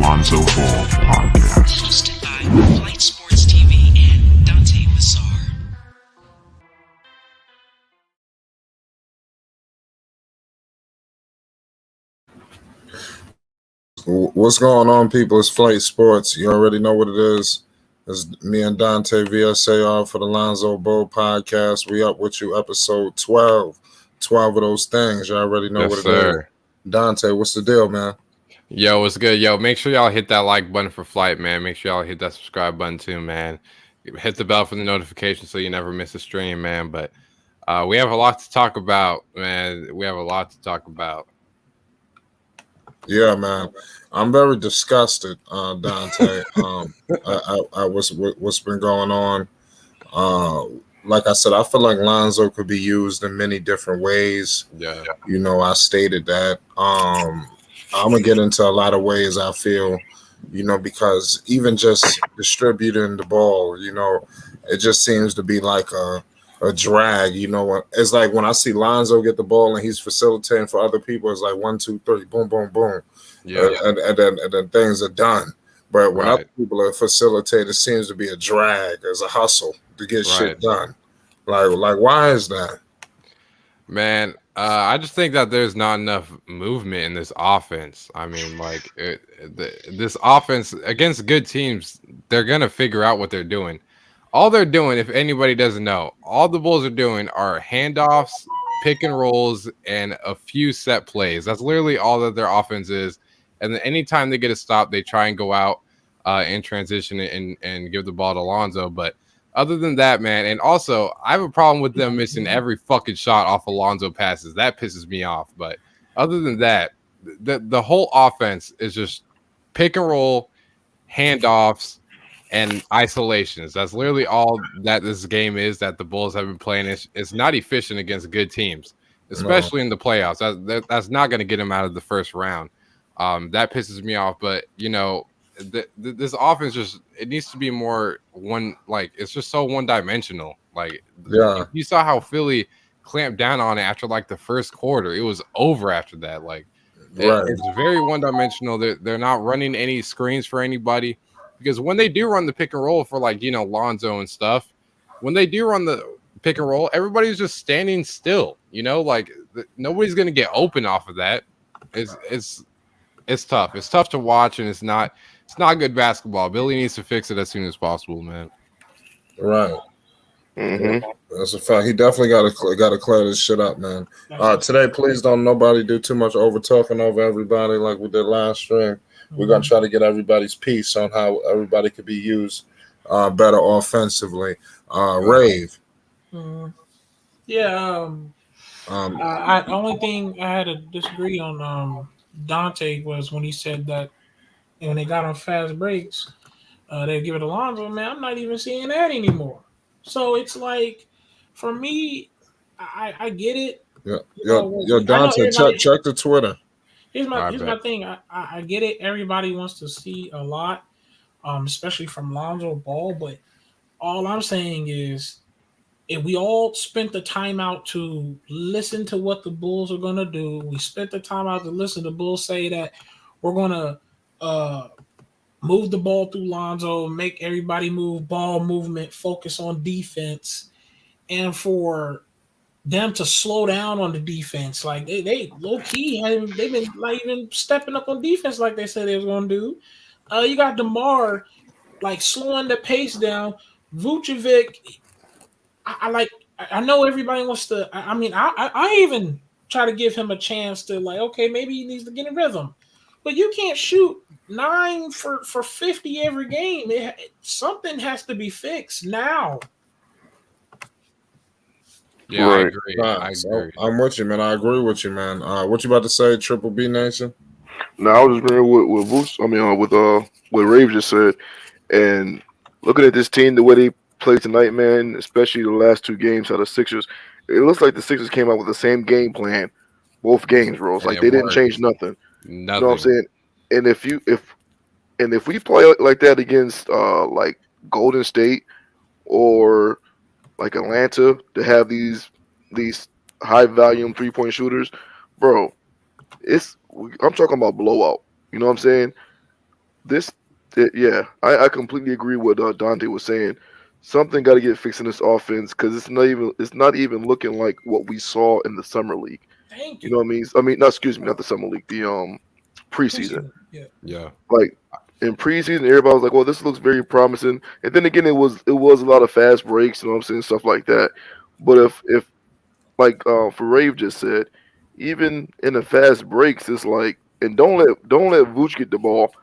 Lonzo Ball Podcast. Hosted by Flight Sports TV and Dante Massar. What's going on, people? It's Flight Sports. You already know what it is. It's me and Dante VSAR for the Lonzo Ball Podcast. We up with you, episode 12. 12 of those things. You already know what it is. Dante, what's the deal, man? Yo, what's good? Yo, make sure y'all hit that like button for Flight, man. Make sure y'all hit that subscribe button too, man. Hit the bell for the notification so you never miss a stream, man. But we have a lot to talk about, man. We have a lot to talk about. Yeah, man. I'm very disgusted, Dante. I what's been going on. Like I said, I feel like Lonzo could be used in many different ways. Yeah. You know, I stated that. I'm going to get into a lot of ways I feel, you know, because even just distributing the ball, you know, it just seems to be like a drag, you know. It's like when I see Lonzo get the ball and he's facilitating for other people, it's like 1, 2, 3, boom, boom, boom. Yeah. And then things are done. But when other people are facilitating, it seems to be a drag, as a hustle to get shit done. Like, why is that? Man, I just think that there's not enough movement in this offense. I mean, like this offense against good teams, they're gonna figure out what they're doing. All they're doing, if anybody doesn't know, all the Bulls are doing are handoffs, pick and rolls, and a few set plays. That's literally all that their offense is. And then anytime they get a stop, they try and go out in transition and give the ball to Lonzo. But other than that, man, and also I have a problem with them missing every fucking shot off of Lonzo passes. That pisses me off. But other than that, the whole offense is just pick and roll, handoffs, and isolations. That's literally all that this game is that the Bulls have been playing. It's not efficient against good teams, especially in the playoffs. That's not going to get them out of the first round. That pisses me off. But, you know, this offense it needs to be more it's just so one-dimensional. Like, yeah, you saw how Philly clamped down on it after like the first quarter. It was over after that. Like, it's very one-dimensional. They're not running any screens for anybody, because when they do run the pick and roll for, like, you know, Lonzo and stuff, when they do run the pick and roll, everybody's just standing still. You know, like nobody's gonna get open off of that. It's tough. It's tough to watch, and it's not good basketball. Billy needs to fix it as soon as possible, man. Right. Mm-hmm. That's a fact. He definitely got to clear this shit up, man. Today, please don't nobody do too much over talking over everybody like we did last stream. We're gonna try to get everybody's piece on how everybody could be used better offensively. Rave. Yeah. The only thing I had to disagree on Dante was when he said that when they got on fast breaks, they give it to Lonzo. Man, I'm not even seeing that anymore. So it's like, for me, I get it. Yeah, yo, Dante, check the Twitter. Here's my thing. I get it. Everybody wants to see a lot, especially from Lonzo Ball. But all I'm saying is, if we all spent the time out to listen to what the Bulls are going to do, we spent the time out to listen to the Bulls say that we're going to move the ball through Lonzo, make everybody move, ball movement, focus on defense, and for them to slow down on the defense. Like, they low-key, they've been not even stepping up on defense like they said they was going to do. You got DeMar, like, slowing the pace down. Vucevic, I know everybody wants to. I even try to give him a chance to, like, okay, maybe he needs to get in rhythm, but you can't shoot 9 for 50 every game. Something has to be fixed now. Yeah, right. I agree. I'm with you, man. I agree with you, man. What you about to say, Triple B Nation? Now I was just agreeing with Boost. I mean, with what Rave just said, and looking at this team, the way they played tonight, man, especially the last two games out of Sixers, it looks like the Sixers came out with the same game plan, both games, bro. It's And like it they didn't change worked. nothing. You know what I'm Nothing. saying? And if we play like that against like Golden State or like Atlanta to have these high volume 3 point shooters, bro, I'm talking about blowout. You know what I'm saying? This, yeah, I completely agree with what Dante was saying. Something got to get fixed in this offense because it's not even looking like what we saw in the summer league. Thank You know you. what I mean? I mean, not excuse me, not the summer league, the preseason. Appreciate it. Yeah. Yeah. Like in preseason, everybody was like, "Well, this looks very promising," and then again, it was a lot of fast breaks. You know what I'm saying? Stuff like that. But if like for Rave just said, even in the fast breaks, it's like, and don't let Vooch get the ball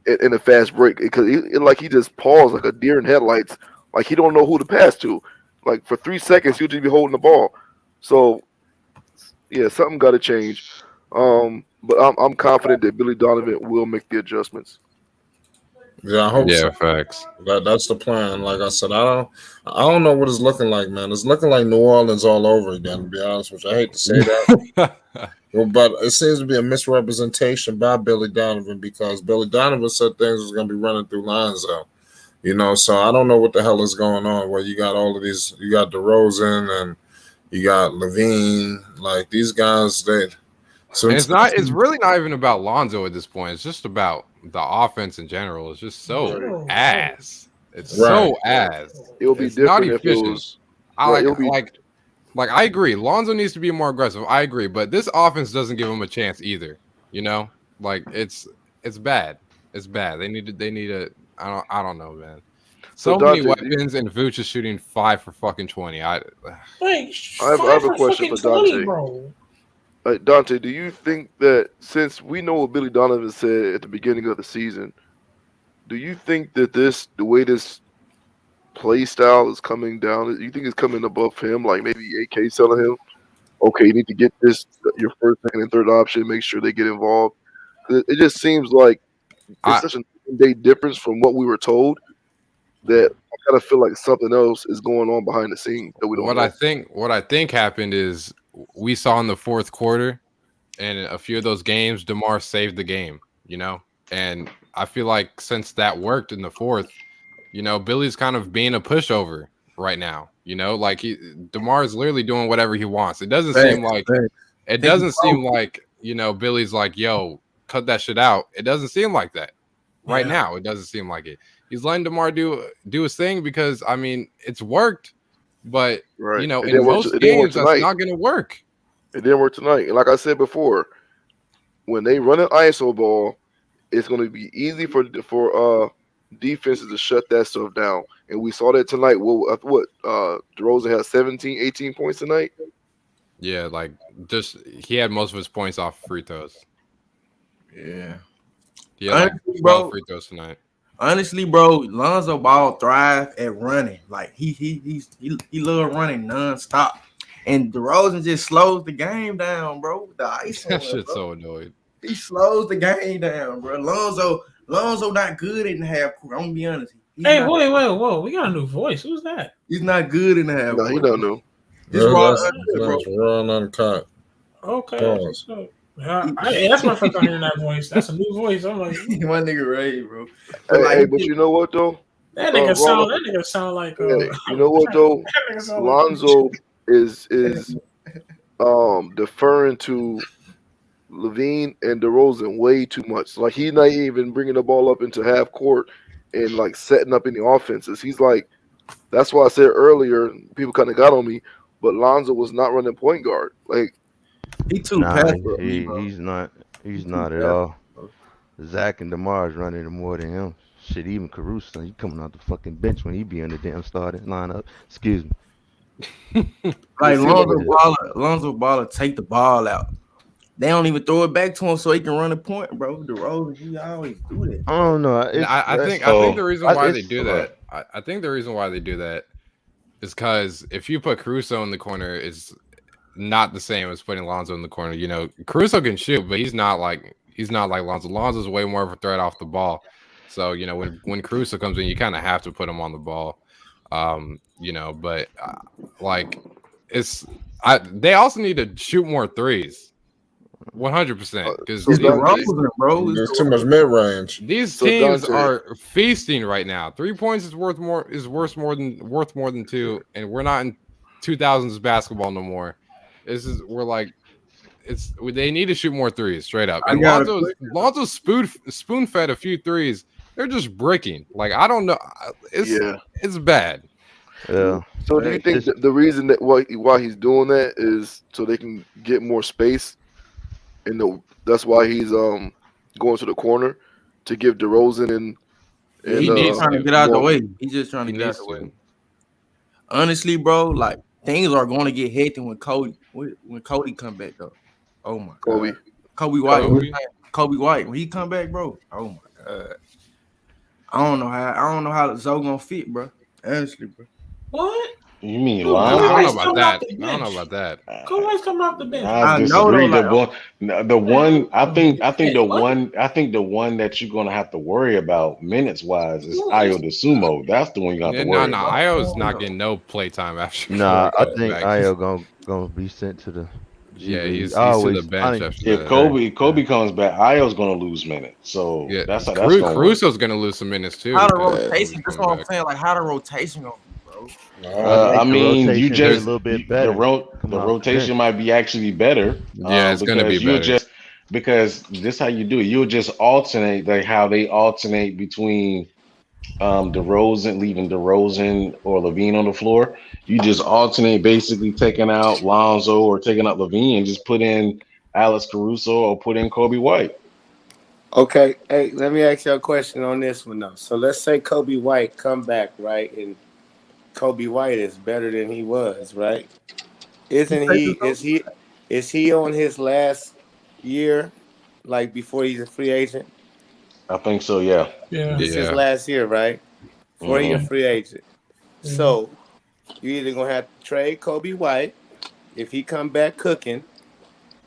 in a fast break because like he just paused like a deer in headlights, like he don't know who to pass to. Like for 3 seconds, he'll just be holding the ball. So yeah, something got to change. But I'm confident that Billy Donovan will make the adjustments. Yeah, I hope Yeah, so. facts. That's the plan. Like I said, I don't know what it's looking like, man. It's looking like New Orleans all over again. To be honest with you, I hate to say that, but it seems to be a misrepresentation by Billy Donovan because Billy Donovan said things was going to be running through Lonzo. So I don't know what the hell is going on. Where you got all of these, you got DeRozan and you got Levine, like these guys. So And it's really not even about Lonzo at this point. It's just about the offense in general. It's just so Right. ass. It's Right. so ass. It'll be It's not different if it efficient. was. I Right, it'll be- like I agree. Lonzo needs to be more aggressive. I agree, but this offense doesn't give him a chance either. Like it's bad. It's bad. They need a I don't know, man. So many Dante, weapons and Vooch is shooting 5 for fucking 20. Like, I have a for question fucking for Dante. 20, bro. Dante, do you think that since we know what Billy Donovan said at the beginning of the season, do you think that the way this play style is coming down, you think it's coming above him? Like maybe AK telling him, okay, you need to get this your first, second, and third option. Make sure they get involved. It just seems like I- it's such a day difference from what we were told that I kind of feel like something else is going on behind the scenes that we don't know. What I think happened is we saw in the fourth quarter and a few of those games, DeMar saved the game, and I feel like since that worked in the fourth, Billy's kind of being a pushover right now. Like DeMar is literally doing whatever he wants. It doesn't seem like Billy's like, yo, cut that shit out. It doesn't seem like that right now. It doesn't seem like it. He's letting DeMar do his thing because I mean it's worked, but Right. in It most didn't work games that's tonight. not going to work. It didn't work tonight. And like I said before, when they run an ISO ball, it's going to be easy for defenses to shut that stuff down. And we saw that tonight. DeRozan had 17, 18 points tonight. Yeah, like just he had most of his points off free throws. Yeah. He had like Honestly, 12 bro. free throws tonight. Honestly, bro, Lonzo Ball thrive at running. Like he love running nonstop. And DeRozan just slows the game down, bro. With the ice on That him, shit's bro. so annoying. He slows the game down, bro. Lonzo not good in the half court. I'm gonna be honest. Hey, whoa. We got a new voice. Who's that? He's not good in the half No, court. he don't know. It's raw that's raw and uncut. Okay. Pause. So, that's my first time hearing that voice. That's a new voice. I'm like, My nigga Ray, bro. But you know what though? that nigga sound like. Hey, you know what though? That nigga sound like- Lonzo is deferring to Levine and DeRozan way too much. Like he's not even bringing the ball up into half court and like setting up any offenses. He's like, that's why I said earlier, people kind of got on me, but Lonzo was not running point guard. Like he too Nah, passive. he's not. He's not at all. Zach and DeMar's running it more than him. Shit, even Caruso, he coming out the fucking bench when he be in the damn starting lineup. Excuse me. Like Lonzo Baller take the ball out. They don't even throw it back to him so he can run a point, bro. DeRozan, he always do that. I don't know. I think the reason why they do that. I think the reason why they do that is because if you put Caruso in the corner, not the same as putting Lonzo in the corner. You know, Caruso can shoot, but he's not like Lonzo. Lonzo's way more of a threat off the ball. So you know, when Caruso comes in, you kind of have to put him on the ball. You know, but like they also need to shoot more threes. 100%, because It's DeRozan, bro. There's too much mid range. these So teams Dante- are feasting right now. 3 points is worth more than 2, and we're not in 2000s basketball no more. They need to shoot more threes straight up. And Lonzo's spoon fed a few threes. They're just bricking. Like I don't know. It's bad. Yeah. So do you think that the reason that why he's doing that is so they can get more space, and that's why he's going to the corner to give DeRozan and He's trying to get out the way. He's just trying to get out the way. Honestly, bro, like things are going to get hectic when Cody come back though. Oh my God. Kobe White when he come back, bro. Oh my God. I don't know how Zoe gonna fit, bro. Honestly, bro. What? You mean Dude, Lonzo? I don't know about that. Kawhi's coming off the bench. I disagree. The one that you're gonna have to worry about minutes wise is Ayo DeSumo. That's the one you got to worry about. Ayo's not getting no playtime after. Nah, I think Ayo gonna be sent to the. Yeah, he's to the bench after if Kobe comes back, Ayo's gonna lose minutes. So yeah, that's how that's going. Caruso's gonna lose some minutes too. How the rotation? That's what I'm saying. Like how the rotation gonna be, bro? I mean, you just a little bit better. The rotation might be actually better. Yeah, it's gonna be better. Because this how you do it. You'll just alternate like how they alternate between leaving DeRozan or Levine on the floor. You just alternate, basically taking out Lonzo or taking out Levine and just put in Alex Caruso or put in Kobe White. Okay, hey, let me ask you a question on this one though. So let's say Kobe White come back, right? And Kobe White is better than he was, right? Isn't he? Is he on his last year, like before he's a free agent? I think so. Yeah. This is last year, right? Before he's a free agent. So you either gonna have to trade Kobe White if he come back cooking,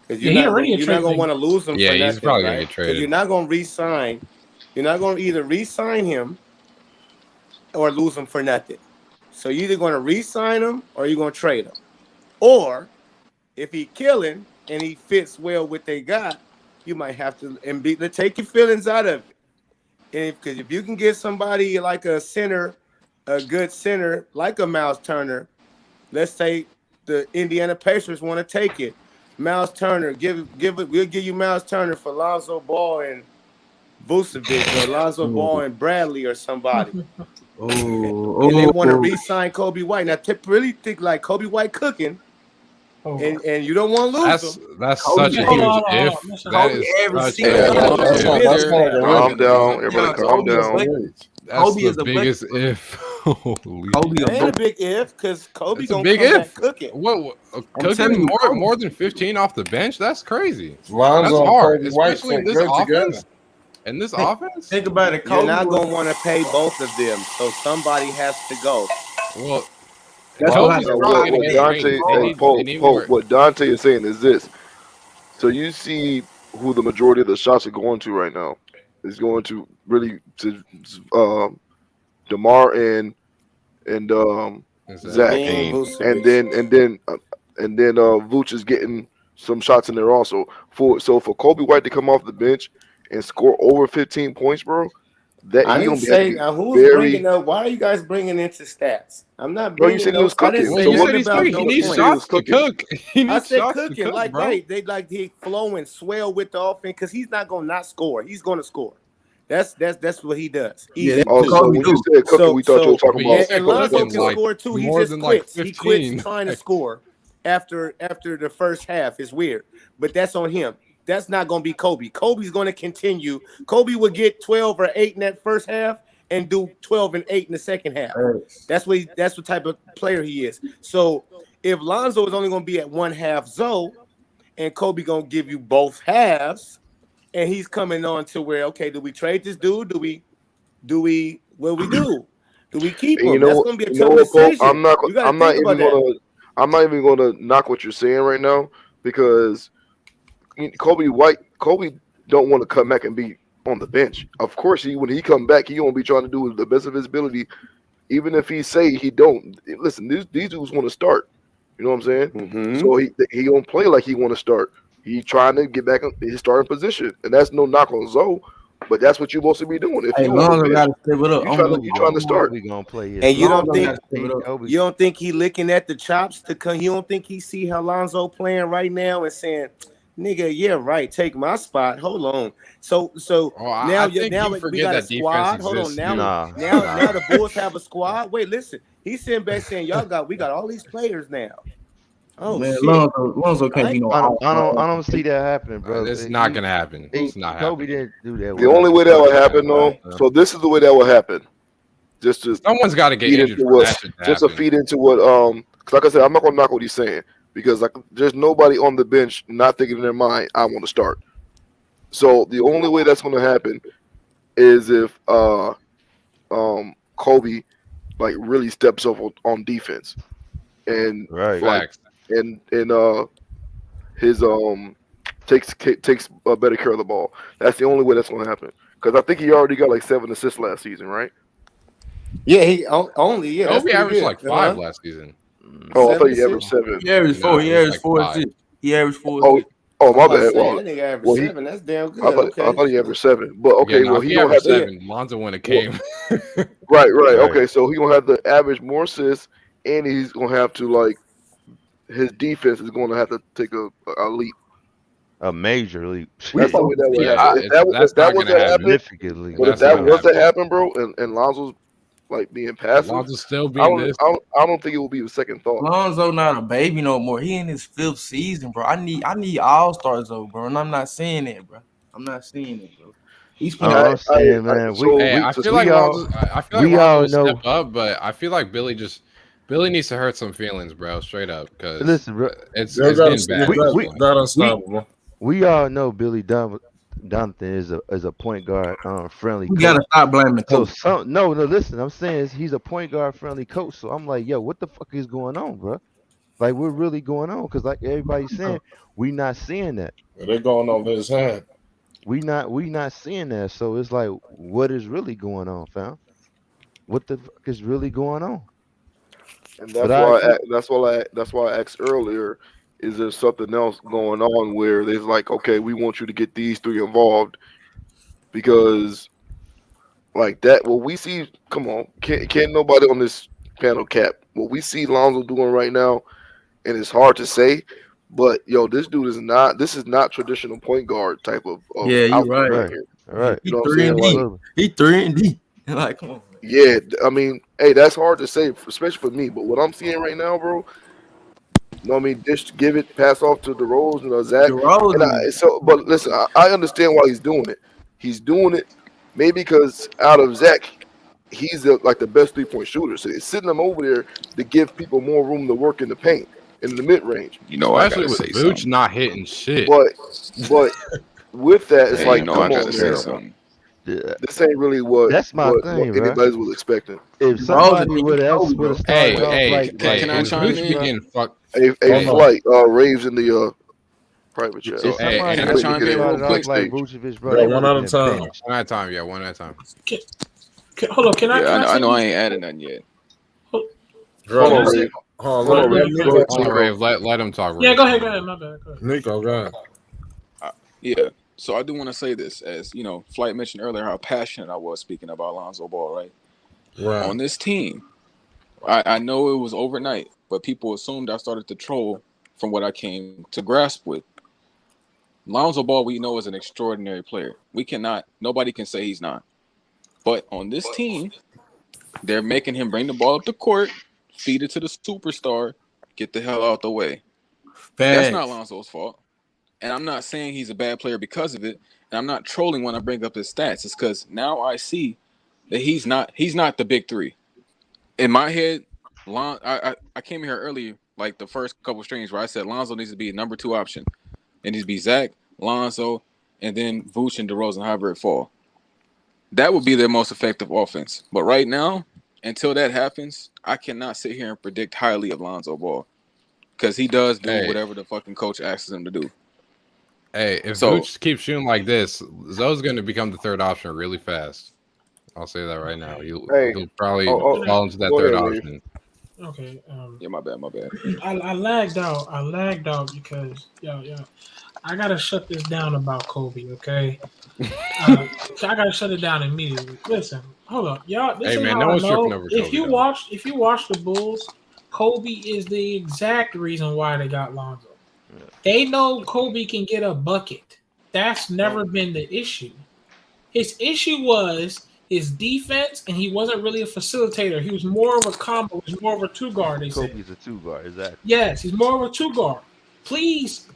because you're not gonna want to lose him. Yeah, for he's nothing, probably right? gonna get traded. You're not gonna re-sign. You're not gonna either re-sign him or lose him for nothing. So you're either gonna re-sign him or you're gonna trade him. Or if he killing and he fits well with they got, you might have to take your feelings out of it. Because if you can get somebody like a good center like a Miles Turner, let's say the Indiana Pacers want to take it. Miles Turner, we'll give you Miles Turner for Lonzo Ball and Vucevic or Lonzo Ball and Bradley or somebody. And they want to re-sign Kobe White. Now, really think like Kobe White cooking, and you don't want to lose him. That's such a huge if. That is Calm down, everybody. Calm down. That's the biggest if. Kobe ain't a big if because Kobe gonna come back cooking. What cooking more than 15 off the bench? That's crazy. Lonzo That's hard, and Kobe White especially in fit this good offense. together. In this offense, Think about it. You're not gonna want to pay both of them, so somebody has to go. well, That's Kobe's what probably gonna get traded. What Dante is saying is this. So you see who the majority of the shots are going to right now. Is going to really to DeMar and Zach, and then Vooch is getting some shots in there also. For Kobe White to come off the bench and score over 15 points, bro. I didn't say now who's bringing up. Why are you guys bringing into stats? I'm not bringing. You said he was cooking. He needs shots to cook. I said cooking like they he flow and swell with the offense because he's not gonna not score. He's gonna score. That's what he does. So when you said cooking, we thought you were talking about. And Lonzo can score too. He just quits. He quits trying to score after the first half. It's weird, but that's on him. That's not going to be Kobe. Kobe's going to continue. Kobe would get 12 or 8 in that first half and do 12 and 8 in the second half. That's what type of player he is. So if Lonzo is only going to be at one half Zoe and Kobe going to give you both halves and he's coming on to where, okay, do we trade this dude? Do we what do we do? Do we keep him? That's going to be a tough decision. I'm not even I'm not even going to knock what you're saying right now because Kobe don't want to come back and be on the bench. Of course, when he come back, he gonna be trying to do the best of his ability. Even if he say he don't listen, these dudes want to start. You know what I'm saying? Mm-hmm. So he don't play like he want to start. He trying to get back in his starting position, and that's no knock on Zoe, but that's what you're supposed to be doing. If Hey, you Lonzo got to step it up. you trying to start. We gonna play it. And you don't think he licking at the chops to come? You don't think he see how Lonzo playing right now and saying, "Nigga, yeah, right, take my spot." Hold on. So now we got a squad. Hold on, now the Bulls have a squad. Wait, listen. He's sitting back saying, we got all these players now. Oh man, shit. Lonzo can't be no. I don't see that happening, bro. It's not gonna happen. It's not Kobe happening. didn't do that. The only way that would happen, though. So this is the way that will happen. Someone's got to get injured for that shit to just to happen. feed into what like I said, I'm not gonna knock what he's saying because there's nobody on the bench not thinking in their mind I want to start. So the only way that's gonna happen is if Kobe like really steps up on defense and his takes better care of the ball. That's the only way that's gonna happen. Because I think he already got like 7 assists last season, right? Yeah, he only Kobe averaged like 5 last season. Oh, I thought he averaged 7. He averaged 4. He averaged 4 assists. He averaged 4. Oh, my bad. Well, that nigga averaged 7. That's damn good. I thought he averaged 7. But okay, well he averaged gonna have 7. Lonzo wouldn't have came. Right. Okay, so he gonna have to average more assists, and he's gonna have to like his defense is gonna have to take a leap. A major leap. That's the way that would happen. If that was to happen, significantly. But if that was to happen, bro, and Lonzo's like being passive, Lonzo's still being this. I don't think it will be a second thought. Lonzo not a baby no more. He in his 5th season, bro. I need all stars though, bro. And I'm not saying that, bro. I'm not saying it, bro. He's playing. I'm saying, man. I feel like Lonzo step up, but I feel like Billy needs to hurt some feelings, bro. Straight up, because listen, bro, it's getting bad. That unstoppable. We all know Billy Donovan is a point guard friendly. We gotta stop blaming the coach. No, listen, I'm saying he's a point guard friendly coach. So I'm like, yo, what the fuck is going on, bro? Like, we're really going on because like everybody's saying, we not seeing that. They're going over his head. We not seeing that. So it's like, what is really going on, fam? What the fuck is really going on? And that's why I asked earlier. Is there something else going on where they're like, okay, we want you to get these 3 involved because like that? What we see, come on, can't nobody on this panel cap what we see Lonzo doing right now, and it's hard to say, but yo, this dude is not. This is not traditional point guard type of yeah, you're right. Right. He 3 and D. He 3 and D. Like, come on. Yeah, I mean, hey, that's hard to say, especially for me. But what I'm seeing right now, bro. You know what I mean? Just give it, pass off to DeRozan or Zach. But listen, I understand why he's doing it. He's doing it maybe because out of Zach, he's like the best 3-point shooter. So it's sitting him over there to give people more room to work in the paint, in the mid range. You know, I especially gotta with say Vooch something. not hitting shit. But with that, it's like, You know, come I on, gotta say man. something. This ain't really what anybody was expecting. If somebody would have started Can I chime in? A flight raves in the private chat. If somebody can I chime in real quick? like Vucevic, bro, one at a time. One at a time, yeah, one at a time. Hold on, can I? I know I ain't adding nothing yet. Hold on, Rave. Let him talk. Yeah, go ahead. My bad. Go ahead. Nico, go ahead. Yeah. So I do want to say this, as you know, Flight mentioned earlier how passionate I was speaking about Lonzo Ball, right? Right. On this team, I know it was overnight, but people assumed I started to troll from what I came to grasp with. Lonzo Ball, we know, is an extraordinary player. Nobody can say he's not. But on this team, they're making him bring the ball up the court, feed it to the superstar, get the hell out the way. That's not Lonzo's fault. And I'm not saying he's a bad player because of it. And I'm not trolling when I bring up his stats. It's because now I see that he's not the big 3. In my head, I came here earlier, like the first couple streams where I said Lonzo needs to be a number 2 option. It needs to be Zach, Lonzo, and then Vooch and DeRozan, however it fall. That would be their most effective offense. But right now, until that happens, I cannot sit here and predict highly of Lonzo Ball. because he does do Hey. whatever the fucking coach asks him to do. Hey, if So- Vooch keeps shooting like this, Zoe's going to become the third option really fast. I'll say that right now. He'll probably fall into that third option. Okay. Yeah, my bad. I lagged out. Because I gotta shut this down about Kobe. Okay. I gotta shut it down immediately. Listen, hold up, y'all. This Hey, is man, how no I one's tripping know. over If Kobe, you though. watch the Bulls, Kobe is the exact reason why they got Lonzo. They know Kobe can get a bucket. That's never been the issue. His issue was his defense, and he wasn't really a facilitator. He was more of a combo. He was more of a two guard. They said. Kobe's a two guard, exactly. Yes, he's more of a two guard. Please,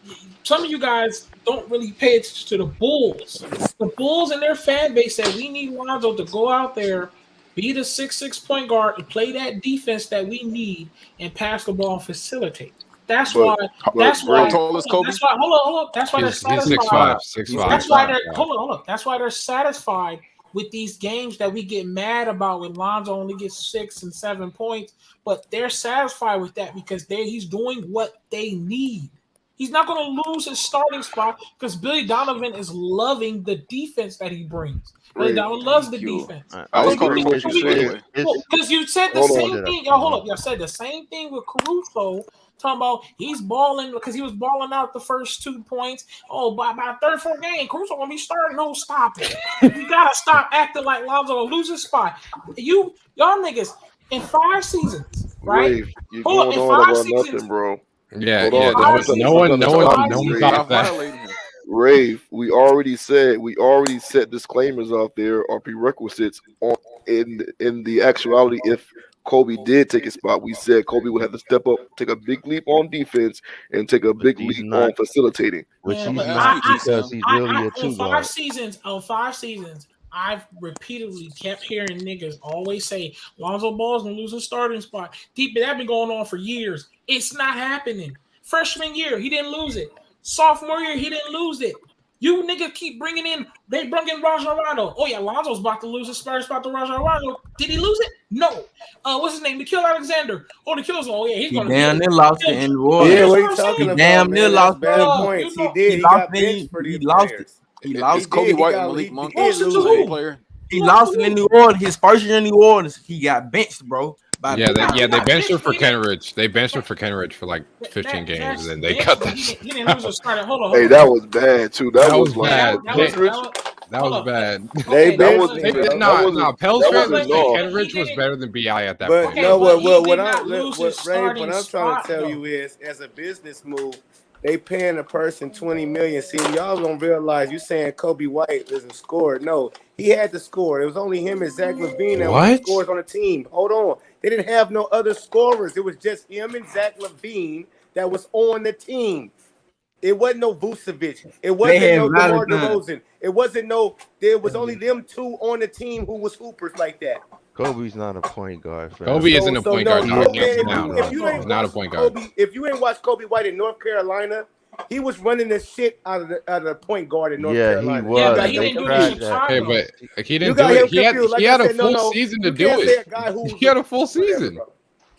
some of you guys don't really pay attention to the Bulls. The Bulls and their fan base said we need Lonzo to go out there, be the 6'6" point guard, and play that defense that we need and pass the ball and facilitate. That's why. That's why they're satisfied. 6'5". That's why they're hold on. That's why they're satisfied with these games that we get mad about when Lonzo only gets 6 and 7 points. But they're satisfied with that because he's doing what they need. He's not going to lose his starting spot because Billy Donovan is loving the defense that he brings. Billy Donovan loves the defense. I was calling what you said. Because you said the same thing. Y'all, hold up. Y'all said the same thing with Caruso. Talking about he's balling because he was balling out the first 2 points. Oh, by third, fourth game, Caruso gonna be starting. No, stop it. You gotta stop acting like Lonzo will lose his spot. Y'all niggas in 5 seasons, right? Rave, you're going on about nothing, bro. Yeah, Hold no one thought that. Violating him. Rave, we already set disclaimers out there or prerequisites in the actuality. If Kobe did take his spot, we said Kobe would have to step up, take a big leap on defense, and take a big leap on facilitating. Which he's not because he's really a two guard. On 5 seasons, I've repeatedly kept hearing niggas always say Lonzo Ball's gonna lose his starting spot. That been going on for years. It's not happening. Freshman year, he didn't lose it. Sophomore year, he didn't lose it. You niggas keep bringing in. They bring in Rajon Rondo. Oh yeah, Lonzo's about to lose his starting spot to Rajon Rondo. Did he lose it? No. What's his name? Nikhil Alexander. Oh, Nikhil's. Oh yeah, he's gonna. Damn near lost it in New Orleans. Yeah, what are you talking about? Damn near lost bad points. He did. He got benched for these players. He lost Kobe White and Malik Monk. Player. He lost it in New Orleans. His first year in New Orleans, he got benched, bro. They benched him for Kenrich. They benched him for Kenrich for like 15 games, and then they cut that. He didn't lose a starter. Hold on. Hey, that was bad too. That was bad. That was bad. Pels fans think Kenrich was better than BI at that point. No, what I'm trying to tell you is, as a business move, they paying a person $20 million. See, y'all don't realize you saying Kobe White doesn't score. No, he had to score. It was only him and Zach LaVine that were scores on the team. Hold on. They didn't have no other scorers. It was just him and Zach LaVine that was on the team. It wasn't no Vucevic. It wasn't no DeMar DeRozan. There was only them two on the team who was hoopers like that. Kobe's not a point guard. Fam. Kobe isn't a point guard. He's not a point guard. If you ain't watch Kobe White in North Carolina, he was running the shit out of the point guard in North Carolina. He was. But he didn't do it in Hey, Chicago. but he didn't do it. He had a full season to do it. He had a full season.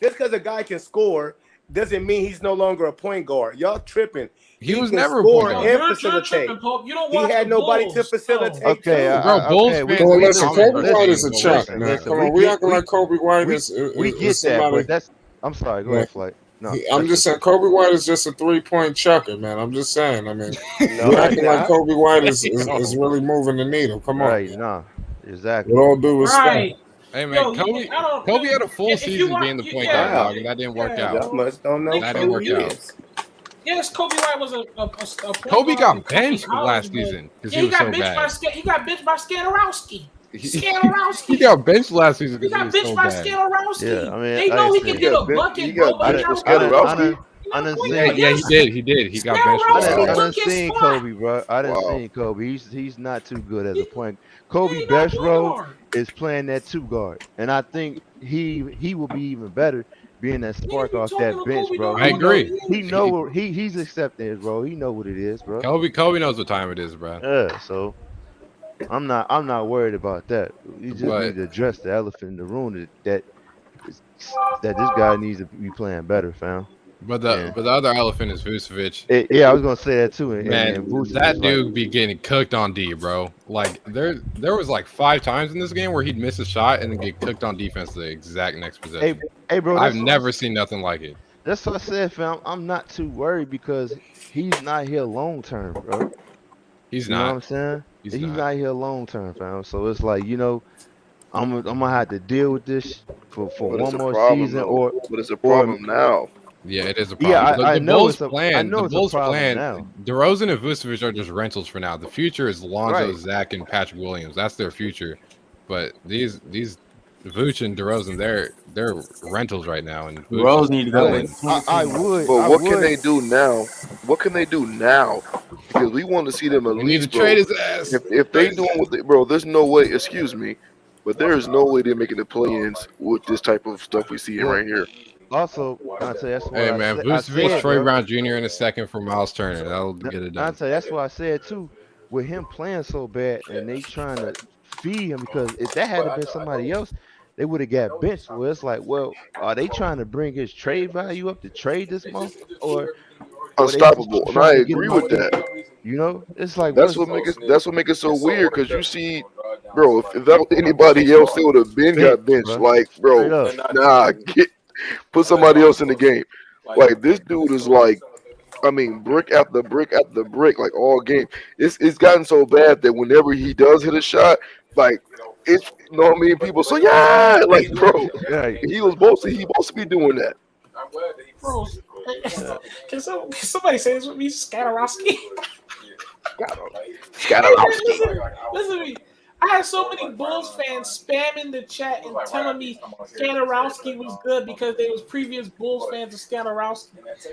Just because a guy can score doesn't mean he's no longer a point guard. Y'all tripping. He was never a point guard. And facilitate. He had nobody to facilitate. Okay, Bulls fans. Listen, Kobe White is a chuck, man. Come on, we acting like Kobe White is. We get that, but that's. I'm sorry. Go ahead, Flight. No, I'm just saying Kobe White is just a 3-point chucker, man. I'm just saying. I mean, we're acting like Kobe White is really moving the needle. Come on. Right, nah, exactly. With all due respect. Right. Hey man, Kobe had a full season being the point guard, dog, and that didn't work out. Y'all must don't know that didn't work out. Yes, Kobe White was a Kobe got benched last season because he was so bad. He got benched by Skanarowski. He got benched last season because he was so bad. Yeah, I mean, they know he can get a bucket, bro. He did. He got benched. I done seen Kobe, bro. I done seen Kobe. He's not too good as a point. Kobe best role is playing that 2 guard, and I think he will be even better being that spark off that bench, bro. I agree. He's accepting it, bro. He know what it is, bro. Kobe knows what time it is, bro. Yeah, so I'm not worried about that. You just need to address the elephant in the room that this guy needs to be playing better, fam. But the other elephant is Vucevic. Yeah, I was gonna say that too. And Man, that dude be getting cooked on D, bro. Like there was like 5 times in this game where he'd miss a shot and then get cooked on defense the exact next possession. Hey, bro, I've never seen nothing like it. That's what I said, fam. I'm not too worried because he's not here long term, bro. He's you not. know what I'm saying? He's not here long term, fam. So it's like, I'm gonna have to deal with this for one more season, but it's a problem now. Yeah, it is a problem. Yeah, I know Bulls it's a plan. The Bulls plan. now. DeRozan and Vucevic are just rentals for now. The future is Lonzo, Zach, and Patrick Williams. That's their future. But these Vooch and DeRozan, they're rentals right now. And DeRozan need to go. I would. But what can they do now? What can they do now? Because we want to see them at least. Need to trade his ass. If they doing what they, bro, there's no way. Excuse me, but there is no way they're making the play-ins with this type of stuff we see right here. Also, I'll tell you, that's why Vucevic, Troy Brown Jr. in a second for Miles Turner. That'll get it done. I'll tell you, that's why I said too. With him playing so bad and they trying to feed him, because if that had been somebody else, they would have got benched. Well, it's like, well, are they trying to bring his trade value up to trade this month, or unstoppable? And I agree with that. It's like that's what make it so weird, because you see, bro, if that was anybody else, they would have been got benched. Like, bro, put somebody else in the game. Like, this dude is like, I mean, brick after brick after brick, like all game. It's gotten so bad that whenever he does hit a shot, like, it's, you know what I mean? People say, yeah, like, bro, he was supposed to be doing that. Bro, can somebody say this with me, Skatarowski? Listen to me. I had so many Bulls fans spamming the chat and telling me Skatarowski was good because they was previous Bulls fans of Skatarowski.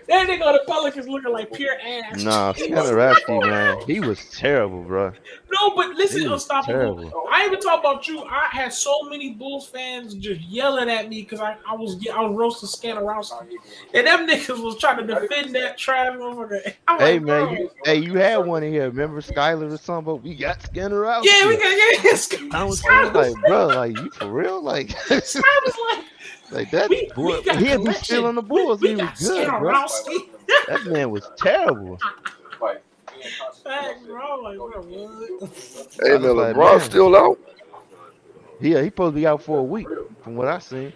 Then they go to Pelicans looking like pure ass. Nah, Skatarowski, man, he was terrible, bro. No, but listen, Unstoppable. I ain't even talk about you. I had so many Bulls fans just yelling at me because I was roasting Skatarowski, and them niggas was trying to defend that trash motherfucker. Hey, man, you had one in here. Remember Skyler or something? But we got Skatarowski. Yeah, we got I was like, bro, like, you for real? Like, I was like that boy, he'd be still on the Bulls. He was good, bro. That man was terrible. Hey, man, LeBron's still out. Yeah, he supposed to be out for a week, from what I seen.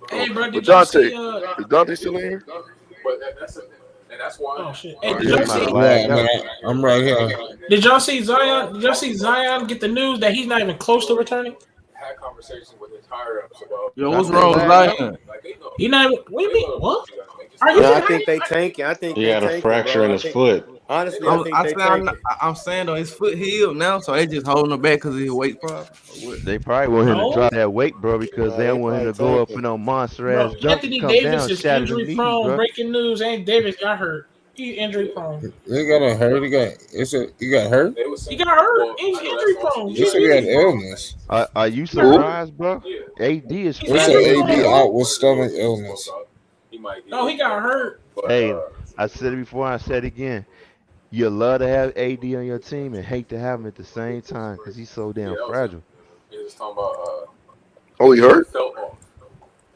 Hey, bro, did Dante, you see, is Dante still in here? And that's why. Oh shit! Hey, did y'all see? I'm right here. Did y'all see Zion? Did y'all see Zion get the news that he's not even close to returning? Had conversations with his higher ups about. Yo, what's wrong with Zion? He not even. What do you mean? What? I think they tanking. I think he had a fracture in his foot. Honestly, I'm saying though, his foot healed now, so they just holding him back because of his weight problem. They probably want him to drop that weight, bro, because they don't want him to go up in no monster ass jump. Anthony Davis is injury prone. Breaking news: Anthony Davis got hurt. He's injury prone. He got hurt. He got hurt. He got hurt. He's injury prone. He said he had illness. Are you surprised, bro? AD is. They said AD out with stomach illness. No, he got hurt. Hey, I said it before. I said it again. You love to have AD on your team and hate to have him at the same time because he's so damn fragile. Just talking about. Oh, he hurt.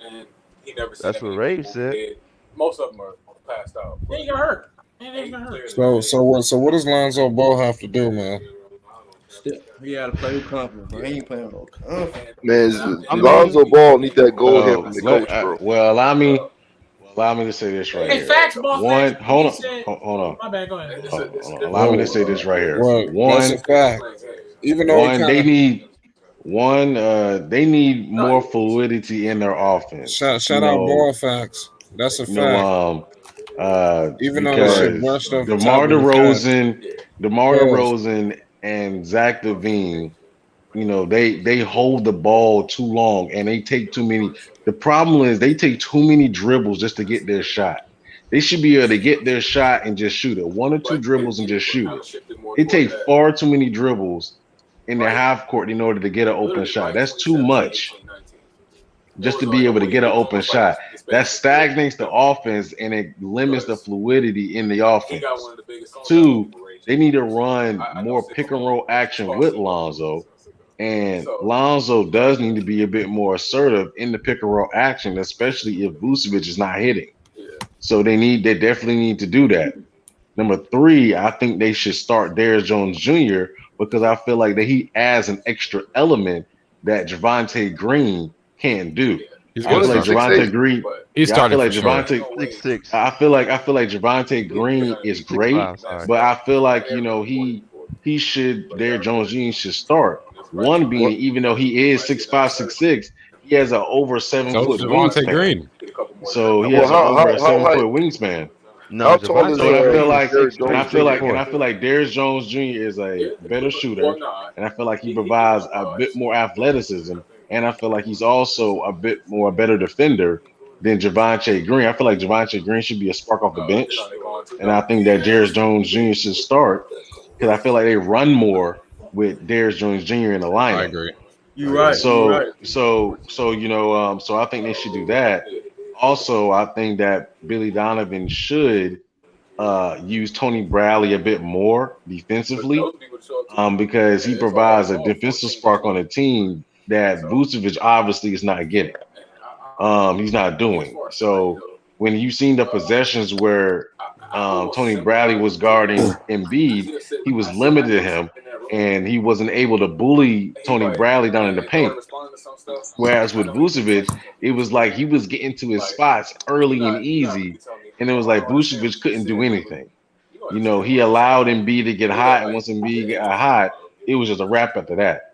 And he never. That's what Rave said. Most of them are passed out. Yeah, he got hurt. So what does Lonzo Ball have to do, man? He got to play with confidence, bro. He ain't playing with no confidence. Man, Lonzo Ball need that goal here from the coach, bro. Well, allow me to say this right here. Facts, Ball. Hold on. My bad. Go ahead. Allow me to say this right here. That's a fact. Even though they need more fluidity in their offense. Shout out Ball Facts. That's a fact. Even though that shit brushed off DeMar DeRozan and Zach LaVine, they hold the ball too long and they take too many. The problem is they take too many dribbles just to get their shot. They should be able to get their shot and just shoot it. 1 or 2 dribbles and just shoot it. They take far too many dribbles in the half court in order to get an open shot. That's too much just to be able to get an open shot. That stagnates the offense and it limits the fluidity in the offense. 2, they need to run more pick and roll action with Lonzo. And Lonzo does need to be a bit more assertive in the pick and roll action, especially if Vucevic is not hitting. So they definitely need to do that. Number 3, I think they should start Darius Jones Jr. because I feel like that he adds an extra element that Javonte Green can't do. He's I gonna feel like start. Javonte Green. He's Yeah, I feel starting like for sure. Javonte. I feel like Javonte Green is great, but I feel like he should Darius Jones Jr. should start. One being even though he is 6'5", 6'6", he has an over 7 So foot is Javonte wingspan. Green. So he has over a 7 foot wingspan. No, How tall is So I feel like, Darius and I Jones feel like, Jr.? and I feel like Darius Jones Jr. is a better shooter, and I feel like he provides a bit more athleticism, and I feel like he's also a better defender than Javonte Green. I feel like Javonte Green should be a spark off the bench, and I think that Darius Jones Jr. should start because I feel like they run more with Darius Jones Jr. in the lineup. I agree. You're right. So, you're right. so I think they should do that. Also, I think that Billy Donovan should use Tony Bradley a bit more defensively, because he provides a defensive spark on a team that Vucevic obviously is not getting. He's not doing. So when you've seen the possessions where Tony Bradley was guarding Embiid, he was limited to him, and he wasn't able to bully Tony Bradley down in the paint. Whereas with Vucevic, it was like he was getting to his spots early and easy, and it was like Vucevic couldn't do anything. He allowed Embiid to get hot, and once Embiid got hot, it was just a wrap after that.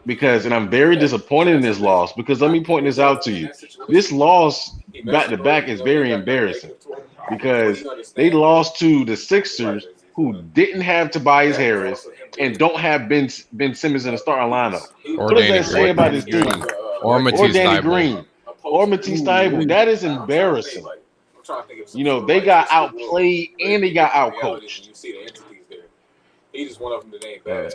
Because, and I'm very disappointed in this loss, because let me point this out to you. This loss back to back is very embarrassing because they lost to the Sixers, who didn't have Tobias Harris and don't have Ben Simmons in the starting lineup. What does that say about this team? Or Danny Green or Matisse Thybulle? That is embarrassing. They got outplayed and they got outcoached. He just one of them to name bad.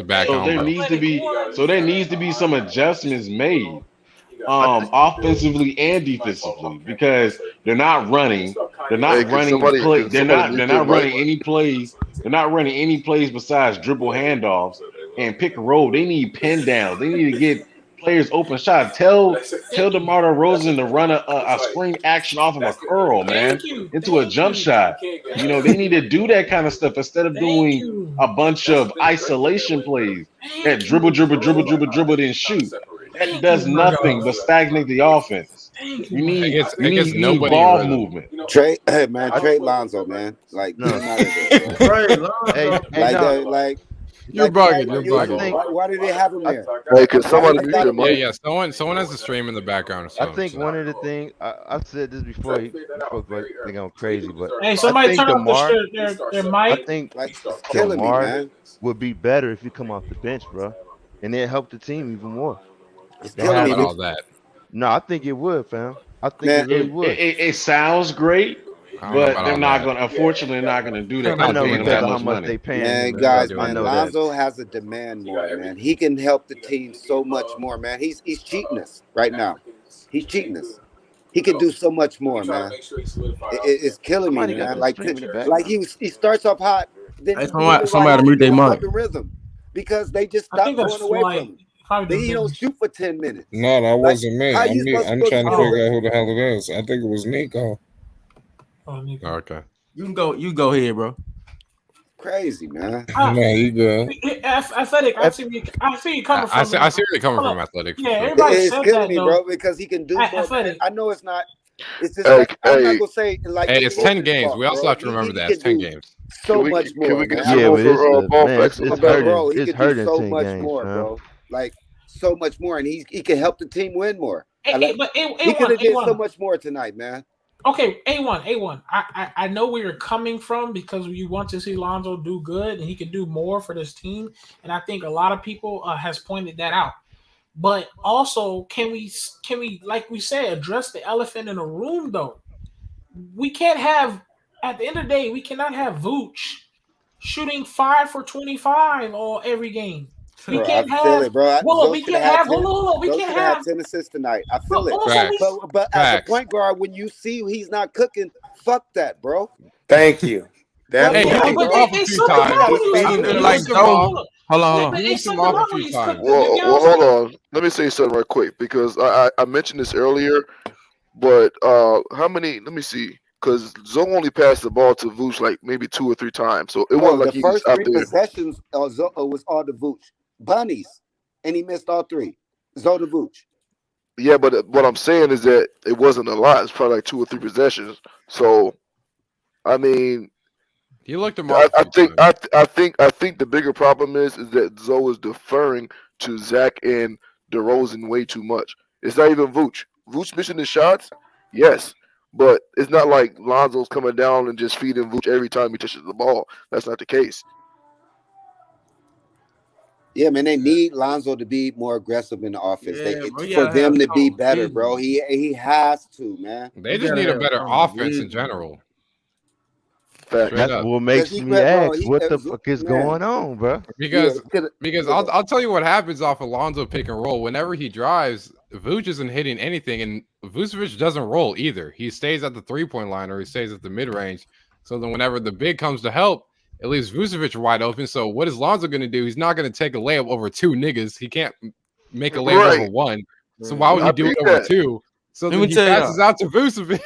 So there needs to be some adjustments made, offensively and defensively, because they're not running. They're not running play. They're not running any plays. They're not running any plays besides dribble handoffs and pick and roll. They need pin downs. They need to get players open shot. Tell DeMar DeRozan to run a screen action off of a curl, man, into a jump shot. They need to do that kind of stuff instead of doing a bunch of isolation plays that dribble, then shoot. That does nothing but stagnate the offense. You need ball movement. Trade Lonzo, man. Like, You're bugging. Why did they have him there? Hey, can somebody mute him? Yeah. Someone has to stream in the background. I think one of the things I said this before. Folks think I'm crazy, but hey, somebody turn off their mic. I think killing me, DeMar man. would be better if he come off the bench, bro, and it help the team even more. It's killing me. All that. No, I think it would, fam. I think it really would. It sounds great, but they're not going to. Unfortunately, they're not going to do that. I know how much they paying. Man, guys, man, Lonzo has a demand more, man. He can help the team so much more, man. He's cheating us right now. He's cheating us. He can do so much more, man. It's killing me, man. Like he starts off hot, then somebody mute their mic. Rhythm because they just stop going away from him. Then he don't shoot for 10 minutes. No, that wasn't me. I'm trying to to figure out who the hell it is. I think it was Nico. Oh, Nico. Okay. You go ahead, bro. Crazy, man. No, you good. Athletic. I see you coming from. I see where you're coming from, Athletic. Yeah, everybody It's said killing that, me, though. bro, because he can do more. Athletic. I know it's not. It's just like, I'm not gonna say like. Hey, it's 10 games. We also have to remember that it's 10 games. So much more. Can we get Yeah, but it's hurting. Bro, he It's can hurting do so 10 much games, more, man. bro. Like so much more, and he can help the team win more. He A1, could have did A1. so much more tonight, man. Okay, A1. I know where you're coming from because you want to see Lonzo do good and he can do more for this team, and I think a lot of people has pointed that out. But also, can we like we said, address the elephant in the room though? We can't have at the end of the day, we cannot have Vooch shooting 5 for 25 all every game. We can't have, bro. We can't have. We can't have 10 assists tonight. I feel it. Facts. But as a point guard, when you see he's not cooking, fuck that, bro. Thank you. Hey, he took him off a few times. Hold on. He took him off a few times. Well, hold on. Let me say something right quick because I mentioned this earlier, but how many? Let me see. because Zoe only passed the ball to Vooch like maybe 2 or 3 times. So it wasn't like the he was first out 3 there. possessions was all the Vooch. Bunnies. And he missed all 3. Zoe to Vooch. Yeah, but what I'm saying is that it wasn't a lot. It's probably like 2 or 3 possessions. So, I mean, he looked him off. I think the bigger problem is that Zoe is deferring to Zach and DeRozan way too much. It's not even Vooch. Vooch missing his shots, yes, but it's not like Lonzo's coming down and just feeding Vooch every time he touches the ball. That's not the case. Yeah, man, they need Lonzo to be more aggressive in the offense. Bro, For them to be better, bro. He has to, man. They just need a better offense in general. That's what makes me ask, what the fuck is going on, bro? Because I'll tell you what happens off Alonzo pick and roll. Whenever he drives, Vooch isn't hitting anything, and Vucevic doesn't roll either. He stays at the 3-point line or he stays at the mid range. So then, whenever the big comes to help, it leaves Vucevic wide open. So what is Lonzo going to do? He's not going to take a layup over 2 niggas. He can't make a layup over 1. So why would he do it over 2? So then he passes out to Vucevic.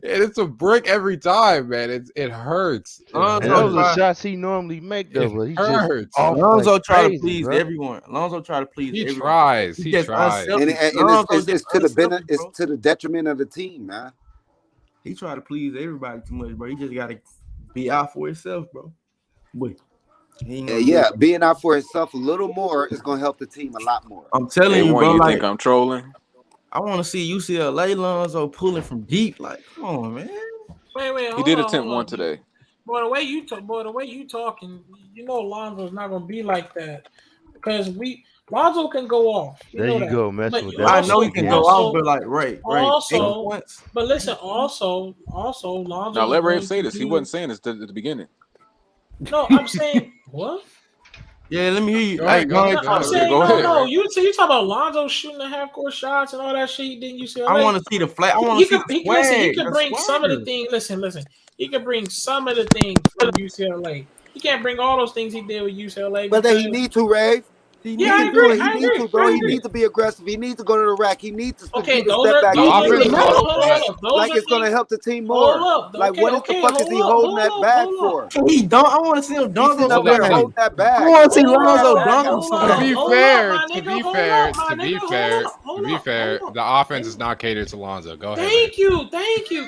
And it's a brick every time, man. It hurts. And those are shots he normally make, though. But he hurts. Lonzo try to please everyone. Lonzo try to please everyone. He tries. And it's to the detriment of the team, man. He try to please everybody too much, bro. He just got to be out for himself, bro. Boy. Being out for himself a little more is going to help the team a lot more. I'm telling you, bro. You think I'm trolling? I want to see UCLA Lonzo pulling from deep. Like, come on, man. Wait. He did attempt one today. Boy, the way you talking, you know Lonzo's not gonna be like that because Lonzo can go off. There you go, mess with that. I know he can go off, but like right. Also, but listen, also Lonzo. Now let Ray say this. He wasn't saying this at the beginning. No, I'm saying what? Yeah, let me hear you. Go ahead. I'm saying no. You talking about Lonzo shooting the half-court shots and all that shit. Then you see, I want to see the flat. I want to see the swag. He can bring some of the things. Listen. He can bring some of the things from UCLA. He can't bring all those things he did with UCLA. But then he need to, Ray. I agree. He needs to, bro. He needs to be aggressive. He needs to go to the rack. He needs to step back. Like it's going to help the team more. Like what the fuck is he holding that bag for? He don't. I want to see him dunk on somebody. Holding that bag. I want to see Lonzo dunk on somebody. To be fair, the offense is not catered to Lonzo. Go ahead. Thank you.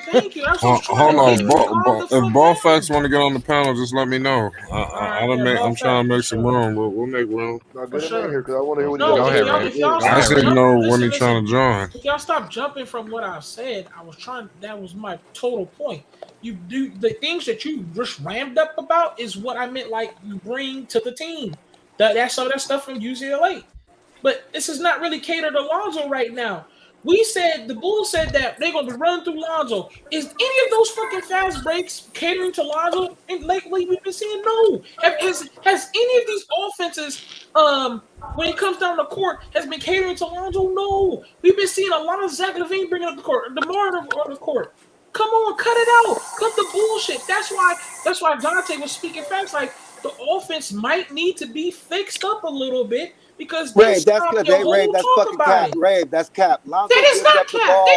Hold on, if ball facts want to get on the panel, just let me know. I'm trying to make some room, but we'll make room. Here, I want to hear what I just didn't know when he's trying to join. If y'all stop jumping from what I said, that was my total point. You do the things that you just rammed up about is what I meant, like you bring to the team. That's some of that stuff from UCLA. But this is not really catered to Lonzo right now. The Bulls said that they're going to run through Lonzo. Is any of those fucking fast breaks catering to Lonzo? And lately we've been seeing no. Has any of these offenses, when it comes down the court, has been catering to Lonzo? No. We've been seeing a lot of Zach LaVine bringing up the court, DeMar on the court. Come on, cut it out. Cut the bullshit. That's why Dante was speaking facts. Like the offense might need to be fixed up a little bit. Because Ray, that's good. Ray, that's fucking cap. Ray, that's cap. Lonzo that is not cap.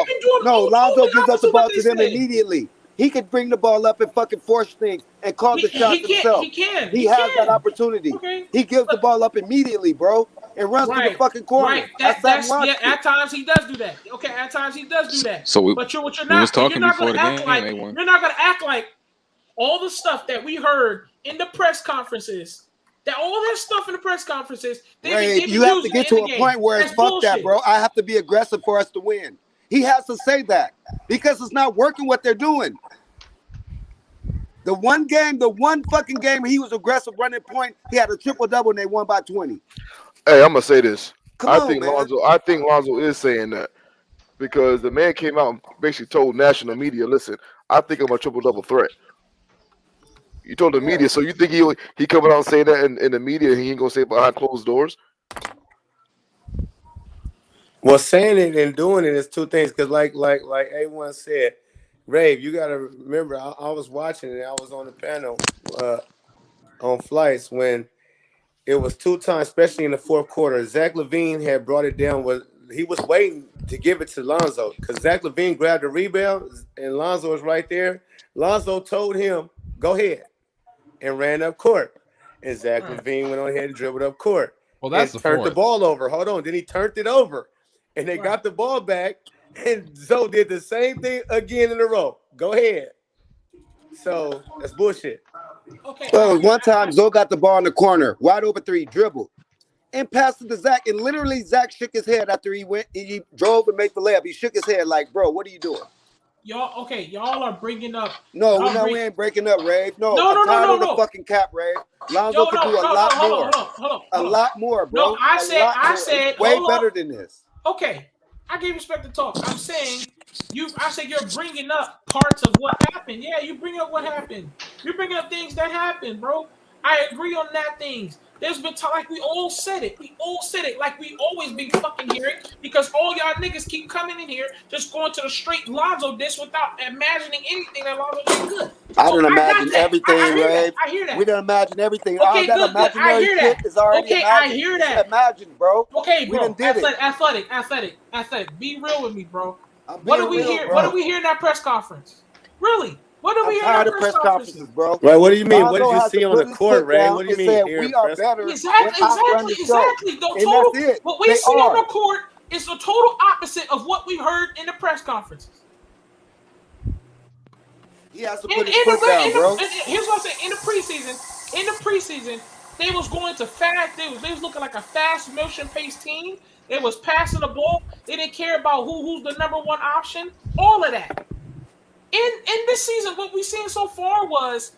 Lonzo gives up the ball to them immediately. He could bring the ball up and fucking force things and call the shots himself. He has that opportunity. Okay. He gives the ball up immediatally, bro, and runs to the fucking corner. Right. At times he does do that. Okay, at times he does do that. So but you're not going to act like all the stuff that we heard in the press conferences. All that stuff in the press conferences. You have to get to a point where it's fuck that, bro. I have to be aggressive for us to win. He has to say that because it's not working what they're doing. The one fucking game he was aggressive running point, he had a triple-double and they won by 20. Hey, I'm gonna say this. I think Lonzo is saying that because the man came out and basically told national media, listen, I think I'm a triple-double threat. You told the media, so you think he coming out and saying that in the media and he ain't gonna say it behind closed doors? Well, saying it and doing it is two things. Because like A1 said, Rave, you got to remember, I was watching it. I was on the panel on flights when it was 2 times, especially in the fourth quarter. Zach LaVine had brought it down. He was waiting to give it to Lonzo because Zach LaVine grabbed the rebound and Lonzo was right there. Lonzo told him, "Go ahead," and ran up court. And Zach LaVine went on ahead and dribbled up court. Well, that's and turned the ball over. Hold on. Then he turned it over. And they got the ball back. And Zoe did the same thing again in a row. Go ahead. So that's bullshit. Okay. Well, one time Zoe got the ball in the corner, wide open three, dribbled, and passed it to Zach. And literally Zach shook his head after he drove and made the layup. He shook his head like, bro, what are you doing? Y'all are bringing up. No, we ain't breaking up, Ray. No, I'm tired of the fucking cap, Ray. Lonzo can do a lot more. Hold on. A lot more, bro. No, I said way better than this. Okay, I gave respect to talk. I'm saying I said you're bringing up parts of what happened. Yeah, you bring up what happened. You're bringing up things that happened, bro. I agree on that things. There's been time, like we all said it. We all said it like we always been fucking hearing because all y'all niggas keep coming in here just going to the straight Lonzo diss without imagining anything that Lonzo did good. I don't imagine everything, Ray. I hear that. We don't imagine everything. Okay, all that good. imaginary I hear shit that. is already Okay, imagined. I hear that. Imagine, bro. Okay, bro. We done did it. Athletic. Be real with me, bro. What do we hear? What do we hear in that press conference? Really? What do we hear in that press conferences, bro? Right, what do you mean? What did you see on the court, Ray? What do you mean? We are better. Exactly. What we see on the court is the total opposite of what we heard in the press conferences. He has to put his foot down, bro. Here's what I'm saying. In the preseason, they was going to fast. They was looking like a fast motion paced team. They was passing the ball. They didn't care about who's the number one option. All of that. In this season, what we've seen so far was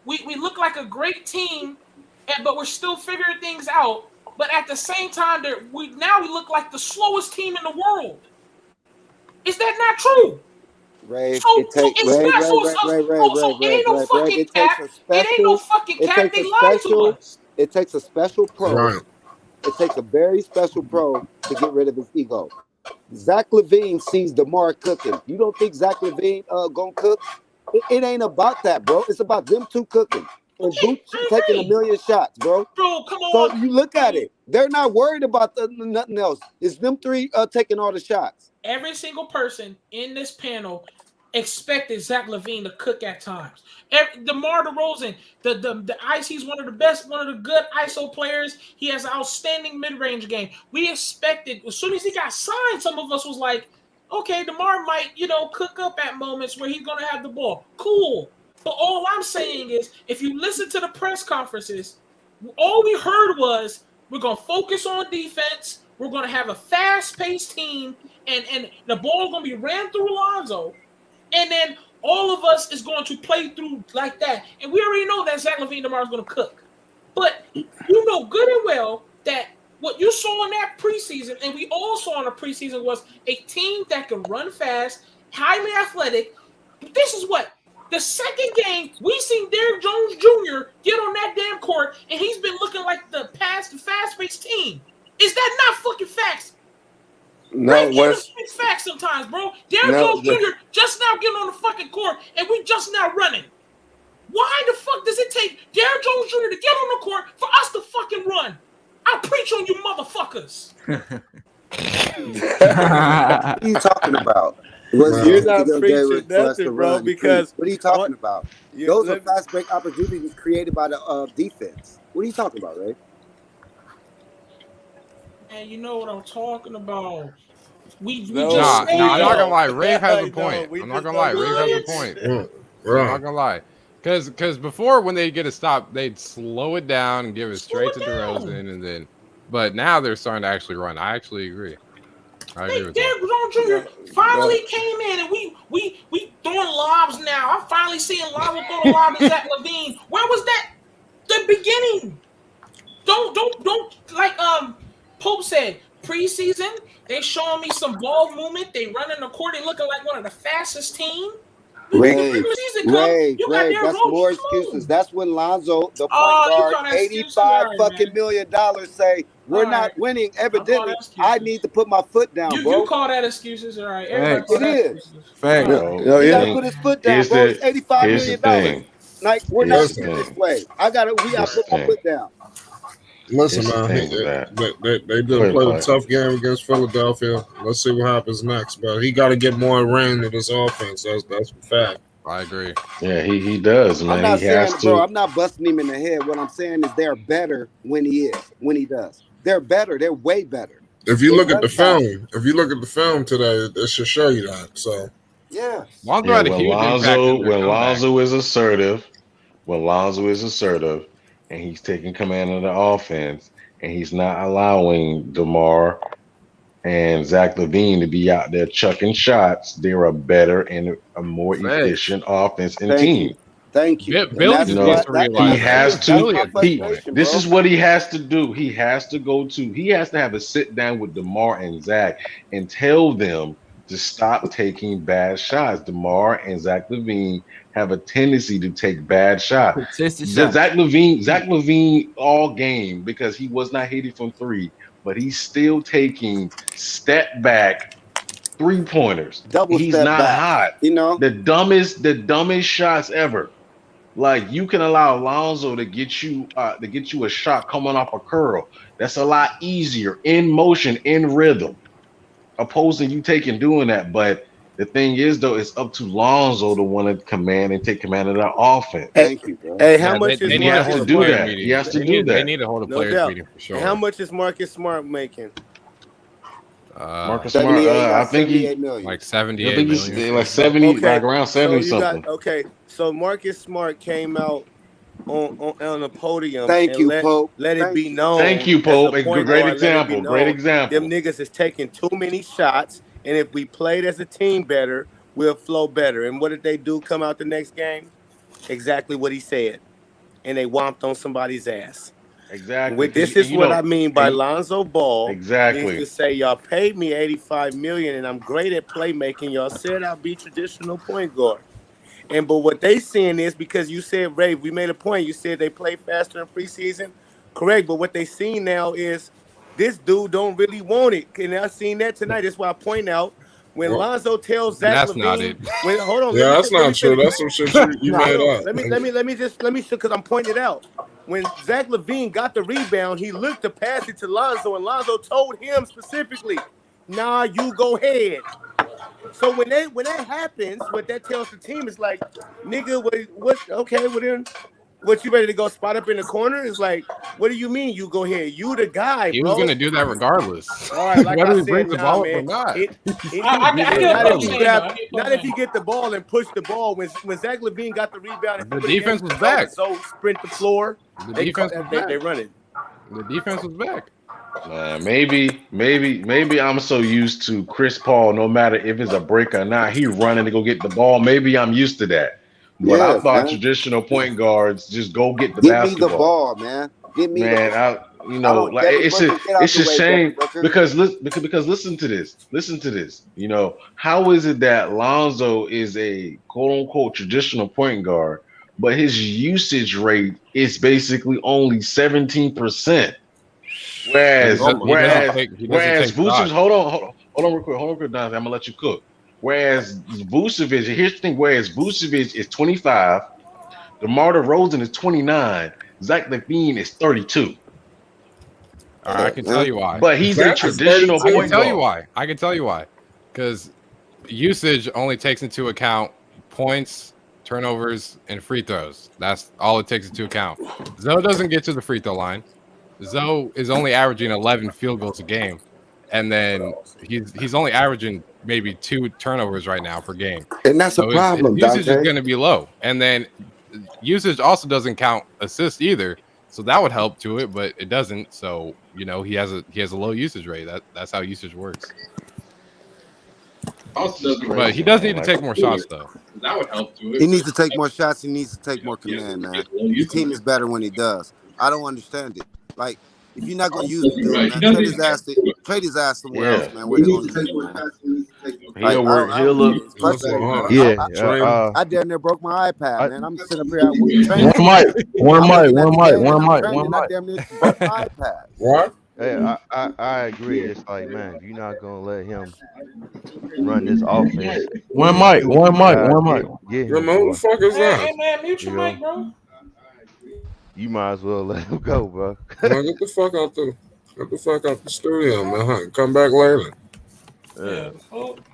we look like a great team, but we're still figuring things out. But at the same time, we look like the slowest team in the world. Is that not true? Ray, it ain't no fucking cap. It ain't no fucking cap. They lied to us. It takes a special pro. Right. It takes a very special pro to get rid of his ego. Zach LaVine sees DeMar cooking. You don't think Zach LaVine gonna cook? It ain't about that, bro. It's about them two cooking. And Boots taking 1 million shots, bro. Bro, come on. So you look at it. They're not worried about nothing else. It's them three taking all the shots. Every single person in this panel expected Zach LaVine to cook at times. DeMar DeRozan, the ice, he's one of the best, one of the good ISO players. He has an outstanding mid-range game. We expected, as soon as he got signed, some of us was like, okay, DeMar might, cook up at moments where he's going to have the ball. Cool. But all I'm saying is, if you listen to the press conferences, all we heard was, we're going to focus on defense, we're going to have a fast-paced team, and the ball is going to be ran through Lonzo, and then all of us is going to play through like that. And we already know that Zach LaVine tomorrow is going to cook. But you know good and well that what you saw in that preseason, and we all saw in the preseason, was a team that can run fast, highly athletic. This is what? The second game, we seen Derrick Jones Jr. get on that damn court, and he's been looking like the fast-paced team. Is that not fucking facts? No, it's facts sometimes, bro. Derrick Jones Jr. just now getting on the fucking court, and we just now running. Why the fuck does it take Derrick Jones Jr. to get on the court for us to fucking run? I'll preach on you motherfuckers. What are you talking about? You're not preaching nothing, bro, because... What are you talking about? Those are fast break opportunities created by the defense. What are you talking about, Ray? And you know what I'm talking about. I'm not gonna lie. Rave has a point. I'm not gonna lie. Rave has a point. I'm not gonna lie. Because before, when they get a stop, they'd slow it down and give it straight to DeRozan, and then. But now they're starting to actually run. I actually agree. I agree with Derrick Jones Jr. finally came in, and we throwing lobs now. I'm finally seeing Lonzo throw a lob to Zach LaVine. Where was that? The beginning. Don't like Pope said. Preseason, they showing me some ball movement. They running the court. They looking like one of the fastest teams. Ray, that's more excuses. That's when Lonzo, the point guard, $85 million say, we're not winning. Evidently, I need to put my foot down, bro. You call that excuses, all right. It is. Fact. He got to put his foot down, bro. It's $85 million. Like, we're not this way. We got to put my foot down. Listen, Here's the man, thing with that. they Go did ahead, play a Mike. tough game against Philadelphia. Let's see what happens next. But he got to get more rain in his offense. That's a fact. I agree. Yeah, he does, man. I'm not He has saying, to. bro, I'm not busting him in the head. What I'm saying is they're better when he does. They're better. They're way better. If you It look at the does matter. film, today, it should show you that. So Yeah. Lonzo had a huge impact in their comeback. Lonzo is assertive, and he's taking command of the offense, and he's not allowing DeMar and Zach LaVine to be out there chucking shots, they're a better and a more efficient offense and team. Thank you. Billy just needs to realize he has to. This bro. is what he has to do. He has to go to. He has to have a sit down with DeMar and Zach and tell them to stop taking bad shots. DeMar and Zach LaVine have a tendency to take bad shots. Zach LaVine all game, because he was not hitting from three, but he's still taking step back 3-pointers. He's step not back, hot. you know, the dumbest shots ever. Like, you can allow Lonzo to get you a shot coming off a curl. That's a lot easier in motion, in rhythm, opposed to you doing that. But the thing is, though, it's up to Lonzo to want to take command of that offense. Thank you, bro. Hey, how much is he has to do that? He has to do that. They need to hold a players meeting for sure. How much is Marcus Smart making? Marcus Smart, I think he like 78 I think he's million. like 70, like around 70 something. So Marcus Smart came out on the podium. Thank you, Pope. Let it be known. Thank you, Pope. as a point Great guard, example. let it be Great known, example. Them niggas is taking too many shots, and if we played as a team better, we'll flow better. And what did they do? Come out the next game? Exactly what he said, and they whomped on somebody's ass. Exactly. This is what I mean by Lonzo Ball. Exactly. Needs to say, y'all paid me $85 million, and I'm great at playmaking. Y'all said I'll be traditional point guard. But what they seeing is, because you said, Ray, we made a point. You said they play faster in preseason. Correct. But what they see now is this dude don't really want it. And I seen that tonight. That's why I point out when Lonzo tells Zach That's LaVine. not it. Hold on. yeah, that's not true. That's some shit you made up. Let me because I'm pointing it out. When Zach LaVine got the rebound, he looked to pass it to Lonzo, and Lonzo told him specifically, "Nah, you go ahead." So when that happens, what that tells the team is like, nigga, what? Okay, well then, what, you ready to go spot up in the corner? It's like, what do you mean you go ahead? You the guy, He bro. was gonna do that regardless. All right, like Whether I he said, brings the ball up or man, not. not if you get the ball and push the ball. When Zach LaVine got the rebound, and The defense was back. So sprint the floor. The defense was back. They running. The defense was back. Maybe I'm so used to Chris Paul, no matter if it's a break or not, he running to go get the ball. Maybe I'm used to that. But I thought traditional point guards just go get the basketball. Give me the ball, man. Give me the ball. It's a shame because listen to this. You know, how is it that Lonzo is a quote unquote traditional point guard, but his usage rate is basically only 17%? Whereas Vucevic, hold on real quick, Dante, I'm gonna let you cook. Whereas Vucevic, here's the thing, whereas Vucevic is 25, DeMar DeRozan is 29, Zach LaVine is 32. All right, I can tell you why. But he's a traditional point guard. I can tell you why. Because usage only takes into account points, turnovers, and free throws. That's all it takes into account. Zoe doesn't get to the free throw line. Zoe is only averaging 11 field goals a game. And then he's only averaging maybe 2 turnovers right now per game. And that's a problem, his usage Dante. is going to be low. And then usage also doesn't count assists either. So that would help to it, but it doesn't. So, you know, he has a low usage rate. That's how usage works. But he does need to take more shots, though. That would help to it. He needs to take more shots. He needs to take more command, man. His team is better when he does. I don't understand it. Like, if you're not going to use the dude, man, trade his ass somewhere else, man. Where they going to take him, man? He'll look. I damn near broke my iPad, man. I'm sitting up here at One mic. I damn near broke my iPad. What? Hey, I agree. It's like, man, you're not gonna let him run this offense. One mic. Yeah, who the fuck is that? Hey man, mute your mic, bro. you might as well let him go, bro. Man, get the fuck out the studio, man. Come back later. Yeah.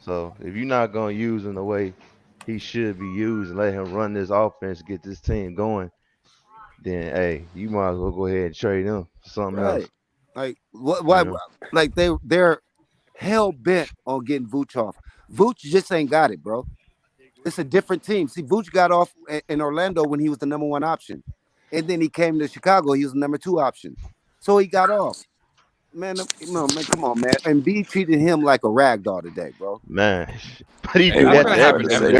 So if you're not gonna use him the way he should be used and let him run this offense, get this team going, then hey, you might as well go ahead and trade him for something else. Like what? Why? Like they're hell bent on getting Vooch off. Vooch just ain't got it, bro. It's a different team. See, Vooch got off in Orlando when he was the number 1 option, and then he came to Chicago. He was the number 2 option, so he got off. Man, come on, man. And B treated him like a rag doll today, bro. Man, but he did that to everybody,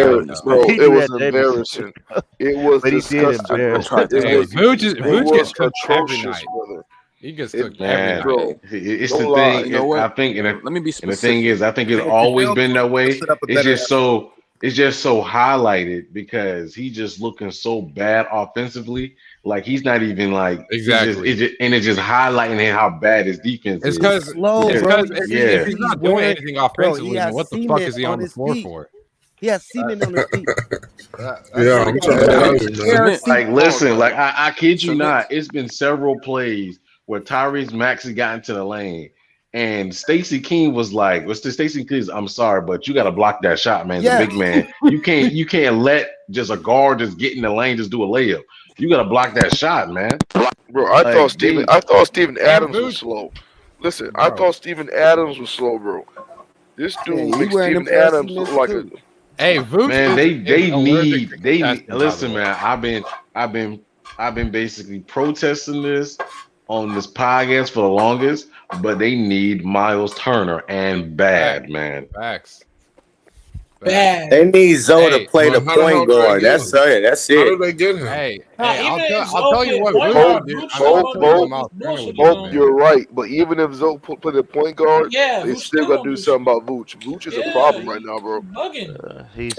bro. It was embarrassing. It was disgusting. Vooch gets cooked every night. He gets cooked every night. It's the thing. You know what? I think, let me be specific. And the thing is, I think it's always been that way. It's just so highlighted because he's just looking so bad offensively. Like he's not even like exactly, it's just highlighting how bad his defense is. Because if he's not doing anything offensively, then what the fuck is he on the floor for? He has semen on his feet. Yeah, I'm trying to tell you, like, listen, like I kid you not, it's been several plays where Tyrese Maxey got into the lane. And Stacey King was like, Stacey King? I'm sorry, but you got to block that shot, man. The big man. You can't let just a guard just get in the lane, just do a layup. You got to block that shot, man. Bro, I thought Steven Adams was slow. Listen, I thought Steven Adams was slow, bro. This dude makes Steven Adams look like a. Hey, Vooch, man, they need. Listen, man. I've been basically protesting this on this podcast for the longest, but they need Miles Turner and bad, man. Facts. Bad. They need Zoe to play the point guard. That's it. That's it. How do they get him? Hey, I'll tell you what, Both, you're right. But even if Zoe play the point guard, they still got to do something about Vooch. Vooch is a problem right now, bro.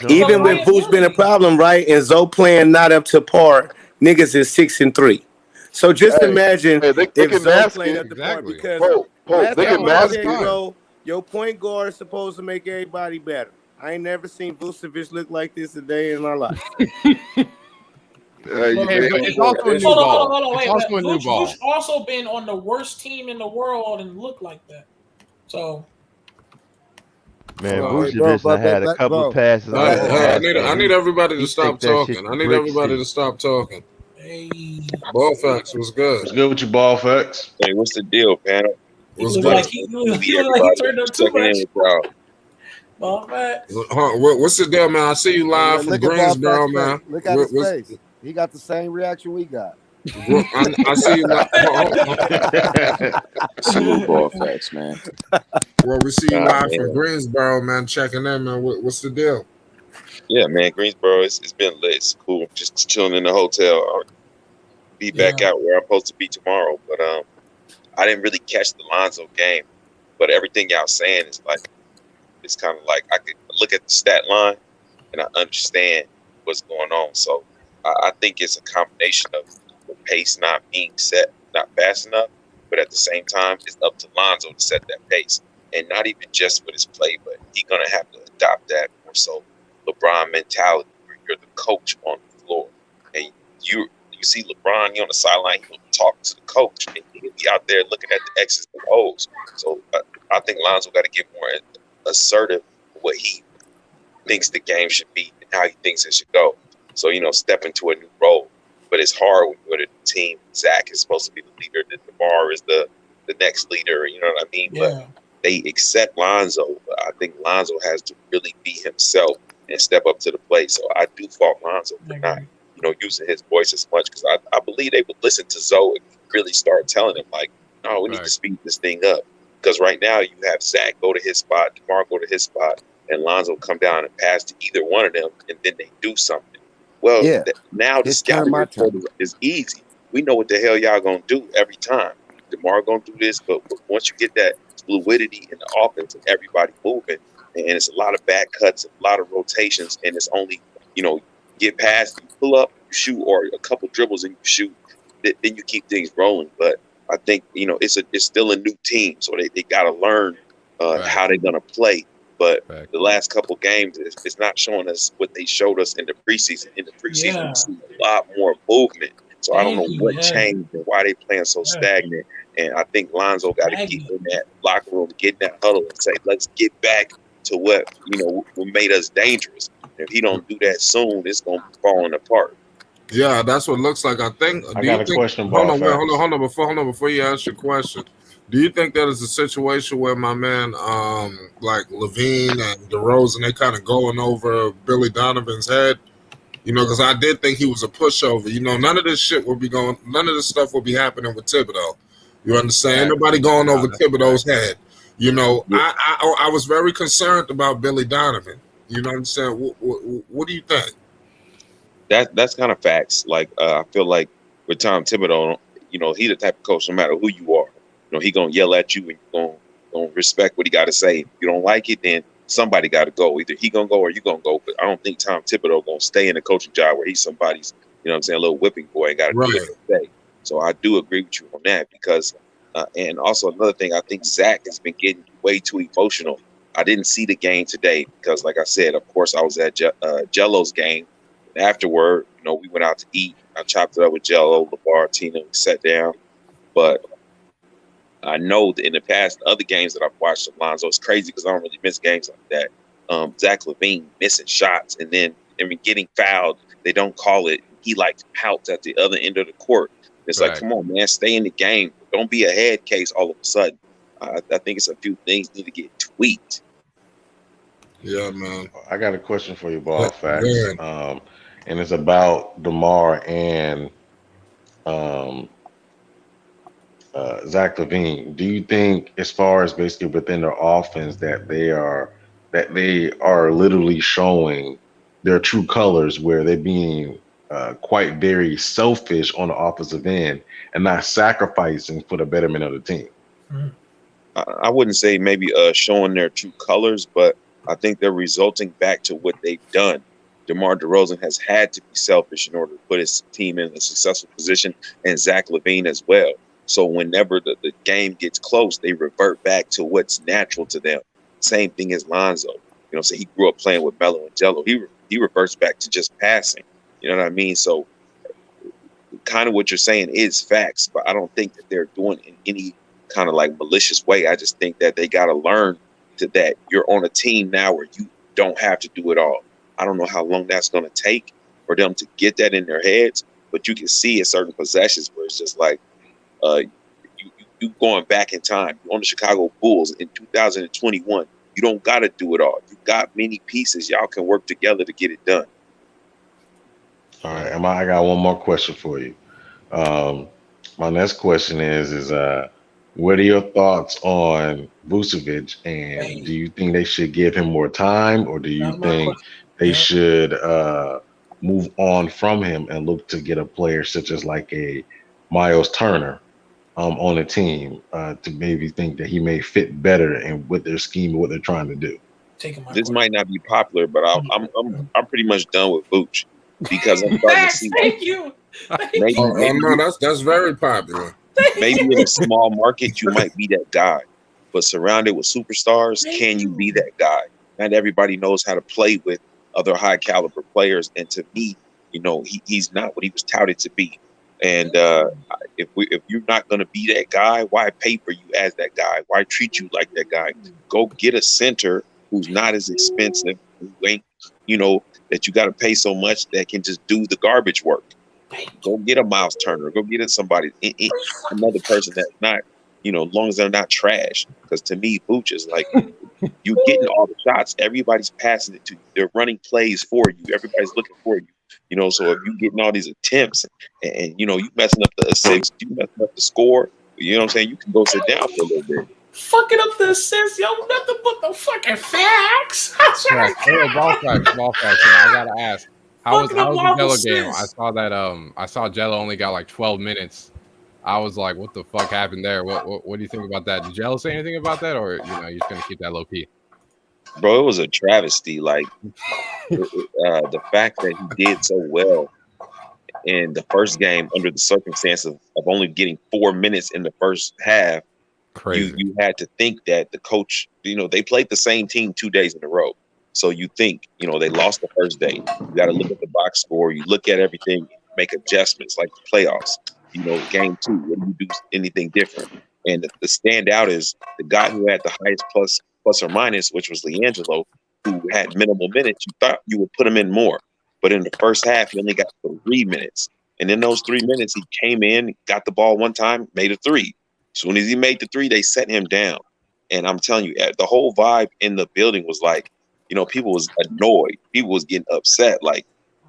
Even with Vooch being a problem, right, and Zoe playing not up to par, niggas is 6-3. So just imagine they if Zoe playing it. up to par because they can mask it. Your point guard is supposed to make everybody better. I ain't never seen Vucevic look like this a day in my life. It's also a new ball. Hold on, wait. It's also a new ball. Vooch also been on the worst team in the world and looked like that. So, man, Vucevic had a couple passes. I need everybody to stop talking. I need everybody to stop talking. Hey, Ball facts was good. What's good with your ball facts? Hey, what's the deal, panel? What's good? like he turned up too much. Ball facts. What's the deal, man? I see you live from Greensboro, man. Look at his face. He got the same reaction we got. I see you live. Salute ball facts, man. Well, we see you live from Greensboro, man. Checking in, man. What's the deal? Yeah, man. Greensboro, it's been lit. It's cool. Just chilling in the hotel. I'll be back out where I'm supposed to be tomorrow. But I didn't really catch the Lonzo game. But everything y'all saying is like, it's kind of like I could look at the stat line and I understand what's going on. So I think it's a combination of the pace not being set, not fast enough, but at the same time, it's up to Lonzo to set that pace. And not even just with his play, but he's going to have to adopt that more so LeBron mentality where you're the coach on the floor. And you see LeBron, he on the sideline, he'll talk to the coach and he'll be out there looking at the X's and O's. So I think Lonzo got to get more assertive what he thinks the game should be and how he thinks it should go. So, step into a new role. But it's hard when you're in a team. Zach is supposed to be the leader. DeMar is the next leader. You know what I mean? Yeah. But they accept Lonzo. But I think Lonzo has to really be himself and step up to the plate. So I do fault Lonzo for not, using his voice as much because I believe they would listen to Zoe and really start telling him, like, no, we need to speed this thing up. Because right now you have Zach go to his spot, DeMar go to his spot, and Lonzo come down and pass to either one of them, and then they do something. Well, now the scouting report is easy. We know what the hell y'all going to do every time. DeMar going to do this, but once you get that fluidity in the offense and everybody moving, and it's a lot of back cuts, a lot of rotations, and it's only, get past, you pull up, you shoot, or a couple dribbles and you shoot, then you keep things rolling. But I think, it's still a new team, so they got to learn how they're going to play. But the last couple games, it's not showing us what they showed us in the preseason. In the preseason, we see a lot more movement. So I don't know what changed and why they playing so stagnant. And I think Lonzo got to get in that locker room, get in that huddle, and say, let's get back to what made us dangerous. If he don't do that soon, it's gonna be falling apart. Yeah, that's what it looks like. I think. I got a question. Hold on. Before you ask your question, do you think that is a situation where my man, like Levine and DeRozan, they kind of going over Billy Donovan's head? Because I did think he was a pushover. None of this shit will be going. None of this stuff will be happening with Thibodeau. You understand? Ain't nobody going over Thibodeau's head. I was very concerned about Billy Donovan. You know what I'm saying? What do you think? That's kind of facts. Like I feel like with Tom Thibodeau, he the type of coach. No matter who you are, he gonna yell at you and you gonna respect what he got to say. If you don't like it, then somebody got to go. Either he gonna go or you gonna go. But I don't think Tom Thibodeau gonna stay in the coaching job where he's somebody's, little whipping boy and got to do what they say. So I do agree with you on that because, and also another thing, I think Zach has been getting way too emotional. I didn't see the game today because, like I said, of course, I was at Jello's game. And afterward, we went out to eat. I chopped it up with Jello, LeVar, Tina. We sat down. But I know that in the past, other games that I've watched of Lonzo, it's crazy because I don't really miss games like that. Zach LaVine missing shots and then getting fouled. They don't call it. He pouts at the other end of the court. It's like, come on, man, stay in the game. Don't be a head case all of a sudden. I think it's a few things need to get tweaked. Yeah, man. I got a question for you, Ball Facts. And it's about DeMar and Zach LaVine. Do you think, as far as basically within their offense, that they are literally showing their true colors, where they're being quite very selfish on the offensive end and not sacrificing for the betterment of the team? I wouldn't say maybe showing their true colors, but I think they're resulting back to what they've done. DeMar DeRozan has had to be selfish in order to put his team in a successful position, and Zach LaVine as well. So whenever the game gets close, they revert back to what's natural to them. Same thing as Lonzo. So he grew up playing with Melo and Jello. He reverts back to just passing. You know what I mean? So kind of what you're saying is facts, but I don't think that they're doing it in any kind of malicious way. I just think that they got to learn that you're on a team now where you don't have to do it all. I don't know how long that's going to take for them to get that in their heads, but you can see in certain possessions where it's just like you going back in time. You're on the Chicago Bulls in 2021. You don't got to do it all. You got many pieces. Y'all can work together to get it done. All right, I got one more question for you. My next question is what are your thoughts on Vucevic, and do you think they should give him more time, or do you think they should move on from him and look to get a player such as a Miles Turner on a team to maybe think that he may fit better and with their scheme and what they're trying to do? This might not be popular, but I'm pretty much done with Vooch because I'm starting to see. Thank you. Maybe, no, that's very popular. Maybe in a small market you might be that guy, but surrounded with superstars, can you be that guy? Not everybody knows how to play with other high caliber players, and to me, he's not what he was touted to be. And if you're not going to be that guy, why pay for you as that guy? Why treat you like that guy? Go get a center who's not as expensive, who ain't, that you got to pay so much that can just do the garbage work. Go get a Miles Turner. Go get somebody, another person that's not, as long as they're not trash. Because to me, Vooch is you getting all the shots. Everybody's passing it to you. They're running plays for you. Everybody's looking for you. So if you getting all these attempts and you messing up the assists, you messing up the score, you know what I'm saying? You can go sit down for a little bit. Fucking up the assists, yo, nothing but the fucking facts. Ball facts. I gotta ask. How was the Jello game? I saw that. I saw Jello only got 12 minutes. I was like, "What the fuck happened there?" What do you think about that? Did Jello say anything about that, or you're just gonna keep that low key? Bro, it was a travesty. The fact that he did so well in the first game under the circumstances of only getting 4 minutes in the first half. Crazy. You had to think that the coach, they played the same team 2 days in a row. So you think, they lost the first day. You got to look at the box score. You look at everything. make adjustments like the playoffs. You know, game 2, what do you do anything different? And the standout is the guy who had the highest plus or minus, which was LiAngelo, who had minimal minutes. You thought you would put him in more, but in the first half, he only got 3 minutes. And in those 3 minutes, he came in, got the ball one time, made a 3. As soon as he made the 3, they set him down. And I'm telling you, the whole vibe in the building was like, you know, people was annoyed. People was getting upset. Like,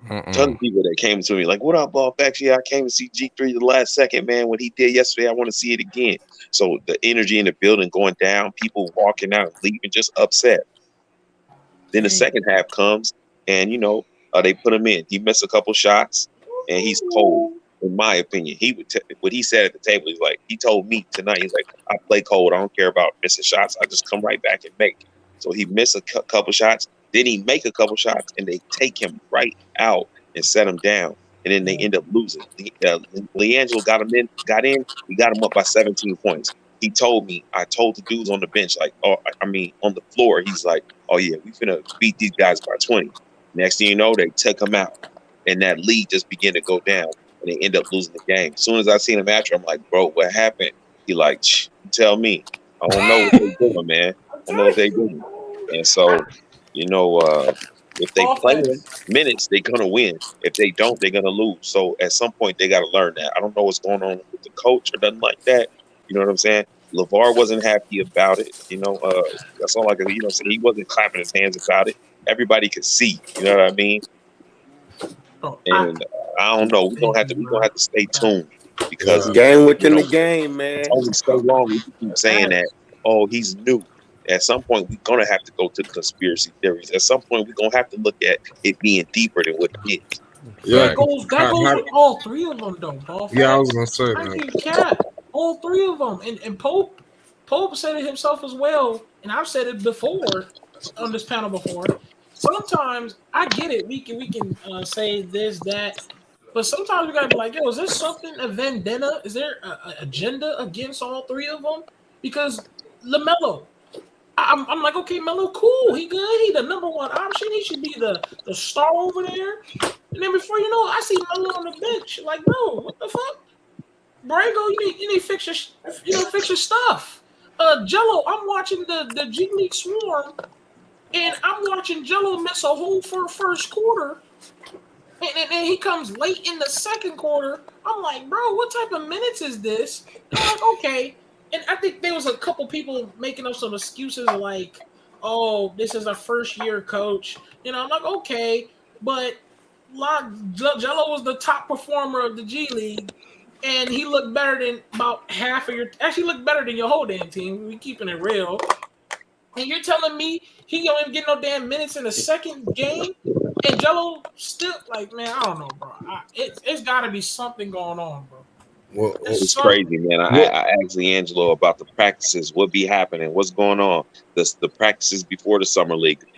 tons of people that came to me like, what up, ball facts? Yeah, I came to see G3 the last second, man. What he did yesterday, I want to see it again. So the energy in the building going down, people walking out, leaving, just upset. Then the second half comes, and, you know, they put him in. He missed a couple shots, and he's cold. In my opinion, he would what he said at the table. He's like, he told me tonight. He's like, I play cold. I don't care about missing shots. I just come right back and make. So he missed a couple shots. Then he make a couple shots, and they take him right out and set him down. And then they end up losing. LiAngelo got in. He got him up by 17 points. He told me. I told the dudes on the bench, like, on the floor. He's like, oh yeah, we finna beat these guys by 20. Next thing you know, they took him out, and that lead just began to go down. And they end up losing the game. As soon as I seen him after, I'm like, bro, what happened? He like, tell me. I don't know what they doing, man. I don't know what they doing. And so, you know, if they play minutes, they're gonna win. If they don't, they're gonna lose. So at some point, they got to learn that. I don't know what's going on with the coach or nothing like that. You know what I'm saying? LeVar wasn't happy about it. You know, that's all I can. You know, so he wasn't clapping his hands about it. Everybody could see. You know what I mean? And I don't know. We're gonna have to stay tuned because game within the game, man. It's only so long we keep saying that. Oh, he's new. At some point, we're gonna have to go to conspiracy theories. At some point, we're gonna have to look at it being deeper than what it is. Yeah, that goes with all 3 of them, though. Ball yeah, I was gonna say I that. can't cap all 3 of them, and Pope said it himself as well, and I've said it before on this panel before. Sometimes I get it. We can say this, that, but sometimes we gotta be like, yo, is there something, a vendetta? Is there an agenda against all 3 of them? Because LaMelo, I'm like, okay, Melo, cool, he good, he the number 1 option, he should be the star over there. And then before you know it, I see Melo on the bench. Like, bro, what the fuck? Brago, you need to fix your stuff. Jello, I'm watching the G League Swarm. And I'm watching Jello miss a whole first quarter, and he comes late in the second quarter. I'm like, bro, what type of minutes is this? And I'm like, okay. And I think there was a couple people making up some excuses like, oh, this is a first-year coach. You know, I'm like, okay. But Jello was the top performer of the G League, and he looked better than about half of your – actually looked better than your whole damn team. We keeping it real. And you're telling me he don't even get no damn minutes in the second game? And Jello still, like, man, I don't know, bro. It's got to be something going on, bro. Well, it's crazy, man. I asked LiAngelo about the practices, what be happening, what's going on, the practices before the summer league, the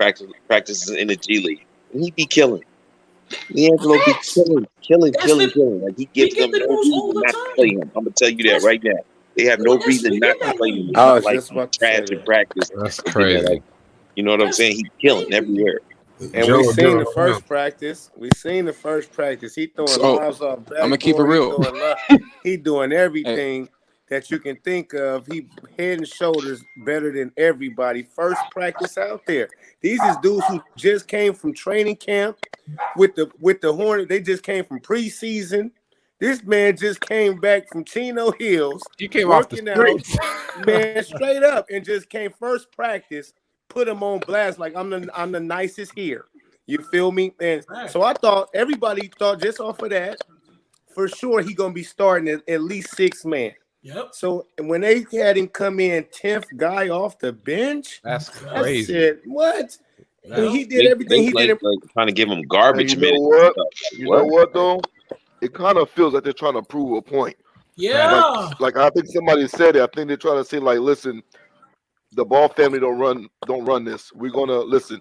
practices in the G League, and he be killing. LiAngelo be killing. Like he gives them no reason not to play him. I'm gonna tell you that right now. They have no reason not to play him. I was like just about to trash in practice. That's crazy. Like, you know what I'm saying? He's killing everywhere. And we seen the first practice. He throwing lives off backboard. I'm gonna keep it real. He doing everything that you can think of. He head and shoulders better than everybody. First practice out there. These is dudes who just came from training camp with the Hornet. They just came from preseason. This man just came back from Chino Hills. He came off the streets, man, straight up, and just came first practice. Put him on blast like I'm the nicest here. You feel me? And so everybody thought just off of that, for sure he gonna be starting at least 6 man. Yep. So when they had him come in 10th guy off the bench, that's crazy. I said, what? He did everything he did. Trying to give him garbage minutes. You know what though? It kind of feels like they're trying to prove a point. Yeah. Like I think somebody said it. I think they're trying to say, like, listen, the Ball family don't run this. We're gonna listen.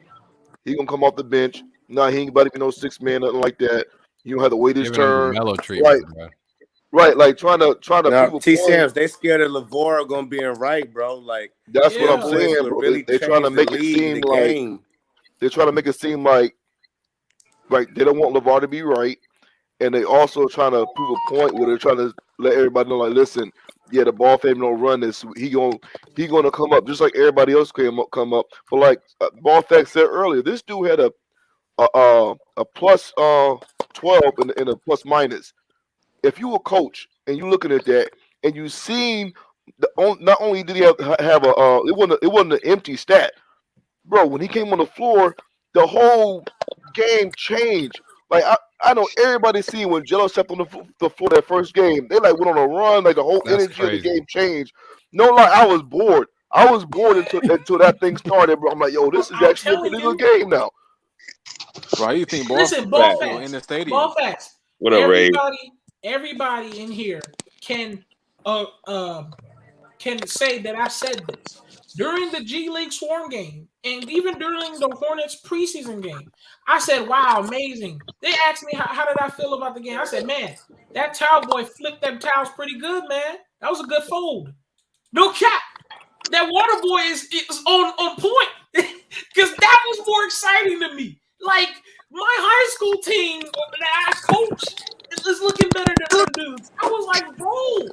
He gonna come off the bench. Nah, he ain't about to be no 6 man, nothing like that. You don't have to wait his turn. Right, like trying to now, T. Sam's, they scared of LeVar gonna be in right, bro. Like that's what I'm saying, bro. Really they're trying to make it seem like they're trying to make it seem like they don't want LeVar to be right. and they also trying to prove a point where they're trying to let everybody know, like, listen, yeah, the ball fame don't run this. He gonna come up just like everybody else come up. But like Ball Fact said earlier, this dude had a plus 12 and a plus minus. If you a coach and you looking at that and you seen not only did he have a it wasn't an empty stat, bro. When he came on the floor, the whole game changed. Like I know everybody seen when Jello stepped on the floor that first game, they like went on a run, like the whole energy of the game changed. No lie, I was bored. I was bored until that thing started, bro. I'm like, yo, this is actually a pretty good game now. Right? You think Listen, ball facts. in the stadium? Ball facts. What up, Ray? Everybody in here can say that I said this during the G League Swarm game and even during the Hornets preseason game. I said, "Wow, amazing." They asked me how did I feel about the game. I said, "Man, that towel boy flipped them towels pretty good, man. That was a good fold. No cap. That water boy is on point because that was more exciting to me. Like my high school team that I coach is looking better than them dudes. I was like, bro,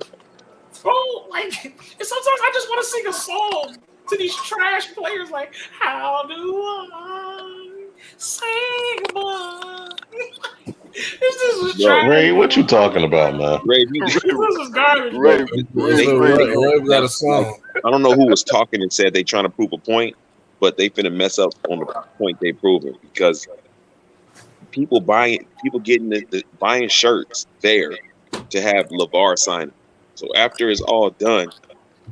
like, and sometimes I just want to sing a song to these trash players, like, how do I say goodbye? This is trash. Ray, what you talking about, man? Ray, this is garbage. Ray got a song. I don't know who was talking and said they trying to prove a point, but they finna mess up on the point they proving because people getting buying shirts there to have LeVar sign. So after it's all done,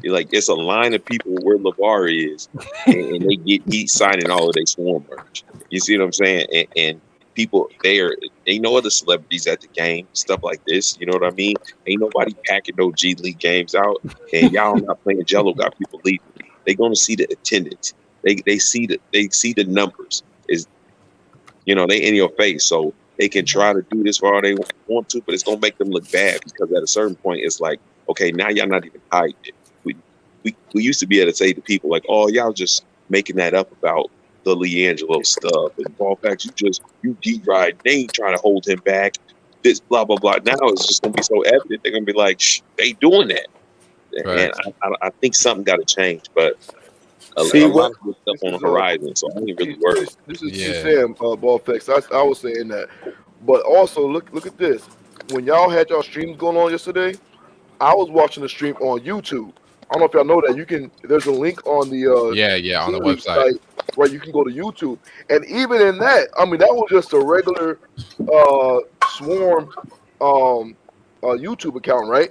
it's a line of people where LeVar is, and they get heat signing all of their Swarm merch. You see what I'm saying? And people there, ain't no other celebrities at the game, stuff like this. You know what I mean? Ain't nobody packing no G League games out, and y'all not playing Jello. Got people leaving. They gonna see the attendance. They see the numbers. Is they in your face, so they can try to do this for all they want to, but it's gonna make them look bad because at a certain point, it's like, okay, now y'all not even hiding it. We used to be able to say to people like, oh, y'all just making that up about the LiAngelo stuff and Ball Facts. You D-ride. They ain't trying to hold him back. This blah blah blah. Now it's just gonna be so evident. They're gonna be like, they doing that, right. And I think something got to change, but. A lot of good stuff on the horizon, so I ain't really worried. This is Sam Ball Facts. I was saying that, but also look at this. When y'all had y'all streams going on yesterday, I was watching the stream on YouTube. I don't know if y'all know that there's a link on the on the website where you can go to YouTube, and even in that, I mean that was just a regular Swarm YouTube account, right?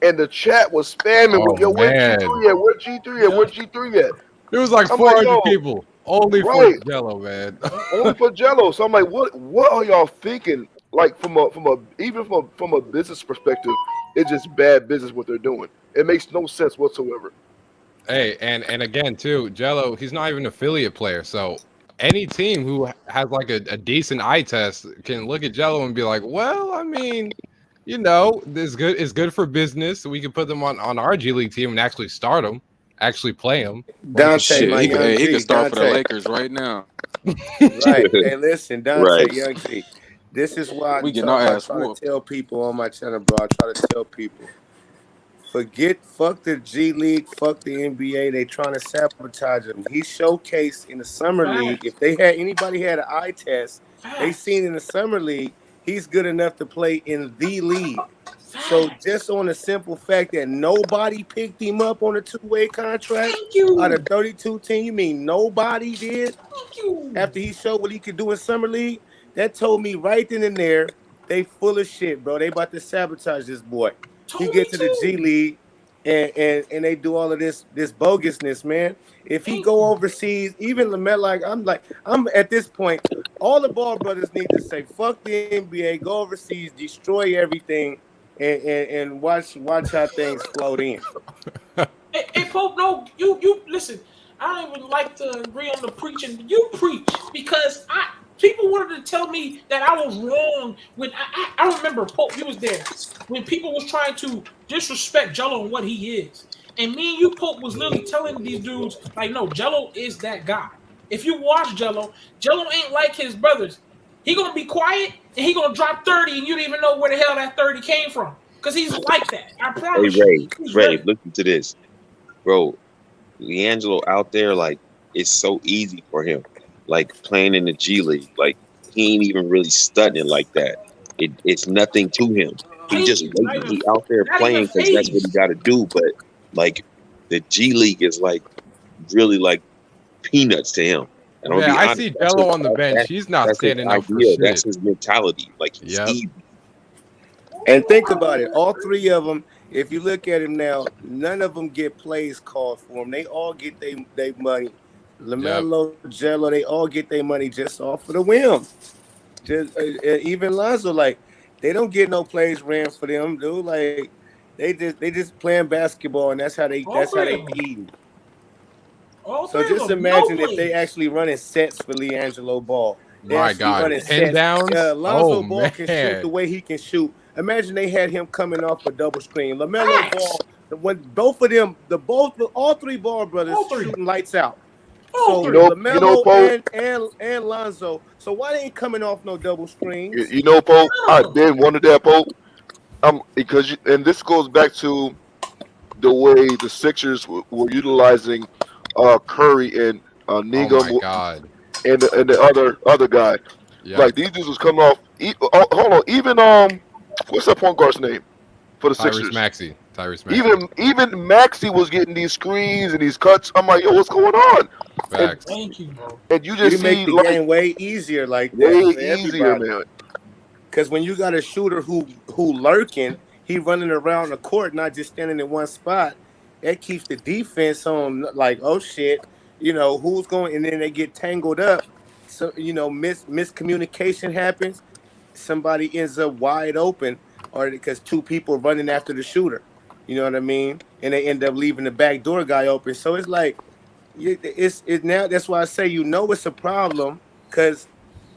And the chat was spamming with yo, where G3 at? Where G3 at? Where G3 at? It was like 400 people only for Jello, man. Only for Jello. So I'm like, what are y'all thinking? Like from a business perspective, it's just bad business what they're doing. It makes no sense whatsoever. Hey, and again too, Jello, he's not even an affiliate player, so any team who has like a decent eye test can look at Jello and be like, well, I mean, this is good for business. We can put them on our G League team and actually start them. Actually play him. He can start for the Lakers right now. Right. Hey, listen, Dante, right. Young G. This is why I try to tell people on my channel, bro. I try to tell people, fuck the G League, fuck the NBA. They trying to sabotage him. He showcased in the summer league. If anybody had an eye test, they seen in the summer league, he's good enough to play in the league. So just on the simple fact that nobody picked him up on a two-way contract out of 32 teams, you mean nobody did? After he showed what he could do in summer league, that told me right then and there, they full of shit, bro. They about to sabotage this boy. He get to the G League and they do all of this bogusness, man. If he go overseas, even LaMelo, I'm at this point, all the Ball brothers need to say, fuck the NBA, go overseas, destroy everything. And watch how things float in. Hey, Pope, no, you listen. I don't even like to agree on the preaching. You preach because people wanted to tell me that I was wrong when I remember Pope. You was there when people was trying to disrespect Jello and what he is, and me and you, Pope, was literally telling these dudes like, no, Jello is that guy. If you watch Jello ain't like his brothers. he gonna be quiet and he gonna drop 30, and you don't even know where the hell that 30 came from. Because he's like that. I Hey promise Ray, you. He's ready. listen to this, bro. Leangelo out there, like it's so easy for him, like playing in the G League. Like he ain't even really studying like that. It's nothing to him. He just waiting. He out there playing because that's what he got to do. But like the G League is like really like peanuts to him. And yeah, I see Jello on the bench. He's not standing up for shit. That's his mentality. Like he's easy. And think about it. All three of them, if you look at him now, none of them get plays called for them. They all get their money. LaMelo, Jello, they all get their money just off of the whim. Just even Lonzo, like they don't get no plays ran for them, dude. Like they just playing basketball, and that's how they eating. So just imagine if they actually running sets for LiAngelo Ball. My God, 10 downs. Lonzo Ball can shoot the way he can shoot. Imagine they had him coming off a double screen. LaMelo Ball, when both of them, all three Ball brothers shooting lights out. So LaMelo and Lonzo. So why they ain't coming off no double screens? You know, Pope, I did wonder that, Pope. Because and this goes back to the way the Sixers were utilizing Curry and Negum and the other guy. Yep. Like these dudes was coming off. Hold on, even what's that point guard's name for the Sixers? Tyrese Maxey. Even Maxey was getting these screens and these cuts. I'm like, yo, what's going on? Facts. Thank you, bro. And you just make the game way easier, like that. Way easier, man. Because when you got a shooter who lurking, he running around the court, not just standing in one spot. That keeps the defense on, like, oh shit, who's going, and then they get tangled up. So miscommunication happens. Somebody ends up wide open, or because two people running after the shooter. You know what I mean? And they end up leaving the back door guy open. So it's like, it's now. That's why I say it's a problem, because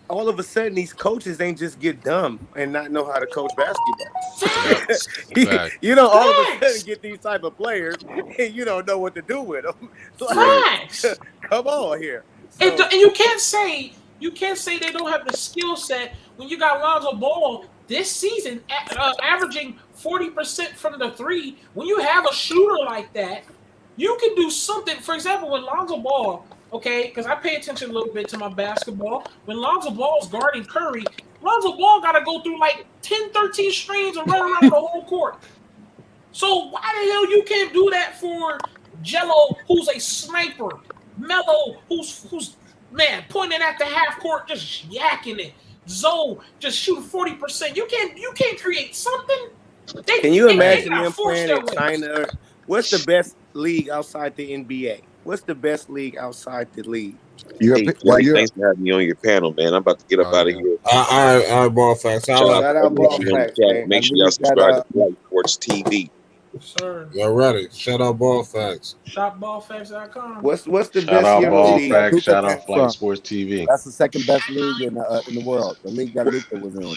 all of a sudden these coaches ain't just get dumb and not know how to coach basketball. All of a sudden get these type of players and you don't know what to do with them. Come on here. So, and you can't say they don't have the skill set when you got Lonzo Ball this season averaging 40% from the three. When you have a shooter like that, you can do something. For example, when Lonzo Ball, okay, because I pay attention a little bit to my basketball. When Lonzo Ball is guarding Curry, Lonzo Ball got to go through like 10, 13 screens and run around the whole court. So why the hell you can't do that for Jello, who's a sniper? Melo, who's man pointing at the half court, just yakking it. Zoe just shooting 40%. You can't create something. Can you imagine them playing in China? What's the best league outside the NBA? What's the best league outside the league? Thanks for having me on your panel, man. I'm about to get up out of here. All right, Ball Facts. Shout out Ball Facts. Make sure y'all subscribe to Flight Sports TV. Sir. Y'all ready? Shout out Ball Facts. Shopballfacts.com. What's the Shout best out Ball league? Facts. Shout out Flight Sports TV. That's the second best league in the world. The league that Luka was in.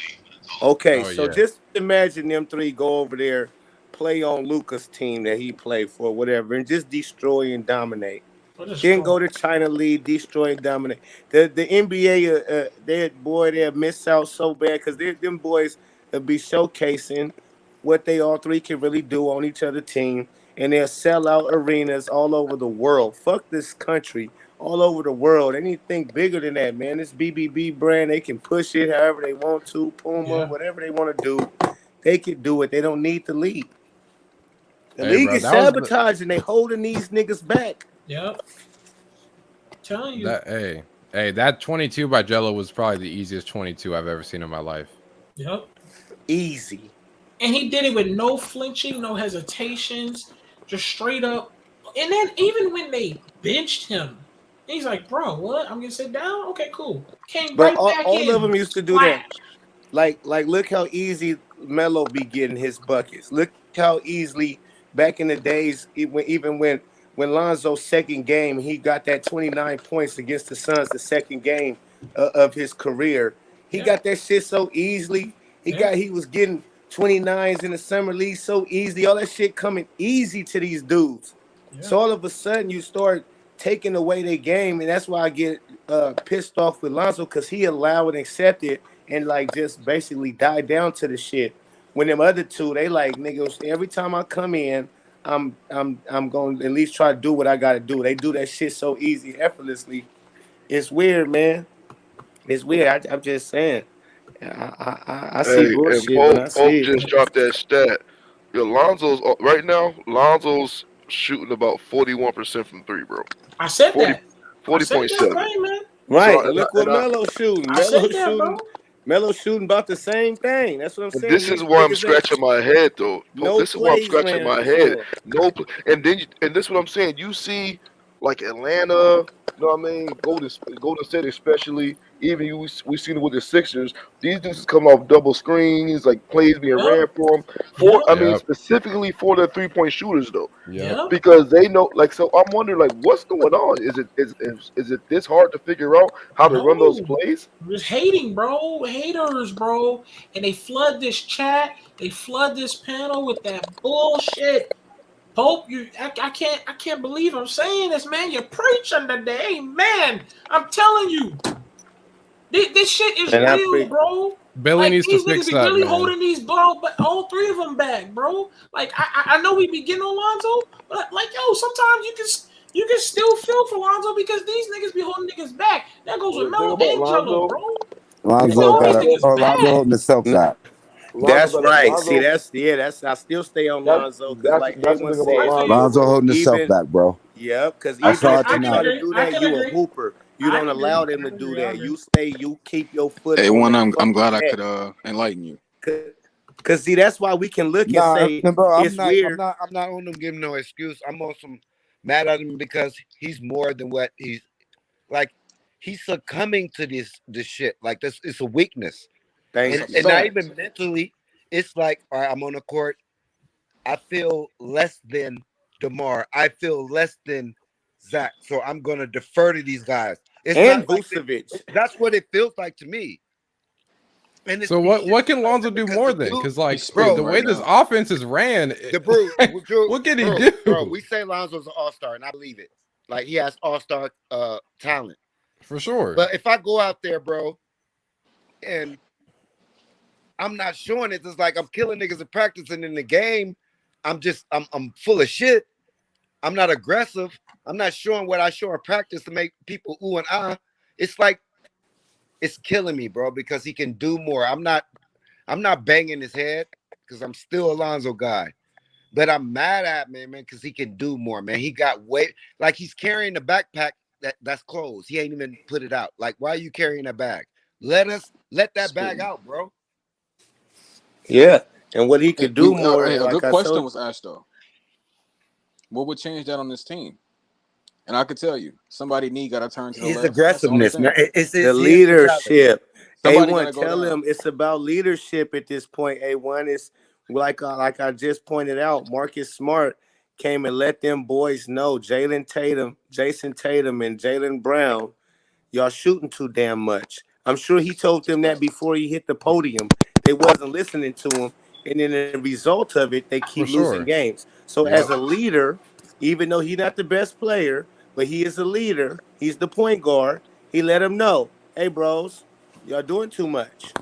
Okay, just imagine them three go over there, play on Luka's team that he played for, whatever, and just destroy and dominate. Then go to China League, destroy and dominate. The NBA, they'll miss out so bad because them boys will be showcasing what they all three can really do on each other team, and they'll sell out arenas all over the world. Fuck this country, all over the world. Anything bigger than that, man. This BBB brand, they can push it however they want to, Puma, whatever they want to do, they can do it. They don't need the league. The league is sabotaging. They holding these niggas back. Yep. Telling you. That 22 by Jello was probably the easiest 22 I've ever seen in my life. Yep. Easy. And he did it with no flinching, no hesitations, just straight up. And then even when they benched him, he's like, bro, what? I'm going to sit down? Okay, cool. Came but right back all in. Of them used to do that. Like, look how easy Melo be getting his buckets. Look how easily back in the days, even when Lonzo's second game, he got that 29 points against the Suns, the second game of his career. He got that shit so easily. He was getting 29s in the summer league so easy. All that shit coming easy to these dudes. Yeah. So all of a sudden you start taking away their game, and that's why I get pissed off with Lonzo because he allowed and accepted and like just basically died down to the shit. When them other two, they like niggas. Every time I come in, I'm going to at least try to do what I got to do. They do that shit so easy, effortlessly. It's weird, man. It's weird. I'm just saying. I see Hey, and bullshit when Pope, I Pope see it. just dropped that stat. Yo, Lonzo's right now. Lonzo's shooting about 41% from three, bro. I said 40, that. I said that, 40.7. right, man. Right. So, And look what Melo's shooting. I said Melo's that, shooting. bro. Melo's shooting about the same thing. That's what I'm saying. this is why I'm scratching my head, though. No This is why I'm plays scratching ran my for head. him. And this is what I'm saying. You see, like Atlanta, you know what I mean? Golden State, especially. Even we seen it with the Sixers. These dudes come off double screens, like plays being ran for them. I mean, specifically for the 3-point shooters, though. Yeah. Because they know, like, so I'm wondering, like, what's going on? Is it this hard to figure out how to run those plays? Just hating, bro. Haters, bro. And they flood this chat. They flood this panel with that bullshit. Pope, I can't believe I'm saying this, man. You're preaching today, man. I'm telling you. This shit is real, bro. Billy needs to these fix niggas be that, really man. holding these ball, but all three of them back, bro. Like I know we be getting on Lonzo, but like sometimes you can still feel for Lonzo because these niggas be holding niggas back. That goes with Melo and Jello, bro. Lonzo holding himself back. That's right. See, that's I still stay on Lonzo because like A1 said, Lonzo holding himself even back, bro. Yep, because I even saw if it they try tonight. to do that, you a hooper. You don't allow them to do that. You stay. You keep your foot Hey, on one, their I'm fucking glad I neck. could enlighten you. Cause see, that's why we can look and say bro, it's weird. I'm not on him giving no excuse. I'm on some mad at him because he's more than what he's like. He's succumbing to this shit. Like this, it's a weakness, and not even mentally. It's like, all right, I'm on the court. I feel less than DeMar. I feel less than Zach. So I'm gonna defer to these guys. It's And not like Vucevic. that's what it feels like to me. And So what can Lonzo do more then? Because like the way this offense is ran, what can he do? Bro, we say Lonzo's an all-star, and I believe it. Like he has all-star talent. For sure. But if I go out there, bro, and I'm not showing it, it's like I'm killing niggas in practice, and in the game, I'm full of shit. I'm not aggressive. I'm not showing what I show in practice to make people ooh and ah. It's like it's killing me, bro, because he can do more. I'm not banging his head because I'm still a Lonzo guy. But I'm mad at man, because he can do more, man. He got weight, like he's carrying the backpack that's closed. He ain't even put it out. Like, why are you carrying that bag? Let that bag out, bro. Yeah, and what he could do more. Hey, a like good I question told, was asked though. What would change that on this team? And I could tell you, somebody got to turn to the his left. aggressiveness, man. It's the leadership. Somebody A1, gotta go tell down. him it's about leadership at this point. A1 is like I just pointed out. Marcus Smart came and let them boys know. Jalen Tatum, Jason Tatum, and Jalen Brown, y'all shooting too damn much. I'm sure he told them that before he hit the podium. They wasn't listening to him, and then the result of it, they keep losing games. So as a leader, even though he's not the best player, but he is a leader. He's the point guard. He let them know, hey, bros, y'all doing too much.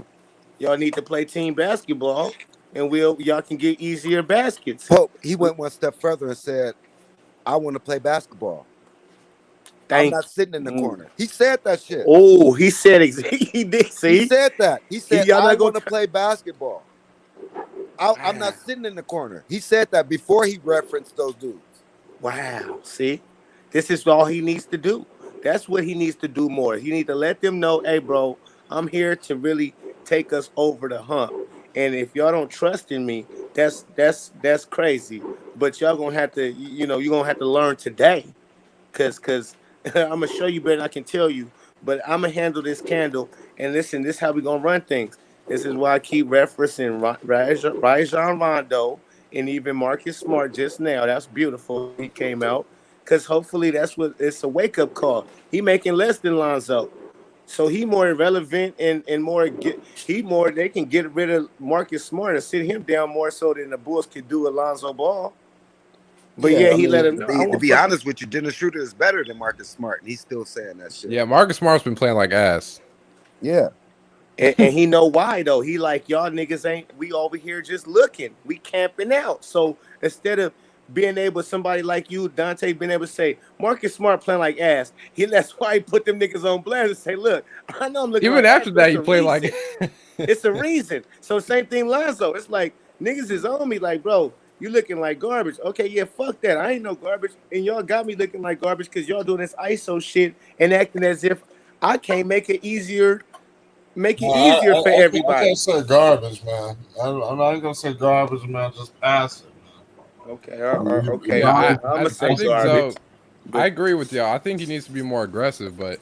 Y'all need to play team basketball, and y'all can get easier baskets. Pope, he went one step further and said, I want to play basketball. I'm not sitting in the corner. He said that shit. Oh, he said he did. See, he said that. He said, y'all I want to play basketball. I'm not sitting in the corner. He said that before he referenced those dudes. Wow. See, this is all he needs to do. That's what he needs to do more. He needs to let them know, hey, bro, I'm here to really take us over the hump. And if y'all don't trust in me, that's crazy. But y'all gonna have to, you're gonna have to learn today. Cause I'm gonna show you better than I can tell you. But I'm gonna handle this candle. And listen, this is how we gonna run things. This is why I keep referencing Rajon Rondo and even Marcus Smart just now. That's beautiful. He came out. Because hopefully that's what it's a wake-up call. He making less than Lonzo. So he more irrelevant and they can get rid of Marcus Smart and sit him down more so than the Bulls could do Lonzo Ball. But Yeah, yeah, I he let mean, him know. I to want be fucking honest with you, Dennis Schroeder is better than Marcus Smart, and he's still saying that shit. Yeah, Marcus Smart's been playing like ass. Yeah. and he know why though. He like, y'all niggas ain't, we over here just looking, we camping out. So instead of being able, somebody like you, Dante, being able to say Marcus Smart playing like ass, that's why he put them niggas on blast and say, look, I know I'm looking Even like after ass, that, but he it's a played reason. like. It's a reason. So same thing, Lonzo. It's like niggas is on me like, bro, you looking like garbage. Okay, yeah, fuck that. I ain't no garbage, and y'all got me looking like garbage because y'all doing this ISO shit and acting as if I can't make it easier for I everybody. can't say garbage, man. I'm not gonna say garbage, man. Just passive. Okay, You okay. Yeah, I'm I gonna say think garbage. so. I agree with y'all. I think he needs to be more aggressive, but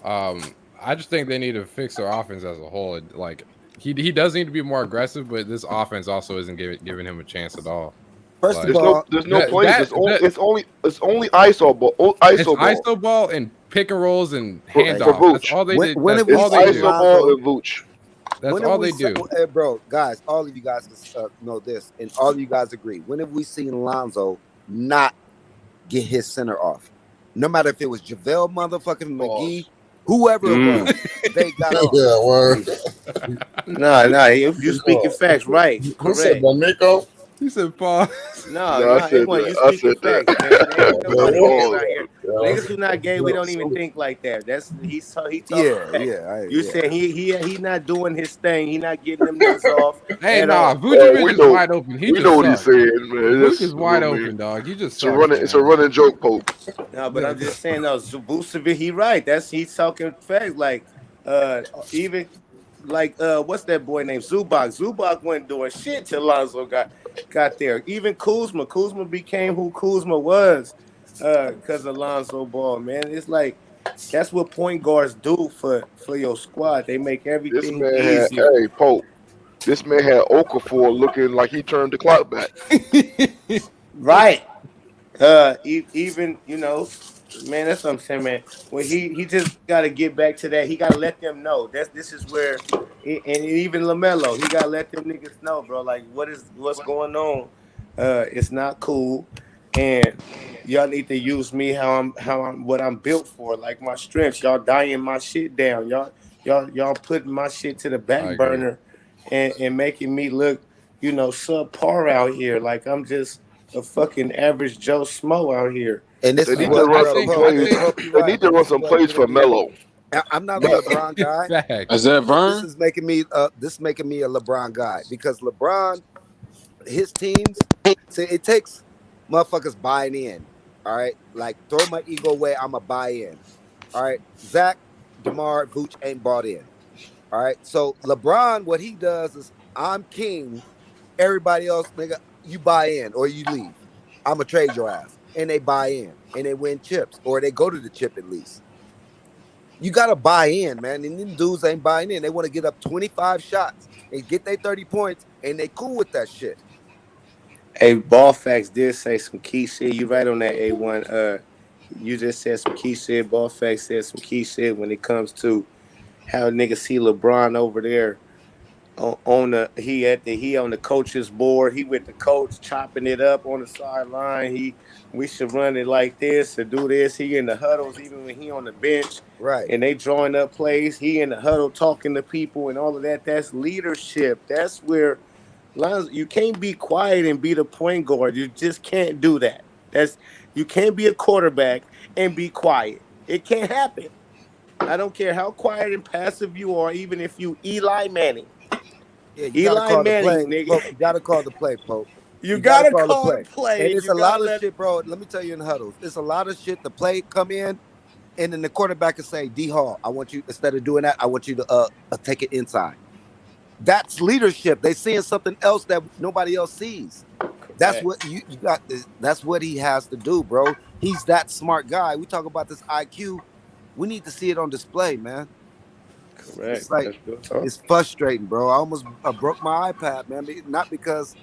I just think they need to fix their offense as a whole. Like he does need to be more aggressive, but this offense also isn't giving him a chance at all. First of Like, all, There's no plays. It's only ISO ball. it's ISO ball. ISO ball and pick and rolls and For handoff. That's Vooch. all they did. when That's have we all It's they seen do. ISO ball Lonzo? and Vooch. That's When all have we they seen, do. bro, guys? All of you guys know this, and all of you guys agree. When have we seen Lonzo not get his center off? No matter if it was JaVale motherfucking McGee, whoever it was, they got off. Yeah, word. Nah, you speaking facts, right? Who said Correct. that, Nico? He said, "Paul." No, No, I said A1, you that. I speaking said that. facts, man. There ain't nobody gay Pause. around here. Niggas who not gay, we don't even think like that. He talking facts. You said he not doing his thing. He not getting them niggas off Hey, at nah, all. Vucevic We is know. wide open. He We just know what he's sucks. saying, man. Vooch It's, is wide open, dog. You just it's a suck. running. It's a running joke, Pope. No, but I'm just saying, no, Vucevic, he right. He's talking facts. Like, even like what's that boy named Zubac? Zubac wasn't doing shit till Lonzo got there. Even Kuzma became who Kuzma was because of Lonzo Ball. Man, it's like that's what point guards do for your squad. They make This everything man had. easier. Hey, Pope. This man had Okafor looking like he turned the clock back. Right. Even man, that's what I'm saying, man. Well, he just got to get back to that. He got to let them know this is where, and even LaMelo, he got to let them niggas know, bro. Like what's going on? It's not cool, and y'all need to use me how I'm what I'm built for, like my strengths. Y'all dying my shit down. Y'all putting my shit to the back burner, and making me look, subpar out here. Like I'm just a fucking average Joe Smo out here. And this They is need what to run bro, some Pope, plays. Pope, you They right, need to but run this is some what plays for making me. Melo. I'm not a LeBron guy. Is that This Vern? is making me a LeBron guy because LeBron, his teams, see, it takes motherfuckers buying in. All right, like throw my ego away, I'ma buy in. All right, Zach, DeMar, Vooch ain't bought in. All right, so LeBron, what he does is I'm king. Everybody else, nigga, you buy in or you leave. I'ma trade your ass, and they buy in and they win chips or they go to the chip at least. You gotta buy in, man. And them dudes ain't buying in. They want to get up 25 shots and get their 30 points, and they cool with that shit. Hey, Ball Facts did say some key shit. You right on that, A1. You just said some key shit. Ball Facts said some key shit when it comes to how niggas see LeBron over there he on the coach's board. He with the coach chopping it up on the sideline. We should run it like this or do this. He in the huddles even when he on the bench. Right. And they drawing up plays. He in the huddle talking to people and all of that. That's leadership. That's where you can't be quiet and be the point guard. You just can't do that. You can't be a quarterback and be quiet. It can't happen. I don't care how quiet and passive you are, even if you Eli Manning. Yeah, you gotta call the play, nigga. Pope. You gotta call the play, Pope. You gotta call the play. And it's a lot of shit, bro. Let me tell you in huddles. It's a lot of shit. The play come in, and then the quarterback is saying, D Hall, I want you, instead of doing that, I want you to take it inside. That's leadership. They seeing something else that nobody else sees. That's what you got. That's what he has to do, bro. He's that smart guy. We talk about this IQ. We need to see it on display, man. Correct. It's like it's frustrating, bro. I almost broke my iPad, man. Not because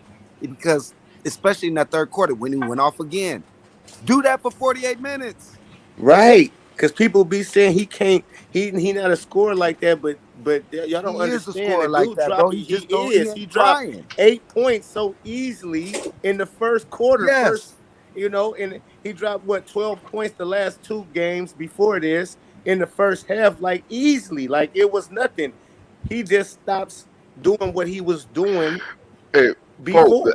especially in that third quarter when he went off again. Do that for 48 minutes. Right. Because people be saying he can't, he not a scorer like that, but y'all don't understand. He is a scorer like that, bro. He just don't. He dropped 8 points so easily in the first quarter. Yes. you know, and he dropped what 12 points the last 2 games before this in the first half, like easily, like it was nothing. He just stops doing what he was doing before.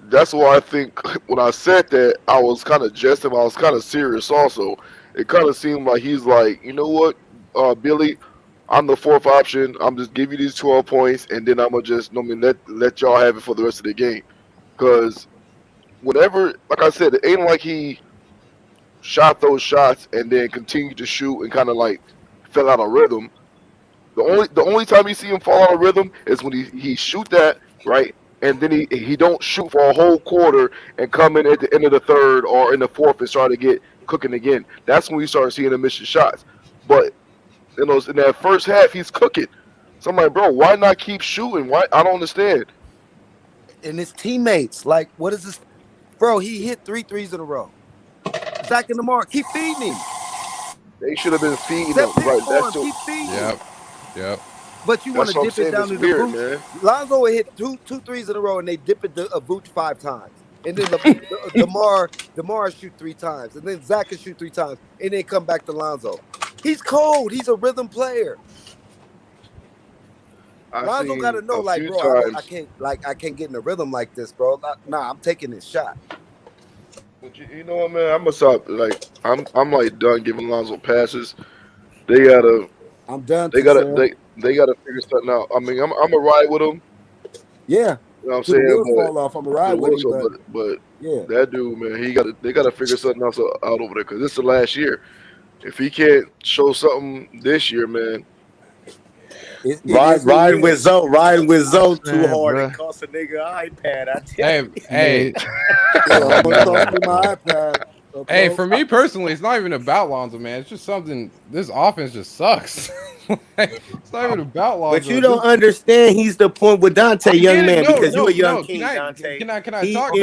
That's why I think when I said that, I was kind of jesting, but I was kind of serious also. It kind of seemed like he's like, you know what, Billy, I'm the fourth option. I'm just give you these 12 points, and then I'm gonna just, let y'all have it for the rest of the game. Because whenever, like I said, it ain't like he shot those shots and then continued to shoot and kind of like fell out of rhythm. The only time you see him fall out of rhythm is when he shoot that right, and then he don't shoot for a whole quarter and come in at the end of the third or in the fourth and start to get cooking again. That's when we start seeing him missing shots. But in that first half, he's cooking. So I'm like, bro, why not keep shooting? Why? I don't understand. And his teammates, like, what is this? Bro, he hit 3 threes in a row. Zach and Lamar, keep feeding him. They should have been feeding him. Right, that's keep feeding him. Yep. But you want to dip it down to the boot. Lonzo hit two threes in a row, and they dip it to a boot 5 times. And then DeMar shoot 3 times. And then Zach can shoot 3 times. And then come back to Lonzo. He's cold. He's a rhythm player. Lonzo got to know, like, bro, I can't get in a rhythm like this, bro. Nah, I'm taking this shot. But you know what, man? I'm gonna stop. Like, I'm like done giving Lonzo passes. They gotta. I'm done. They gotta figure something out. I mean, I'm gonna ride with him. Yeah. You know what I'm saying? Fall off. I'm gonna ride with him. But yeah, that dude, man, they gotta figure something else out over there because this is the last year. If he can't show something this year, man. Riding with Zoe too hard and cost a nigga iPad. I tell you. Hey. I'm gonna talk through my iPad. Okay. Hey, for me personally, it's not even about Lonzo, man. It's just something. This offense just sucks. It's not even about Lonzo. But you don't understand. He's the point with Dante, young man, because you're a young king, Dante. Can I talk?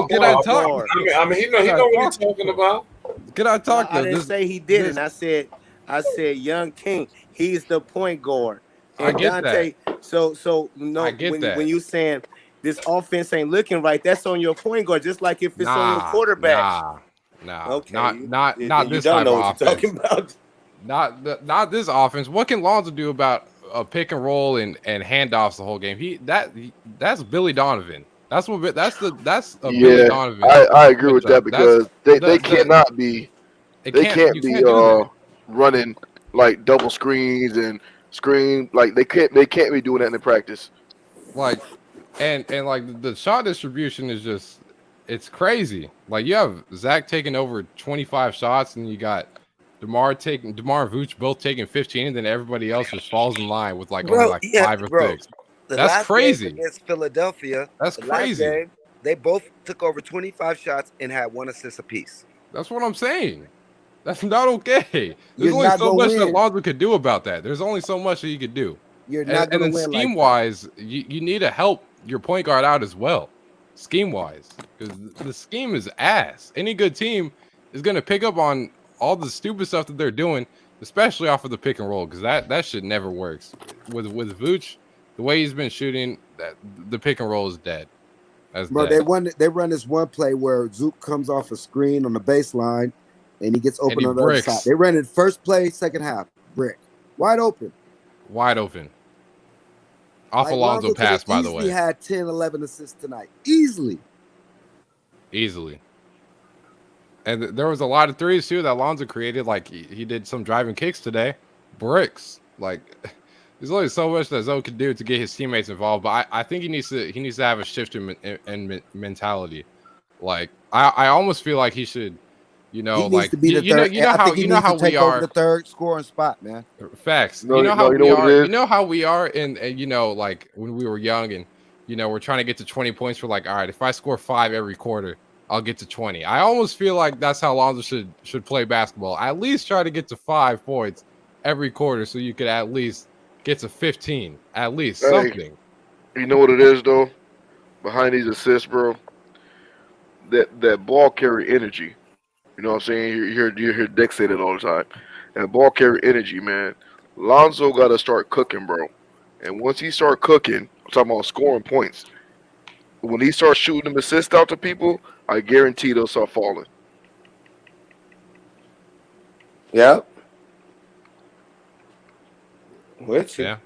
Can I talk? I mean, he know what he's talking about. Can I talk? I didn't say he didn't. I said young king. He's the point guard. And I get Dante, that. So no, I get that. When you saying this offense ain't looking right, that's on your point guard, just like if it's on your quarterback. Nah. Okay. Not this type of offense. Talking about. Not this offense. What can Lonzo do about a pick and roll and handoffs the whole game? That's Billy Donovan. That's a Billy Donovan. I agree with that because they cannot be running like double screens and screen like they can't be doing that in practice. Like and like the shot distribution is just it's crazy. Like you have Zach taking over 25 shots and you got DeMar and Vooch both taking 15, and then everybody else just falls in line with only 5 or 6. That's crazy. Against Philadelphia, that's crazy. Game, they both took over 25 shots and had 1 assist apiece. That's what I'm saying. That's not okay. There's only so much that Lonzo could do about that. There's only so much that you could do. You're not going to win. Scheme wise, you need to help your point guard out as well. Scheme wise, because the scheme is ass. Any good team is going to pick up on all the stupid stuff that they're doing, especially off of the pick and roll, because that shit never works. With Vooch, the way he's been shooting, that the pick and roll is dead. Bro, they run this one play where Zook comes off a screen on the baseline, and he gets open on the other side. They ran it first play, second half, brick, wide open. Off Lonzo pass, by the way. He had 10, 11 assists tonight, easily. And there was a lot of threes too that Lonzo created. Like he did some driving kicks today, bricks. Like there's only so much that Zoe could do to get his teammates involved. But I think he needs to have a shift in mentality. Like I almost feel like he should, he needs to be the third. You know how we are. The third scoring spot, man. Facts. You know how we are. You know how we are, and like when we were young, and we're trying to get to 20 points. We're like, all right, if I score 5 every quarter, I'll get to 20. I almost feel like that's how Lonzo should play basketball. At least try to get to 5 points every quarter, so you could at least get to 15. At least something. You know what it is though? Behind these assists, bro. That ball carry energy. You know what I'm saying? You hear Dick say that all the time. That ball carry energy, man. Lonzo got to start cooking, bro. And once he start cooking, I'm talking about scoring points. When he starts shooting them assists out to people, I guarantee they'll start falling. Yep. With you. Yeah.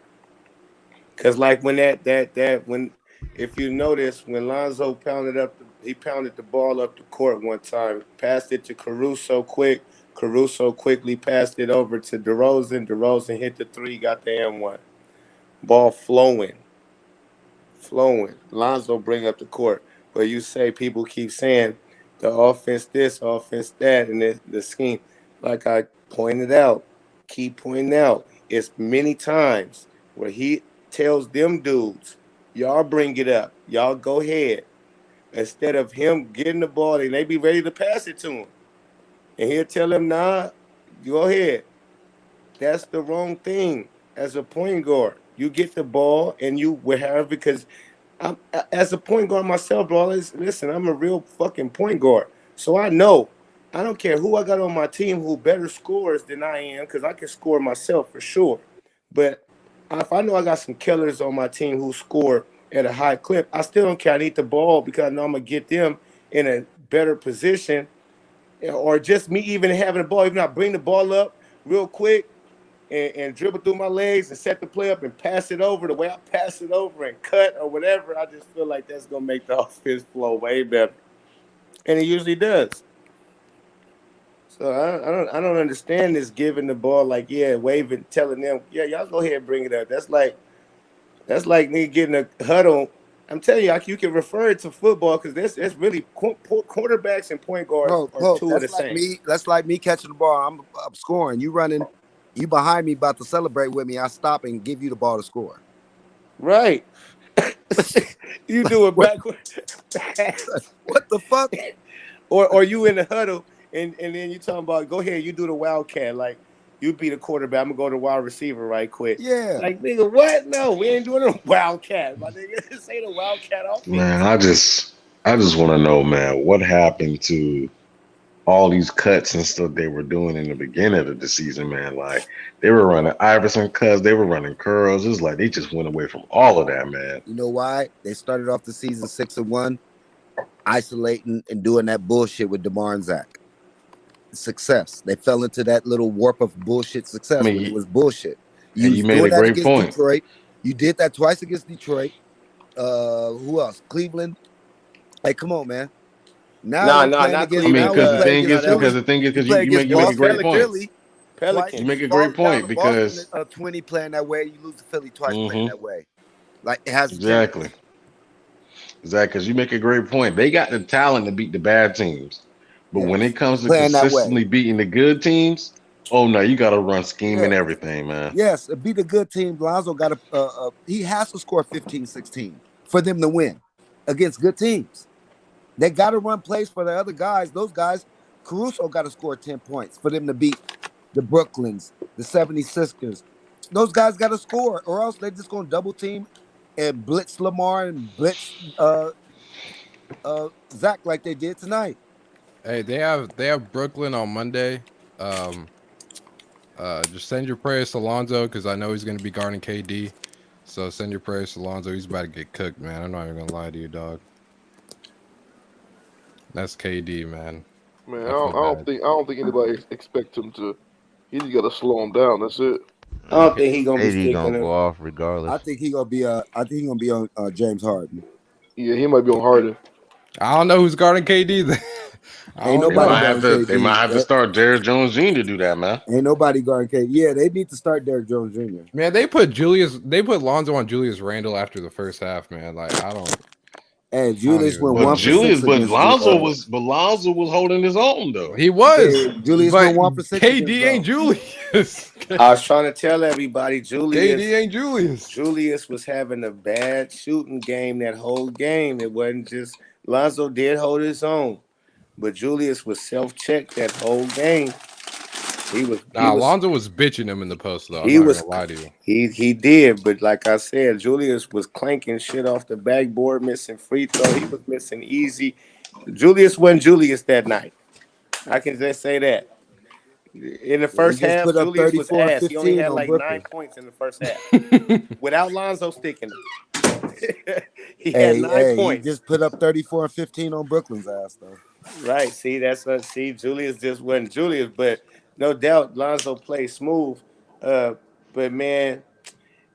Cause like when when if you notice when Lonzo pounded the ball up the court one time, passed it to Caruso quick. Caruso quickly passed it over to DeRozan. DeRozan hit the three, got the M1. Ball flowing. Lonzo bring up the court. But you say people keep saying the offense this, offense that, and the scheme. Like I keep pointing out, it's many times where he tells them dudes, y'all bring it up. Y'all go ahead. Instead of him getting the ball and they be ready to pass it to him. And he'll tell them, nah, go ahead. That's the wrong thing as a point guard. You get the ball and you will have, because I'm as a point guard myself, bro. Listen, I'm a real fucking point guard. So I know. I don't care who I got on my team who better scores than I am, because I can score myself for sure. But if I know I got some killers on my team who score at a high clip, I still don't care. I need the ball because I know I'm going to get them in a better position. Or just me even having the ball, even I bring the ball up real quick and dribble through my legs and set the play up and pass it over the way I pass it over and cut or whatever, I just feel like that's going to make the offense flow way better. And it usually does. So I don't understand this giving the ball waving, telling them, yeah, y'all go ahead and bring it up. That's like nigga getting a huddle. I'm telling you, you can refer it to football because that's really quarterbacks and point guards are two of the same. That's like me catching the ball. I'm scoring. You running. You behind me about to celebrate with me. I stop and give you the ball to score. Right. You do it backwards. What the fuck? Or you in the huddle and then you talking about, go ahead, you do the wildcat. Like, you be the quarterback. I'm going to go to wide receiver right quick. Yeah. Like, nigga, what? No, we ain't doing a wildcat. My nigga, this ain't a wildcat offense. Man, I just want to know, man, what happened to all these cuts and stuff they were doing in the beginning of the season, man. Like, they were running Iverson cuts, they were running curls. It's like they just went away from all of that, man. You know why? They started off the season 6-1, isolating and doing that bullshit with DeMar and Zach. Success. They fell into that little warp of bullshit success when it was bullshit. You made a great point. Detroit. You did that twice against Detroit. Who else? Cleveland. Hey, come on, man. Now, not Cleveland. Because the thing is, you make a great point. Pelicans. You make a great point because 20 playing that way, you lose to Philly twice playing that way. Like, it has exactly. Because you make a great point. They got the talent to beat the bad teams, but when it comes to consistently beating the good teams, oh no, you got to run scheme and everything, man. Yes, beat the good team. Lonzo got he has to score 15, 16 for them to win against good teams. They got to run plays for the other guys. Those guys, Caruso got to score 10 points for them to beat the Brooklyns, the 76ers. Those guys got to score, or else they're just going to double team and blitz Lamar and blitz Zach like they did tonight. Hey, they have Brooklyn on Monday. Just send your prayers to Lonzo because I know he's going to be guarding KD. So send your prayers to Lonzo. He's about to get cooked, man. I'm not even going to lie to you, dog. That's KD, man. Man, I don't think anybody expects him to. He just got to slow him down. That's it. I don't think he's gonna be gonna go off regardless. I think he's gonna be on James Harden. Yeah, he might be on Harden. I don't know who's guarding KD. Then. Ain't nobody they might have to start Derrick Jones Jr. to do that, man. Ain't nobody guarding KD. Yeah, they need to start Derrick Jones Jr. Man, they put Lonzo on Julius Randle after the first half, man. Like, I don't. And Julius went but 1 for 6 but Lonzo against Lonzo was holding his own though. He was. Julius but went 1 for 6. KD ain't Julius. I was trying to tell everybody, Julius. KD ain't Julius. Julius was having a bad shooting game that whole game. It wasn't just Lonzo did hold his own, but Julius was self-checked that whole game. Lonzo was bitching him in the post though. He was gonna lie to you. He did, but like I said, Julius was clanking shit off the backboard, missing free throw. He was missing easy. Julius wasn't Julius that night. I can just say that. In the first half, Julius was ass. He only had like 9 points in the first half without Lonzo sticking him. He had 9 He points. just put up 34 and 15 on Brooklyn's ass though. Right. See, Julius just wasn't Julius, but no doubt Lonzo played smooth. But man,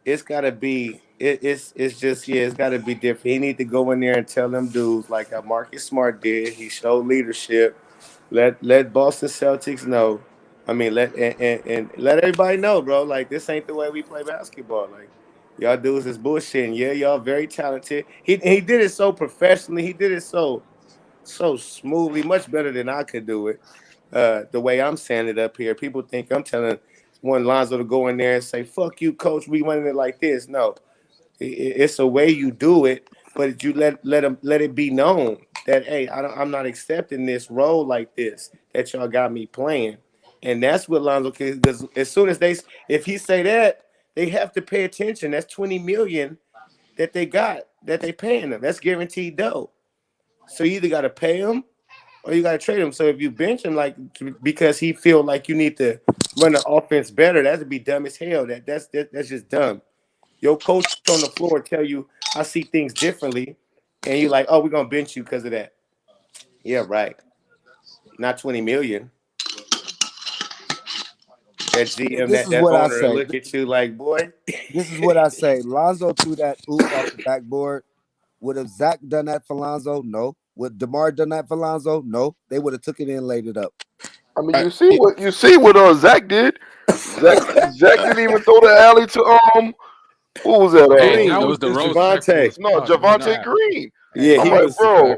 it's gotta be it's just it's gotta be different. He need to go in there and tell them dudes like how Marcus Smart did. He showed leadership. Let Boston Celtics know. I mean, and let everybody know, bro. Like this ain't the way we play basketball. Like y'all dudes is bullshitting. Yeah, y'all very talented. He did it so professionally. He did it so smoothly, much better than I could do it. The way I'm saying it up here, people think I'm telling one Lonzo to go in there and say, "Fuck you, coach. We running it like this." No, it's a way you do it, but you let it be known that hey, I'm not accepting this role like this that y'all got me playing, and that's what Lonzo. Because as soon as if he say that, they have to pay attention. That's $20 million that they paying them. That's guaranteed dough. So you either got to pay him or you got to trade him. So if you bench him because he feel like you need to run the offense better, that'd be dumb as hell. That's just dumb. Your coach on the floor tell you I see things differently, and you like, oh, we're gonna bench you because of that. Yeah, right. Not $20 million. That GM, This is that what I owner say. look at you like, boy. This is what I say. Lonzo threw that oop off the backboard. Would have Zach done that for Lonzo? No. Would DeMar done that for Lonzo? No. They would have took it in, laid it up. I mean, you see what Zach did. Zach didn't even throw the alley to who was that? Green. That was the Javante. No, Javante Green. Yeah, I'm like, bro,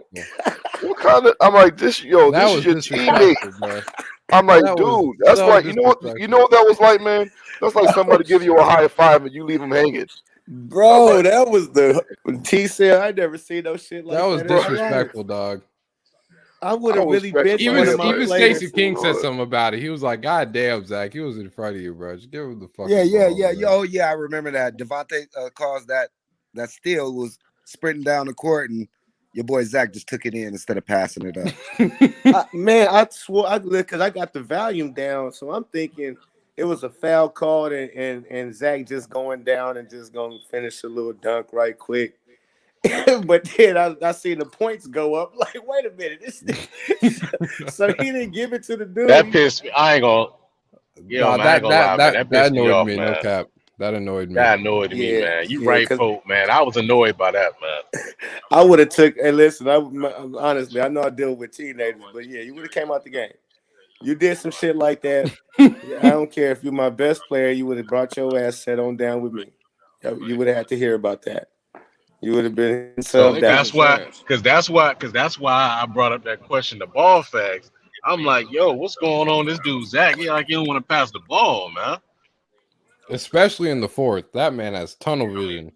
what kind of? I'm like, this is your teammate. Bro. I'm like, dude, that's like, you know what that was like, man? That's like somebody give you a high five and you leave him hanging. Bro, like, that was the T said. I never seen no shit like that. That was disrespectful, dog. I would have really been. Even Stacey King said something about it. He was like, "God damn, Zach, he was in front of you, bro. Just give him the fucking ball, Oh yeah, I remember that. Devontae caused that steal, was sprinting down the court, and your boy Zach just took it in instead of passing it up. Man, I swore because I got the volume down, so I'm thinking it was a foul called, and Zach just going down and just gonna finish a little dunk right quick. But then I seen the points go up. Like, wait a minute, so he didn't give it to the dude. That pissed me. I ain't gonna. Yo, man, I ain't gonna lie, man. That pissed me off, man. No cap. That annoyed me. That annoyed me, man. You right, Pope, man. I was annoyed by that, man. I would have took. Hey, listen. Honestly, I know I deal with teenagers, but yeah, you would have came out the game. You did some shit like that. I don't care if you're my best player. You would have brought your ass set on down with me. You would have had to hear about that. You would have been so that's why I brought up that question, the ball facts. I'm like, yo, what's going on? This dude Zach, he don't want to pass the ball, man. Especially in the fourth, that man has tunnel vision.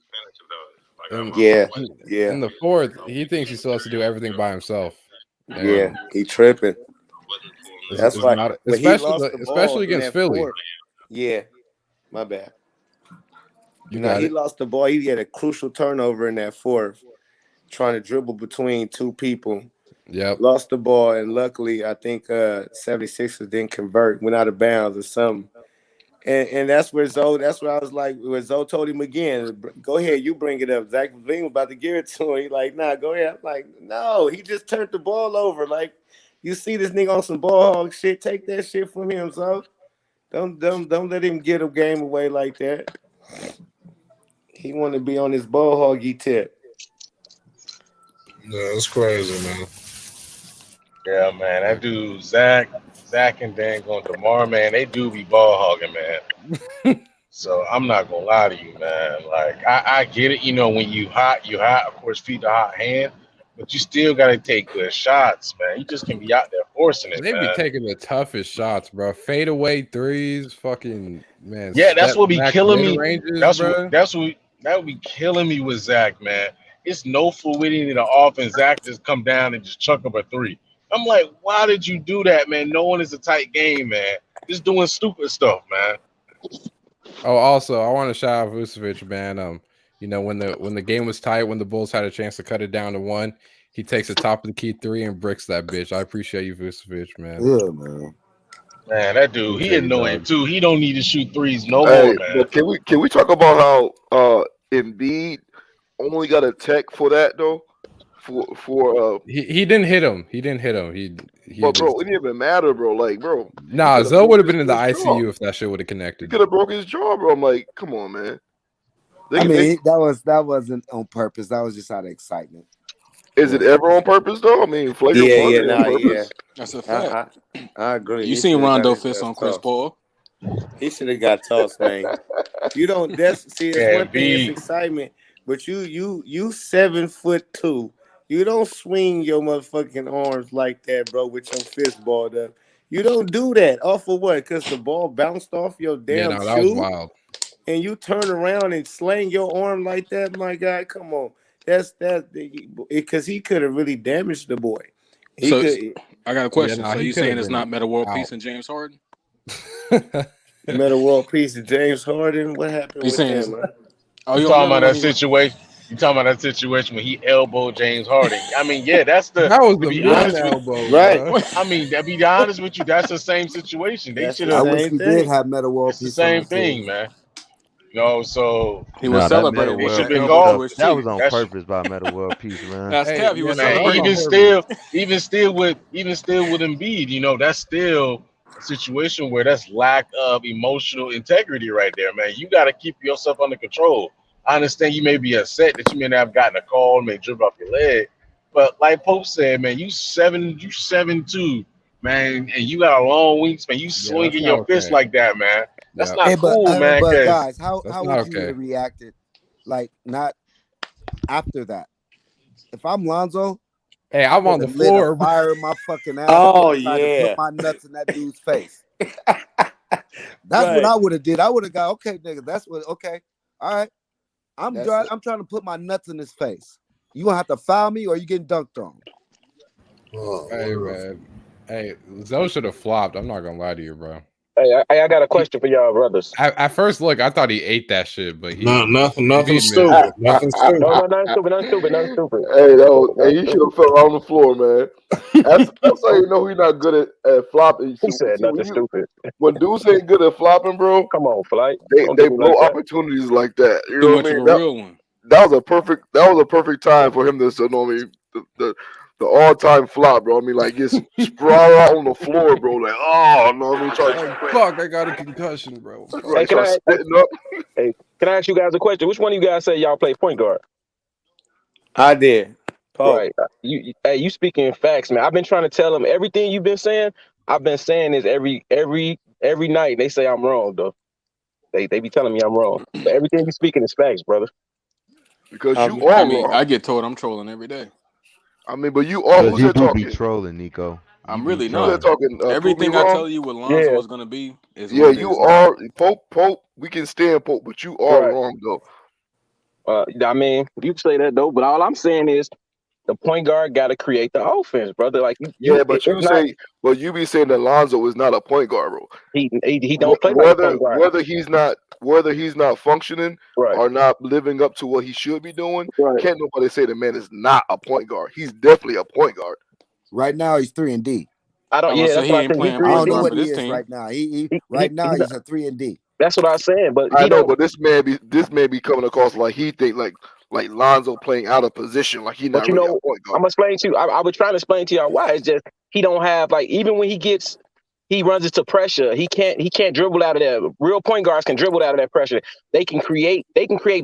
Yeah. In the fourth, he thinks he still has to do everything by himself. Yeah, he tripping. That's why, especially against Philly. Fourth. Yeah, my bad. He lost the ball. He had a crucial turnover in that fourth, trying to dribble between two people. Yep. Lost the ball, and luckily, I think 76ers didn't convert, went out of bounds or something. And that's where I was like, where Zoe told him again, go ahead, you bring it up. Zach Levine was about to give it to him. He's like, nah, go ahead. I'm like, no, he just turned the ball over. Like, you see this nigga on some ball hog shit, take that shit from him, so don't let him get a game away like that. He want to be on his ball hoggy tip. Yeah, it's crazy, man. Yeah, man. That dude, Zach and then going DeMar, man, they do be ball hogging, man. So I'm not gonna lie to you, man. Like I get it, when you hot, of course, feed the hot hand, but you still gotta take good shots, man. You just can be out there forcing it. They be taking the toughest shots, bro. Fade away threes, fucking man. Yeah, that's what be killing me. Ranges, that would be killing me with Zach, man. It's no fluidity in the offense. Zach just come down and just chuck up a three. I'm like, why did you do that, man? Knowing it's a tight game, man. Just doing stupid stuff, man. Oh, also, I want to shout out Vucevic, man. When the game was tight, when the Bulls had a chance to cut it down to one, he takes the top of the key three and bricks that bitch. I appreciate you, Vucevic, man. Yeah, man. Man, that dude, he annoying too. He don't need to shoot threes no more, man. But can we talk about how Embiid only got a tech for that though. He didn't hit him. He didn't hit him. But bro, it didn't even matter, bro. Like, bro. Nah, Zoe would have been in the ICU if that shit would have He connected. could have broke his jaw, bro. I'm like, come on, man. That wasn't on purpose. That was just out of excitement. Is it ever on purpose though? I mean, flavor Yeah. That's a fact. I agree. You seen Rondo fist on Chris Paul? He should have got tossed, man. You don't. That's one thing. It's excitement, but you 7'2". You don't swing your motherfucking arms like that, bro, with your fist balled up. You don't do that. Off of what? Because the ball bounced off your damn that shoe. was wild. And you turn around and slang your arm like that, my guy. Come on. That's because he could have really damaged the boy. I got a question. Yeah, so you saying it's not Meta World Peace and James Harden? Meta World Peace and James Harden? What happened with him, man? You talking about that situation? You talking about that situation when he elbowed James Harden? I mean, yeah, that's that was the mean elbow, right? I mean, to be honest with you, that's the same situation. They should have. I wish we did have Meta World It's the Peace. same thing, man. You know, so he was celebrating. They should be that called. was on purpose by Meta World Peace, man. That's Kev. He was even still with Embiid, you know, that's still a situation where that's lack of emotional integrity right there, man. You got to keep yourself under control. I understand you may be upset that you may not have gotten a call, may drip off your leg, but like Pope said, man, you 7'2", man, and you got a long wingspan. You swinging your fist like that, man. That's not cool, man. But guys, how would you have reacted? Like, not after that. If I'm Lonzo, hey, I'm on the floor, fire my fucking ass. Oh To put my nuts in that dude's face. That's what I would have did. I would have got, okay, nigga. That's what. Okay, all right. I'm trying to put my nuts in his face. You gonna have to foul me, or you getting dunked on? Hey man, hey, Zoe should have flopped. I'm not gonna lie to you, bro. Hey, I got a question for y'all brothers. At first look, I thought he ate that shit, but he nothing stupid. Nothing stupid. Nothing stupid. Hey, you should have fell on the floor, man. That's how you know he's not good at flopping. He said nothing stupid. When dudes ain't good at flopping, bro, come on, Flight. They blow opportunities like that. You know what I mean? Real one. That was a perfect time for him to the all-time flop, bro. I mean, like, just sprawl out on the floor, bro. Like, oh no, I mean, fuck, I got a concussion, bro. Hey, can I ask you guys a question? Which one of you guys say y'all play point guard? I did. Right. You speaking facts, man. I've been trying to tell them everything you've been saying. I've been saying this every night. They say I'm wrong, though. They be telling me I'm wrong. But everything you speaking is facts, brother. Because you are wrong. I get told I'm trolling every day. I mean, but you are who's you do talking? be trolling, Nico. I'm really not. Talking, everything I tell you what Lonzo is gonna be is you are Pope. We can stand Pope, but you are wrong though. I mean, you can say that though, but all I'm saying is the point guard got to create the offense, brother. Like but you be saying that Lonzo is not a point guard, bro. He don't play like a point guard. Whether he's not functioning or not living up to what he should be doing, can't nobody say the man is not a point guard. He's definitely a point guard. Right now, he's 3-and-D. I don't. Yeah, that's what I think. I don't know what he is right now. He's a 3-and-D. That's what I was saying. But I know, but this man be coming across like he think like Lonzo playing out of position, like he not really a point guard. I'm explaining to you. I was trying to explain to y'all why. It's just he don't have like even when he runs into pressure. He can't dribble out of there. Real point guards can dribble out of that pressure. They can create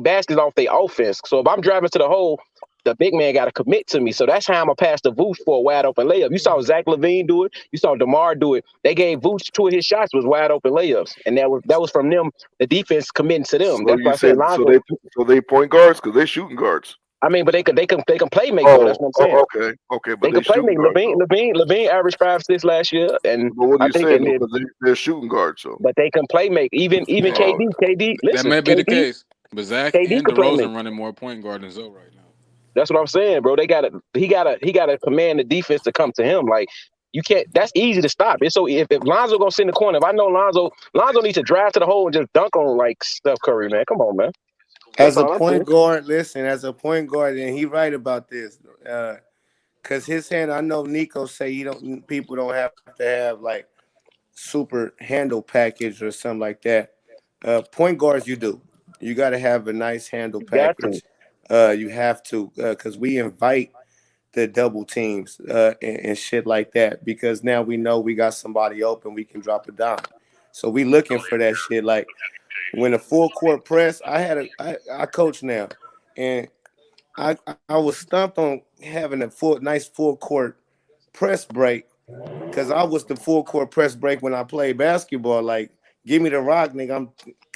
baskets off their offense. So if I'm driving to the hole, the big man got to commit to me. So that's how I'm going to pass to Vooch for a wide open layup. You saw Zach LaVine do it. You saw DeMar do it. They gave Vooch 2 of his shots was wide open layups. And that was from them, the defense committing to them. So that's why I said Lonzo. So they point guards because they shooting guards. I mean, but they can play make though. That's what I'm saying. Okay, but they can play make. Levine averaged 5-6 last year, and but what are you saying? They're shooting guards, so. But they can play make. Even KD. Listen, that may be the case. But Zach KD and DeRozan running more point guard than Zoe right now. That's what I'm saying, bro. He gotta command the defense to come to him. Like you can't. That's easy to stop. It's so if Lonzo gonna sit in the corner, if I know Lonzo needs to drive to the hole and just dunk on like Steph Curry, man. Come on, man. As a point guard, and he right about this, because his hand. I know Nico say people don't have to have like super handle package or something like that. Point guards, you do. You got to have a nice handle package. You have to, because we invite the double teams and shit like that, because now we know we got somebody open, we can drop a dime. So we looking for that shit. Like when a full court press, I coach now, and I was stumped on having a nice full court press break, because I was the full court press break when I played basketball. Like, give me the rock, nigga.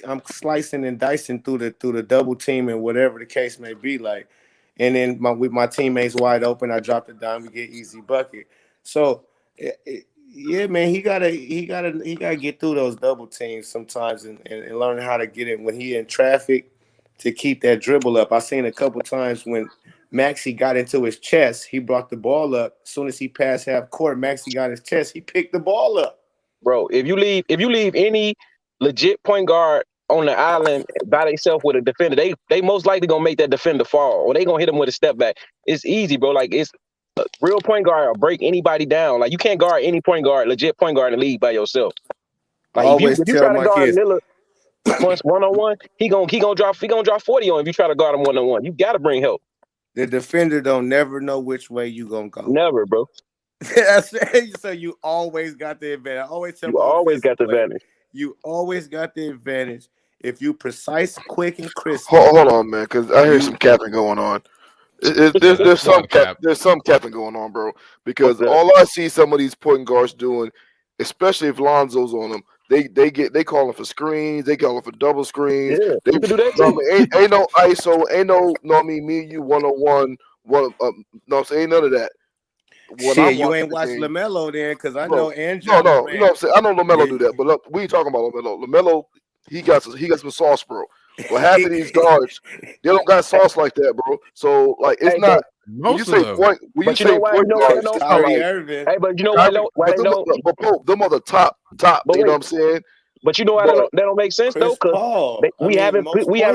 I'm slicing and dicing through the double team and whatever the case may be. Like, and then with my teammates wide open, I drop the dime, we get easy bucket. So yeah, man, he gotta get through those double teams sometimes and learn how to get it when he in traffic to keep that dribble up. I seen a couple times when Maxey got into his chest, he brought the ball up. As soon as he passed half court, Maxey got his chest, he picked the ball up. Bro, if you leave any legit point guard on the island by themselves with a defender, they most likely gonna make that defender fall, or they gonna hit him with a step back. It's easy, bro. Like, it's a real point guard will break anybody down. Like, you can't guard any point guard, legit point guard in the league by yourself. Like, if you try to guard Lillard one-on-one, he gonna drop 40 on if you try to guard him one-on-one. You gotta bring help. The defender don't never know which way you gonna go. Never, bro. So you always got the advantage. I always tell you always got the advantage. You always got the advantage if you precise, quick, and crisp. Hold on, man, because I hear some capping going on. There's some capping going on, bro. Because all I see some of these point guards doing, especially if Lonzo's on them, they calling for screens, they calling for double screens. Yeah, they you can do that too. Ain't no ISO, ain't no me and you 1-on-1. No, so ain't none of that. Shit, you ain't watched LaMelo then, because I know Andrew. No, you know what I'm saying? I know LaMelo do that, but look, we ain't talking about LaMelo. LaMelo, he got some sauce, bro. But half of these guards, they don't got sauce like that, bro. So like, it's not. When you say point, but you know why? Kyrie Irving. Hey, but you know why? But Pope, them are the top. You know what I'm saying? But you know why that don't make sense though? Because we haven't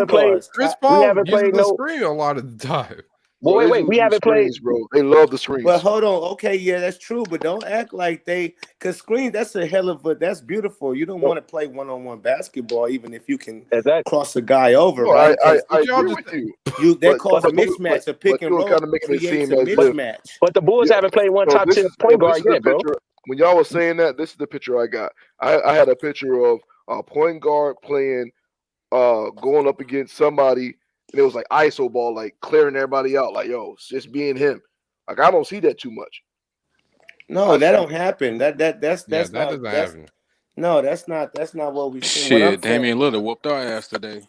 played. Chris Paul uses the screen a lot of the time. Well, wait, we haven't played, bro. They love the screens. But hold on, okay, yeah, that's true. But don't act like because screens, that's that's beautiful. You don't want to play one-on-one basketball, even if you can cross a guy over, right? I agree with you. That causes a mismatch, a pick and roll creates a mismatch. But the Bulls haven't played one top 10 point guard yet, bro. When y'all was saying that, this is the picture I got. I had a picture of a point guard playing, going up against somebody. And it was like ISO ball, like clearing everybody out, like, yo, it's just being him. Like, I don't see that too much. No, that don't happen. That's that doesn't happen. No, that's not what we see. Shit, Damian Lillard whooped our ass today.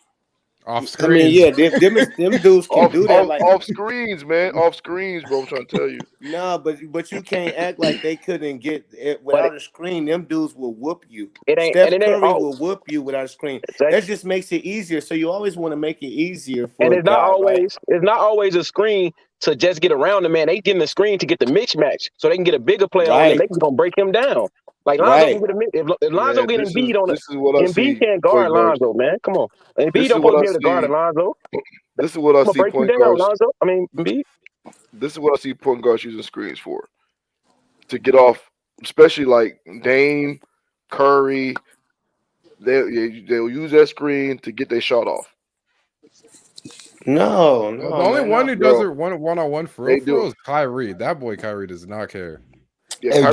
Off screen. I mean, yeah, them dudes can do that. Like off screens, man. Off screens, bro. I'm trying to tell you. No, but you can't act like they couldn't get it without a screen. Them dudes will whoop you. Steph Curry will whoop you without a screen. That just makes it easier. So you always want to make it easier for. And it's not always a screen to just get around the man. They getting the screen to get the mismatch, so they can get a bigger player on, and they can gonna break him down. Like Lonzo, if Lonzo get Embiid on it, Embiid can't guard Lonzo, man. Come on, Embiid don't supposed to be able to guard Lonzo. This is what I see. Break you down, Lonzo. I mean, Embiid. This is what I see point guards using screens for, to get off, especially like Dame, Curry. They'll use that screen to get their shot off. No. The only one who does it one-on-one for real is Kyrie. That boy Kyrie does not care. Yeah, hey,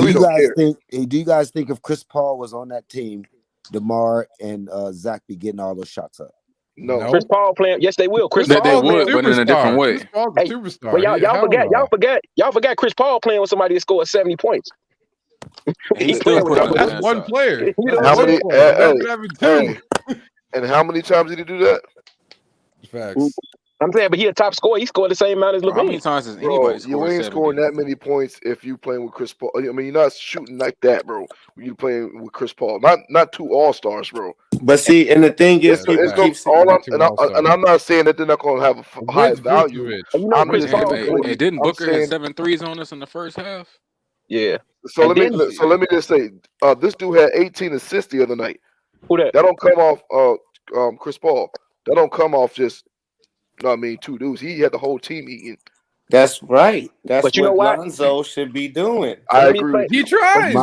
do you guys think if Chris Paul was on that team, DeMar and Zach be getting all those shots up? No. Chris Paul playing. Yes, they will. They would, but in a different way. Chris Paul's a superstar. But y'all forgot Chris Paul playing with somebody that scored 70 points. He's still that's one player. And how many times did he do that? Facts. I'm saying, but he a top scorer. He scored the same amount as LeBron. How many times has anybody scored? You ain't scoring that many points if you playing with Chris Paul. I mean, you're not shooting like that, bro. When you playing with Chris Paul, not two All-Stars, bro. But see, and the thing is, I'm not saying that they're not going to have a high value. Didn't Booker hit 7 threes on us in the first half? Yeah. So let me just say, this dude had 18 assists the other night. Who that? That don't come off Chris Paul. That don't come off just. No, I mean, two dudes. He had the whole team eating. That's right. That's But you know what what? Lonzo should be doing. But I let me agree say, with He you. tries.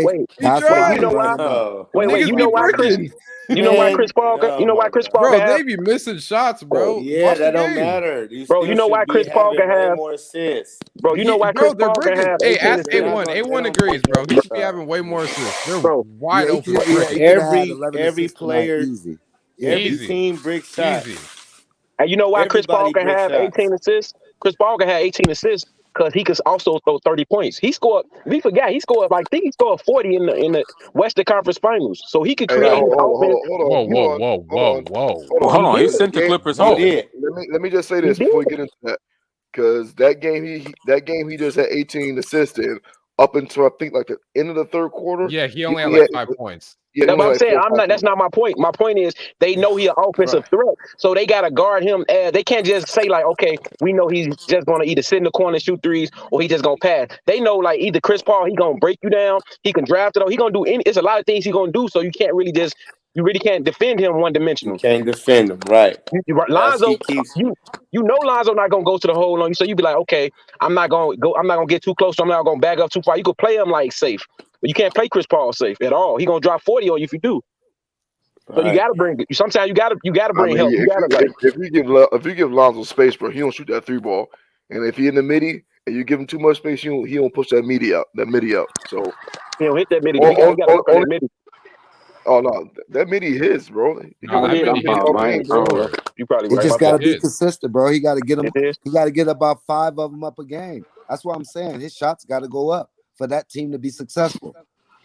wait. He That's Wait, why I you tries. know ain't why? bring him up. Oh, Wait, Niggas you be know why Chris? bricking. You know why man. Chris Paul? Oh You know my why Chris God. Paul can Bro, have? they be missing shots, Bro, bro. Yeah, Watch the that don't game. matter. You bro, still you know why should be Chris Paul having can way have? more assists. Bro, you know why Bro, Chris they're Paul can bricking. have Hey, 18 ask They're assists? not A1. going. They A1 don't play agrees, bro. He both should be sides. having way more assists. They're Bro, wide Yeah, he open could. Yeah, bricking. he could have had Every 11 every assists tonight, player, easy. Yeah, every Easy. team bricks Easy. shots. and you know why Chris Paul Everybody can bricks have shots. 18 assists? Chris Paul can have 18 assists because he could also throw 30 points. He scored. We forgot he scored. Like, I think he scored 40 in the Western Conference Finals. So he could Hey, create his hold offense. Whoa, on, You, whoa, hold on, whoa, hold whoa, on, whoa. hold Well, on. hold on. He he did. sent the Game, Clippers He home. did. let me just say He this did. before we get into that, because that game he just had 18 assists in up until I think like the end of the third quarter. Yeah, he He only had only like had 5 points. yeah, he That's only what I'm had like saying. 4 or 5 That's points. not my point. My point is they know he's an offensive Right. threat, so they gotta guard him. They can't just say like, okay, we know he's just gonna either sit in the corner and shoot threes, or he just gonna pass. They know like either Chris Paul, he gonna break you down, he can draft it, or he gonna do any. It's a lot of things he gonna do, so you really can't defend him one You dimensional. can't defend him. Right. That's Lonzo, he keeps. you know Lonzo not gonna go to the hole on you, so you be like, okay, I'm not gonna get too close, so I'm not gonna back up too far. You could play him like safe, but you can't play Chris Paul safe at all. He gonna drop 40 on you if you do. So you Right. gotta bring. Sometimes you gotta I bring mean, help. You gotta like. if you give Lonzo space, bro, he don't shoot that 3 ball, and if he in the midi and you give him too much space, he don't push that midi out. So He don't hit that midi, but on, he gotta work on on, that midi. oh no, that midi hits, bro. He No, give that him midi midi hits all for game, bro. sure. You probably He right just about got that. to be Hits. consistent, bro. He got to get him. It is. He got to get about 5 of them up a game. That's what I'm saying. His shots got to go up for that team to be successful.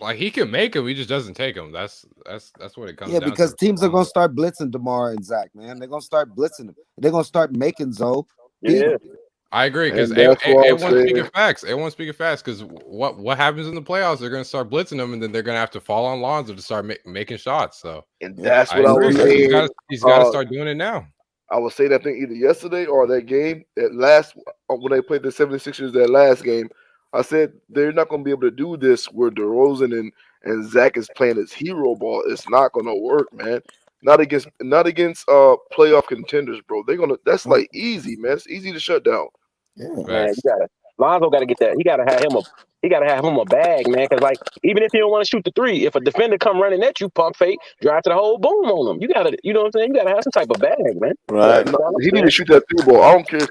Like he can make him, he just doesn't take him. That's what it comes Yeah, down because to. teams are gonna start blitzing DeMar and Zach, man. They're gonna start blitzing them. They're gonna start making Zoe beat Yeah. him. I agree because And that's what I'm A1 speaking saying. facts. A1 speaking facts because what happens in the playoffs? They're going to start blitzing them, and then they're going to have to fall on Lonzo to start making shots. So And that's I what I agree. was He's saying. got to start doing it now. I would say that thing either yesterday or that game, that last when they played the 76ers, that last game. I said they're not going to be able to do this where DeRozan and Zach is playing his hero ball. It's not going to work, man. Not against playoff contenders, bro. They're gonna. That's like easy, man. It's easy to shut down. Yeah. Man, Lonzo gotta get that. He gotta have him a bag, man. Because like even if you don't want to shoot the three, if a defender come running at you, pump fake, drive to the hole, boom on him. You know what I'm saying? You gotta have some type of bag, man. Right. No, he need to shoot that 3 ball. I don't care if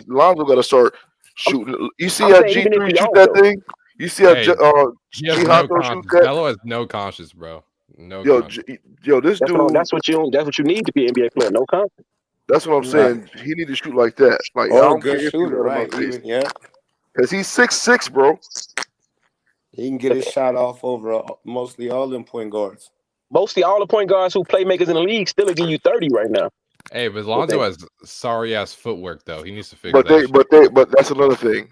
Lonzo got to start shooting. You see how saying even if G3 he shoot off, that though. thing? You see how He has G no Honto shoot conscience. that? Bello has no conscience, bro. No conscience. This dude. That's what you need to be an NBA player. No confidence. That's what I'm Right. saying. He need to shoot like that. Like I Or a don't good care if he's shooter. out of my Right. face. Even yeah. Cause he's 6'6", bro. He can get his shot off over mostly all them point guards. Mostly all the point guards who playmakers in the league still give you 30 right now. Hey, but Lonzo has sorry ass footwork though. He needs to fix that. But that's another thing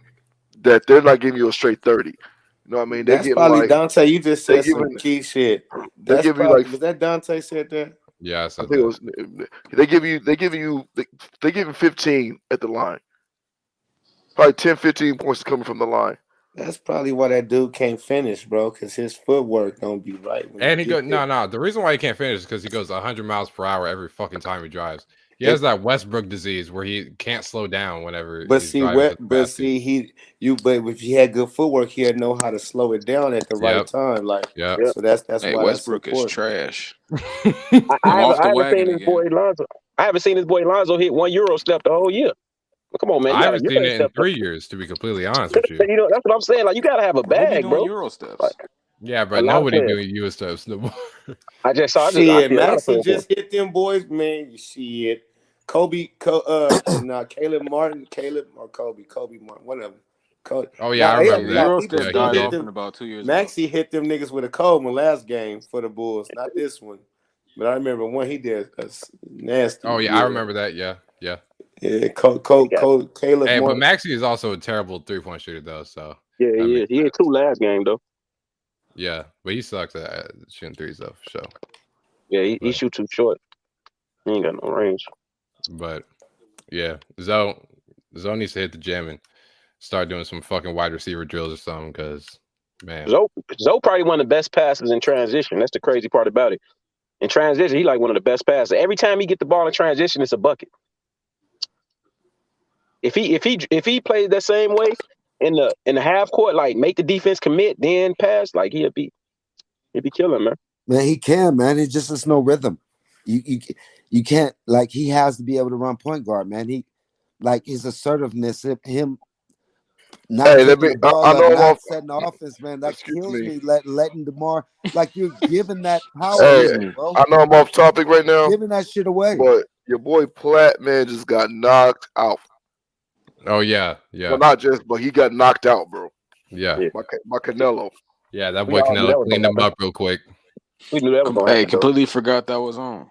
that they're not giving you a straight 30. You know what I mean? They're That's giving probably like Dante. You just said some giving- key shit. they That's give you probably like was that Dante said that? Yeah, I I said think it that. was. They give you 15 at the line. Probably 10, 15 points coming from the line. That's probably why that dude can't finish, bro, because his footwork don't be right. When And he get goes there. no. The reason why he can't finish is because he goes 100 miles per hour every fucking time he drives. He has that Westbrook disease where he can't slow down whenever. But he's see, driving to the but basket. see, but if he had good footwork, he'd know how to slow it down at the right time. Like, so that's Hey, why Westbrook that's is important. trash. I haven't seen his boy Lonzo. I haven't seen his boy Lonzo hit 1 Euro step the whole year. Well, come on, man. I haven't seen it in 3 years, to be completely honest with you. You know, that's what I'm saying. Like, you gotta have a Who be bag, doing bro. Euro steps? Like, Yeah, a but lot of nobody players. doing US steps no more. I Shit, see a lot of Maxie players. just hit them boys, man. Shit, Caleb Martin, one of them. Oh, yeah, I remember that. Euro People steps still died hit off them. in about 2 years ago. Maxie hit them niggas with a cold one last game for the Bulls, not this one. But I remember one he did a nasty. Oh yeah, I remember that. Yeah. Yeah, Caleb Hey, but Martin. Maxey is also a terrible 3-point shooter though. So Yeah, he is. He hit 2 last game though. yeah, but he sucks at shooting threes though, for sure. Yeah, he shoot too short. He ain't got no range. But yeah, Zoe needs to hit the gym and start doing some fucking wide receiver drills or something. Because man, Zoe probably one of the best passers in transition. That's the crazy part about it. In transition, he like one of the best passers. Every time he get the ball in transition, it's a bucket. If he plays that same way in the half court, like make the defense commit, then pass, like he'd be killing, man. Man, he can, man. It just is no rhythm. You can't, like, he has to be able to run point guard, man. He, like, his assertiveness, him not taking the ball up, not setting the offense, man. That kills me. Letting DeMar, like, you're giving that power, bro. I know I'm off topic right now. Giving that shit away. But your boy Platt, man, just got knocked out. Oh yeah. Well, not just, but he got knocked out, bro. Yeah. My Canelo. Yeah, that boy Canelo cleaned him up real quick. We knew that was going to happen. Completely forgot that was on.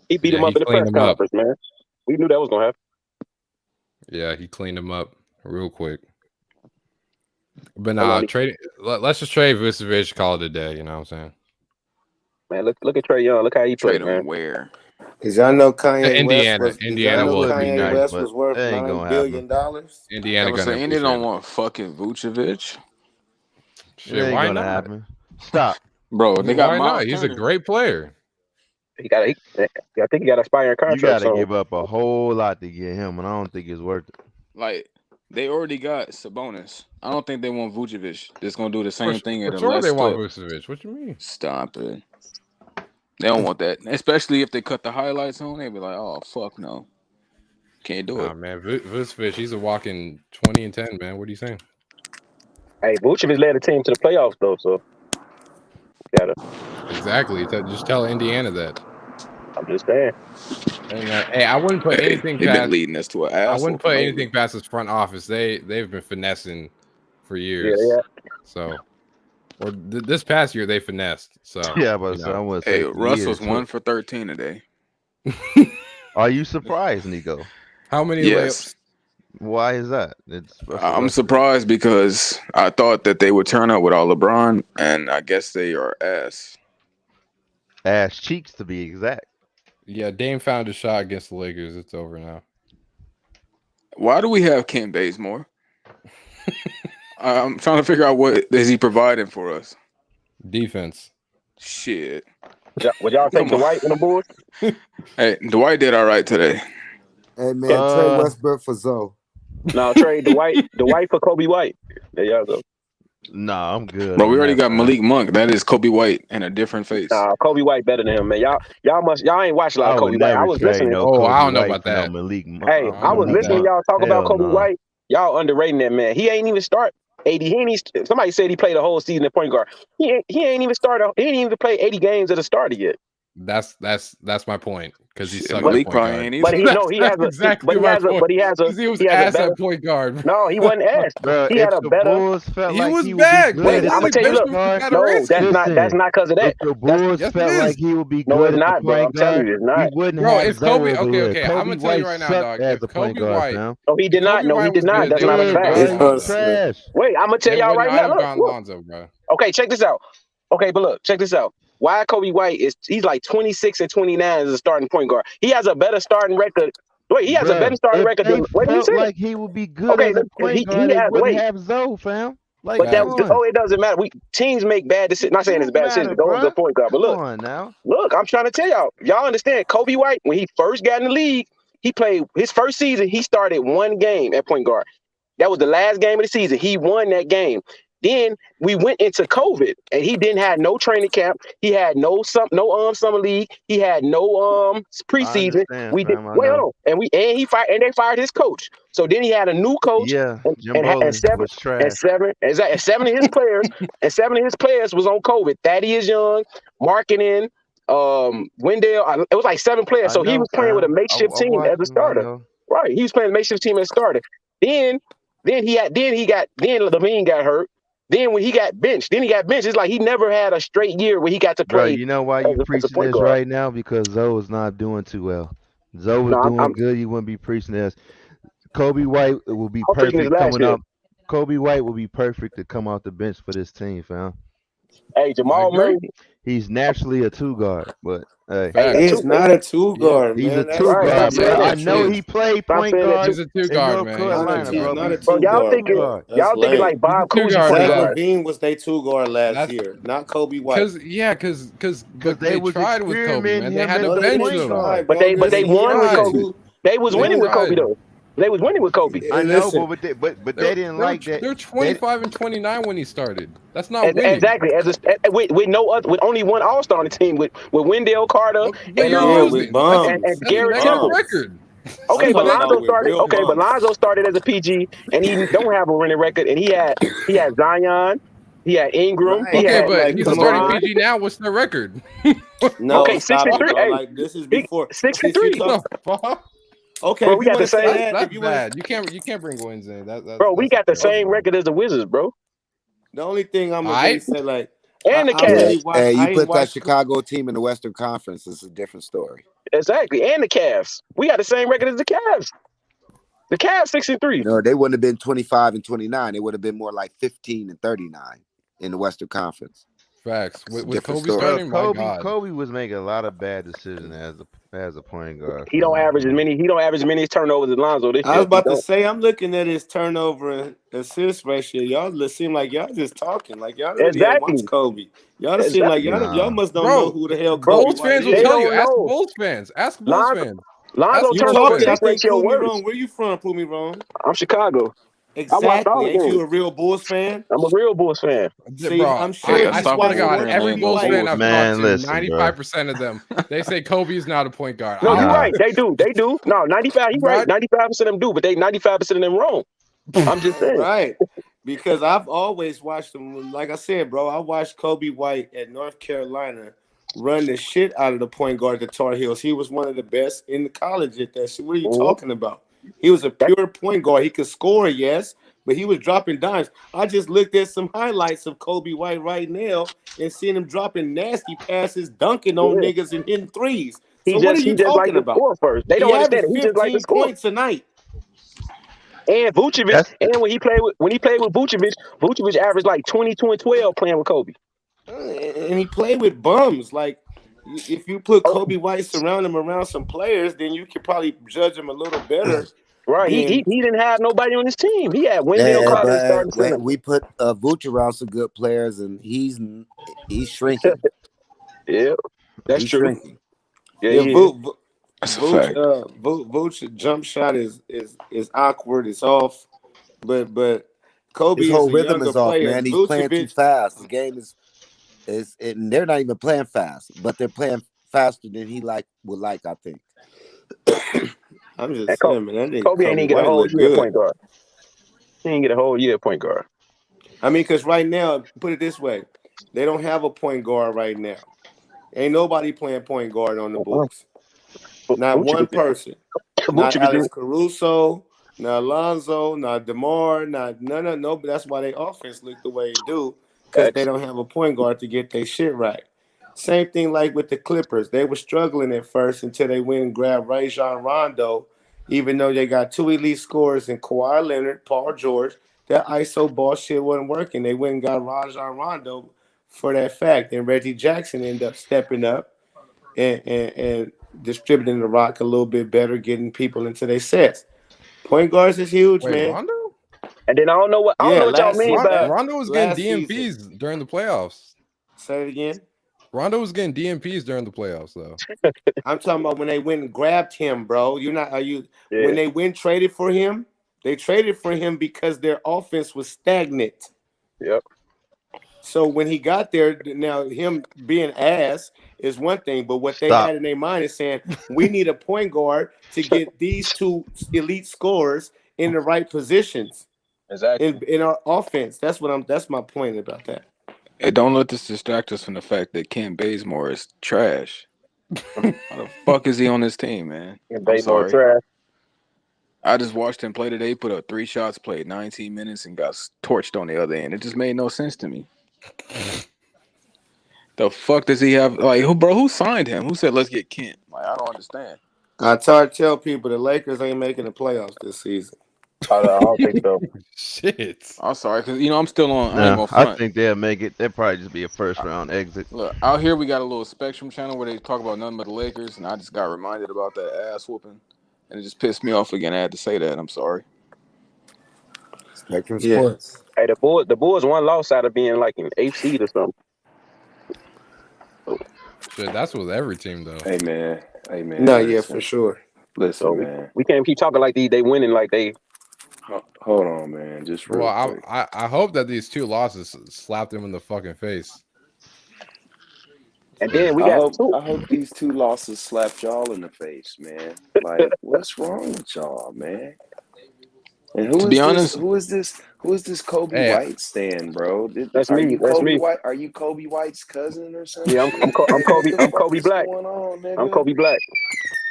He beat him up in the press conference, man. We knew that was going to happen. Yeah, he cleaned him up real quick. But let's just trade Vucevic, call it a day. You know what I'm saying? Man, look at Trae Young. Look how he played, man. Where? Because y'all know Kanye Indiana West was worth $9 billion. Indiana don't want fucking Vucevic. Shit, why not? Happen. Stop, bro. They got Miles He's Turner. a great player. I think he got an expiring contract. You got to give up a whole lot to get him, and I don't think it's worth it. Like, they already got Sabonis. I don't think they want Vucevic. Just gonna do the same thing at a sure less they want clip. Vucevic. What you mean? Stop it. They don't want that. Especially if they cut the highlights on, they be like, "Oh fuck no, can't do it." Man, Vucevic, he's a walking 20 and 10, man. What are you saying? Hey, Vucevic led the team to the playoffs though, so gotta exactly. Just tell Indiana that. I'm just saying. And, hey, I wouldn't put anything They've past. been leading us to an I asshole. wouldn't put anything past his front office. They've been finessing for years. Yeah. So, or this past year they finessed. So Yeah, but I would say Russ was 1 for 13 today. Are you surprised, Nico? How many Yes. Why is that? I'm surprised because I thought that they would turn up without LeBron, and I guess they are ass. Ass cheeks, to be exact. Yeah, Dame found a shot against the Lakers. It's over now. Why do we have Kent Bazemore? I'm trying to figure out what is he providing for us. Defense. Shit. Would y'all take Dwight in the Bulls? Hey, Dwight did all right today. Hey man, trade Westbrook for Zoe. No, trade Dwight for Kobe White. There y'all go. Nah, I'm good. Bro, we already got Malik Monk. That is Kobe White in a different face. Nah, Kobe White better than him, man. Y'all ain't watched a lot of Kobe White. I was listening. I don't know about that. Malik Monk. Hey, I was listening to y'all talk about Kobe White. Y'all underrating that man. He ain't even start 80. Somebody said he played the whole season at point guard. He ain't even started. He ain't even played 80 games at a starter yet. That's my point because he's sucking Malik at point probably guard. ain't either. But he has exactly he has a he was he has ass a better, at point guard. No, he wasn't ass. Bro, He had a the better. Bulls felt He like was he bad. would be good. Wait, I'm gonna tell you. Look, no, that's not because of that. If the Bulls Yes, felt it is. like he would be No, good it's at not, the bro. I'm point telling guard, you, it's not. he wouldn't Bro, have it's Zoe Kobe. as a Okay, look. okay. Kobe I'm gonna tell you White right now, sucked dog. as If a point Kobe guard, White, fam. No, he did not. Kobe No, he White did was not. good, That's they not a wouldn't have fact. gone Bro, Lonzo. trash. Wait, I'm gonna tell They y'all would right not now. have Look, gone look. Lonzo, bro. Okay, check this out. Okay, but look, check this out. Why Kobe White he's like 26 and 29 as a starting point guard. He has a better starting record. Wait, he has a better Bruh, starting if record they than. Wait, let me felt say it. like he would be good Okay, as a point he guard, they has. wouldn't Wait, have Zoe, fam. Like, but come on. it doesn't matter. Teams make bad decisions. Not saying it's a bad decision. Matter, Go as a bruh. point guard, but Come look, on now. I'm trying to tell y'all understand. Kobe White, when he first got in the league, he played his first season. He started one game at point guard. That was the last game of the season. He won that game. Then we went into COVID, and he didn't have no training camp. He had no summer league. He had no preseason. I We did understand, fam. I wait know. on, and they fired his coach. So then he had a new coach. Yeah, Jim and Bowling seven was trash. seven of his players was on COVID. Thaddeus Young, Marketing, Wendell. It was like 7 players. I So he know, was playing with a fam. makeshift I team watched as a him. I starter. know. Right, he was playing a makeshift team as a starter. Then Levine got hurt. Then when he got benched, It's like he never had a straight year where he got to Bro, play. you know why you preaching point this guard. right now? Because Zoe is not doing too well. Zoe was No, doing good. You wouldn't be preaching this. Kobe White will be I'm preaching perfect this last coming year. up. Kobe White will be perfect to come off the bench for this team, fam. Hey, Jamal Murray. He's naturally a 2 guard, but hey, He's not a 2 guard, he's man. a 2 That's guard, crazy. bro. I know he played point guard He's a 2 in guard, North man. Carolina, He's bro. not a He's 2 Bro, y'all guard, thinking bro. That's lame. like Bob He's a 2 Cousy guard, point Zach guard. Levine was their 2 guard last year, not Kobe White. Because they they was tried with Kobe, man. experimenting They him had as to a bench point him. guard. But they won with Kobe. They was winning with Kobe tried. though. They was winning with Kobe. I know, Listen, but they didn't like that. They're 25 and 29 when he started. That's not winning. Exactly. With no other, with only one All Star on the team, with Wendell Carter But and you're losing. and That's a Garrett negative Temple. record. Okay, but talking about Lonzo with started. real Okay, but bums. Lonzo started as a PG, and he don't have a winning record. And he had Zion, he had Ingram, he Okay, had but he's starting LeBron. PG now. What's the record? No, Okay, stop it, 63. bro. Hey, Like this is before 63. Okay, Bro, if we you got want the to say same. that, That's if you bad. want, You can't bring wins in. Bro, we got the that's same record as the Wizards, bro, the only thing I'm gonna All really right. say, like, and the I really Cavs. watch. Hey, you I ain't put that watched. Chicago team in the Western Conference, it's a different story. Exactly, and the Cavs. We got the same record as the Cavs. The Cavs 63. No, they wouldn't have been 25 and 29. It would have been more like 15 and 39 in the Western Conference. Facts. It's a With different Kobe story. starting, my Kobe, God. Kobe was making a lot of bad decisions as a point guard. He don't average as many. He don't average as many turnovers as Lonzo this I year. was about to say, I'm looking at his turnover and assist ratio. Y'all seem like y'all just talking, like y'all really ain't watch Exactly. Kobe. Y'all seem like y'all must don't know who the hell Kobe Bulls White fans will is. tell you. Ask Bulls fans. Ask Bulls fans. Lonzo You turnover talking? I assist think ratio prove me worse. wrong. Where you from? Prove me wrong. I'm Chicago. Exactly. Ain't you games. a real Bulls fan? I'm a real Bulls fan. See, Bro, I'm sure I you swear to watch God, more every Kobe Bulls White. fan I've Man, talked to, listen, bro. 95% of them, they say Kobe is not a point guard. No, you're Nah. right. They do. They do. No, 95. You're right. 95% of them do, but they 95% of them wrong. I'm just saying. Right. Because I've always watched them. Like I said, bro, I watched Kobe White at North Carolina run the shit out of the point guard, the Tar Heels. He was one of the best in the college at that shit. What are you talking about? He was a pure point guard. He could score, yes, but he was dropping dimes. I just looked at some highlights of Kobe White right now and seeing him dropping nasty passes, dunking on niggas and hitting threes. He So what are just you like talking to about? score first. They He don't understand averaged it. He just like to 15 score. points a night. And Vucevic, and when he played with Vucevic, Vucevic averaged like 22 and 12 playing with Kobe. And he played with bums. Like, if you put Kobe White, surround him around some players, then you could probably judge him a little better. Right. He didn't have nobody on his team. He had Wendell Yeah, Carter starting but center. we put Vooch around some good players, and he's shrinking. Yeah, that's he's true. shrinking. Yeah, Vooch jump shot is awkward. It's off, but Kobe His is whole a rhythm younger is off, player. man. He's playing too Vucevic, fast. The game is and they're not even playing fast, but they're playing faster than he would like. I think. I'm just saying, man. That nigga Kobe ain't even get a White whole look year good. point guard. He didn't get a whole year point guard. I mean, because right now, put it this way, they don't have a point guard right now. Ain't nobody playing point guard on the Bulls. Not one person. Not Alex Caruso, not Lonzo, not DeMar, no. But that's why their offense look the way it do, because they don't have a point guard to get their shit right. Same thing like with the Clippers. They were struggling at first until they went and grabbed Rajon Rondo, even though they got two elite scorers in Kawhi Leonard, Paul George. That ISO ball shit wasn't working. They went and got Rajon Rondo for that fact. And Reggie Jackson ended up stepping up and distributing the rock a little bit better, getting people into their sets. Point guards is huge, man. Rondo? And then I don't know what y'all mean by Rondo was getting DMPs during the playoffs. Say it again. Rondo was getting DMPs during the playoffs, though. I'm talking about when they went and grabbed him, bro. When they went traded for him, they traded for him because their offense was stagnant. Yep. So when he got there, now him being ass is one thing, but what they had in their mind is saying, we need a point guard to get these two elite scorers in the right positions. Exactly. In our offense. That's my point about that. Hey, don't let this distract us from the fact that Kent Bazemore is trash. How the fuck is he on this team, man? I'm sorry. Trash. I just watched him play today, put up 3 shots, played 19 minutes, and got torched on the other end. It just made no sense to me. The fuck does he have? Like, who signed him? Who said, let's get Kent? Like, I don't understand. I try to tell people the Lakers ain't making the playoffs this season. I don't think so. Shit. I'm sorry, because, I'm still on. No, I think they'll make it. They'll probably just be a first round exit. Look, out here we got a little Spectrum channel where they talk about nothing but the Lakers, and I just got reminded about that ass whooping, and it just pissed me off again. I had to say that. I'm sorry. Spectrum Sports. Hey, the Bulls one loss out of being like an 8th seed or something. Shit, that's with every team though. Hey man. No, yeah, for sure. Listen, So man. we can't keep talking like they winning like they. Hold on, man. Just real quick. I hope that these 2 losses slapped him in the fucking face. And then we got I hope these 2 losses slapped y'all in the face, man. Like, what's wrong with y'all, man? And who is this Kobe White stan, bro? That's Are me. you That's Kobe me. White? Are you Kobe White's cousin or something? Yeah, I'm Kobe. I'm Kobe Black. What's going on, nigga? I'm Kobe Black.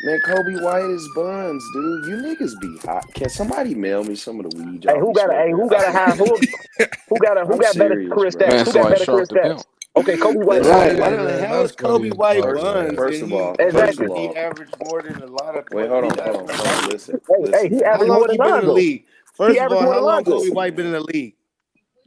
Man, Kobe White is buns, dude. You niggas be hot. Can somebody mail me some of the weed Hey, y'all who be got smoking? who got a high who I'm got better serious, career bro. stats? Who got better career stats? Okay, Kobe White. Why Got the hell is Kobe White buns? First of all, He averaged more than a lot of. wait, hold on. Listen, Hey, he How averaged long more he than been in the Lonzo. league? First of all, more how than long Lonzo. Kobe White been in the league?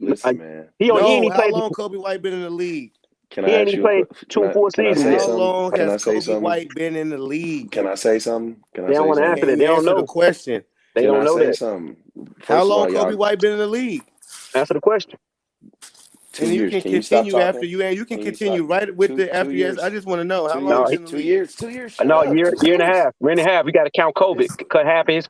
Listen, man. He ain't How played. long Kobe White been in the league? Can He I ain't ask even you a played question? 2 full seasons say yet. How something? long Can I has say Kobe something? White been in the league? Can I say something? Can I They don't say want to something? answer that. They don't Answer know. the question. They Can don't I know say that. something? How First of long all, Kobe y'all White been in the league? Answer the question. 2 And you years. can Can you stop continue after talking? you, and you can Can you continue stop? right with the 2 after yes. years. I just want to know how 2 long No, he's years. in the 2 league. years. 2 years. Shut no, up. 2 year and a years. half. Year and a half. We got to count COVID. Cut half of his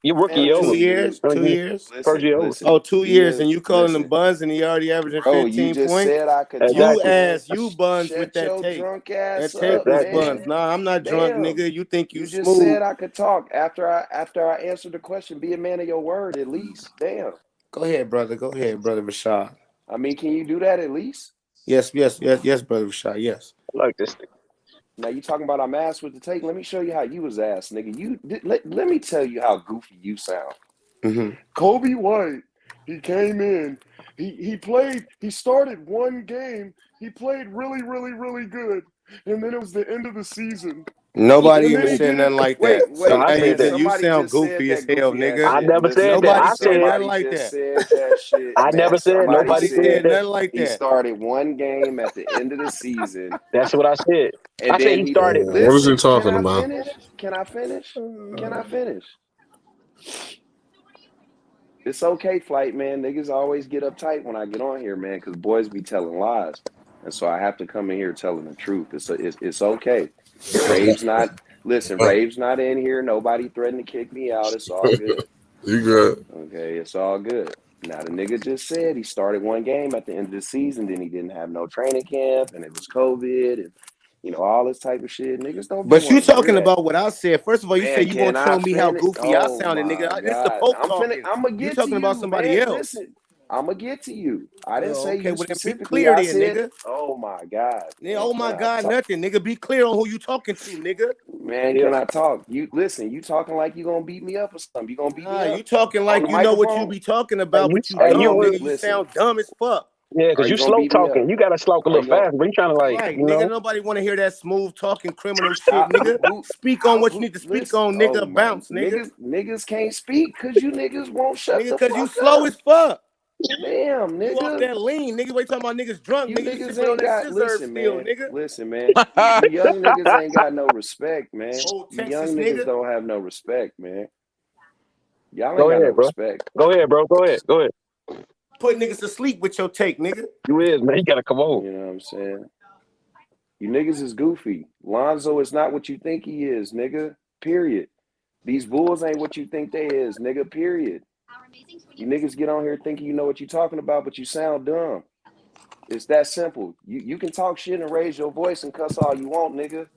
your rookie Man, year 2 over. years. 2 years. First year over. Oh, 2 years, Be and you calling them buns, and he already averaging bro. You 15 just points. said I could You talk, Exactly. man. you buns with Shut that your take. drunk That ass take up, was Exactly. buns. man. Nah, I'm not drunk, Damn. nigga. You think you just smooth? said I could talk after I answered the question. Be a man of your word at least. Damn. Go ahead, brother. Go ahead, brother Rashad. I mean, can you do that at least? Yes, brother Rashad. Yes. I like this thing. Now you talking about I'm ass with the take. Let me show you how you was ass, nigga. Let me tell you how goofy you sound. Mm-hmm. Kobe White, he came in. He played. He started one game. He played really, really, really good, and then it was the end of the season. Nobody And then even he said nothing didn't. like Wait, that. No, I Hey, said that. you somebody sound just said goofy as that hell, goofy ass nigga. I shit. never Listen, said that. Nobody I said said nothing somebody like just that. said that shit. I Man, never said Nobody said that. nothing like he that. started one game at the end of the season, That's what I said. and I said then he he started. What is he listen. Can talking I about? finish? Can I finish? Can I finish? It's okay, flight man. Niggas always get uptight when I get on here, man, because boys be telling lies, and so I have to come in here telling the truth. It's okay. Rave's not Rave's not in here. Nobody threatened to kick me out. It's all good. You good? Okay, it's all good. Now the nigga just said he started one game at the end of the season, then he didn't have no training camp, and it was COVID, and all this type of shit. Niggas don't be But you wanting to hear talking that. about what I said. First of all, you Man, said you gonna can I show me how finish? goofy I Oh sounded, my nigga. This the god! Pope I'm talking. gonna You get to talking about you, somebody man. else. Listen, I'm gonna get to you. I didn't say Okay, you well then be specifically. clear I then, said, nigga. oh my god. Yeah, Man, oh can my I God, talk? nothing, nigga. Be clear on who you talking to, nigga. Man, Yeah. can I talk? You listen. You talking like you gonna beat me up or something? You gonna beat me Nah, you up talking on the like you know what you microphone? be talking Hey, about, you, but you hey, you don't, will. nigga. You Listen. sound dumb as fuck. Yeah, Are because you you gonna slow beat me talking. up? You got to slow a Are little you gonna? fast, but you trying to Right, nigga. Nobody want to hear that smooth talking criminal shit, nigga. Speak on what you need to speak Listen, on, oh nigga. my Bounce, nigga. niggas can't speak because you niggas won't shut Nigga, the cause you fuck slow up. as fuck. Damn, You off nigga. that lean, nigga. We talking about niggas drunk, You nigga. You niggas sipping on ain't that got scissor still, nigga. listen, man. You young niggas ain't got no respect, man. Old You Texas young niggas nigga. don't have no respect, man. Y'all ain't Go got no ahead, bro. respect. Go ahead, bro. Go ahead. Go ahead. Put niggas to sleep with your take, nigga. You is, man. You got to come on. You know what I'm saying? You niggas is goofy. Lonzo is not what you think he is, nigga. Period. These Bulls ain't what you think they is, nigga. Period. You niggas get on here thinking you know what you're talking about, but you sound dumb. It's that simple. You can talk shit and raise your voice and cuss all you want, nigga.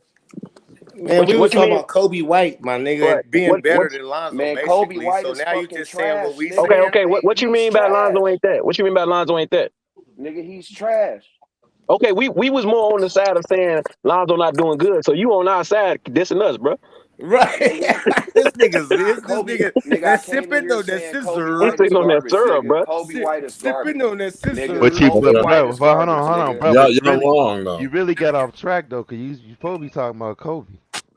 Man, we was What you talking mean? about Kobe White, my nigga, Right. being better than Lonzo, Man, Kobe basically. White So is now you fucking just saying what trash, we nigga. Okay, saying. okay. What you He's mean by trash. Lonzo ain't that? What you mean by Lonzo ain't that? Nigga, he's trash. Okay, we was more on the side of saying Lonzo not doing good. So you on our side dissing us, bro. Right. this Kobe, nigga nigga, I that's came in sipping here on that saying Kobe scissor. He's White is sitting on that garbage, syrup, nigga. bro. Kobe White is Sipping garbage. on that Nigga, scissor. But you, Kobe but White is hold garbage, on, nigga. bro. Y'all But wrong though. you really got off track though, cause you supposed to be talking about Kobe.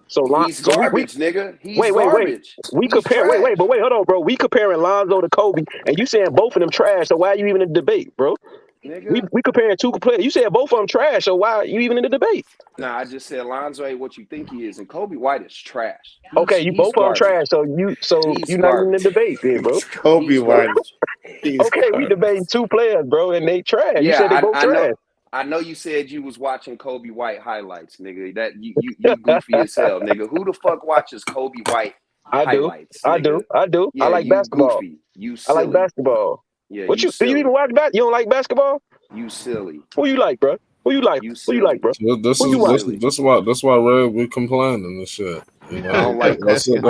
So He's we garbage, nigga. He's wait. garbage. We He's compare trash. but hold on, bro. We comparing Lonzo to Kobe, and you saying both of them trash. So why are you even in the debate, bro? Nigga. We comparing two players. You said both of them trash. So why are you even in the debate? Nah, I just said Lonzo ain't what you think he is, and Kobe White is trash. Okay, you He's both of them garbage. trash. So He's you not even in the garbage. debate, then, bro. Kobe He's White. garbage. He's Okay, we garbage. debating two players, bro, and they trash. You said they Yeah, both I know. trash. I know you said you was watching Kobe White highlights, nigga. That you goofy as hell, nigga. Who the fuck watches Kobe White highlights? I nigga? do. Yeah, I like you basketball. goofy. You I like silly. basketball. Yeah, What you you do? You even watch basketball? You don't like basketball? You silly. Who you like, bro? Who you like? Who you like, bro? This Who you watch? is that's why Red we complaining and shit. You know? I don't like That's it,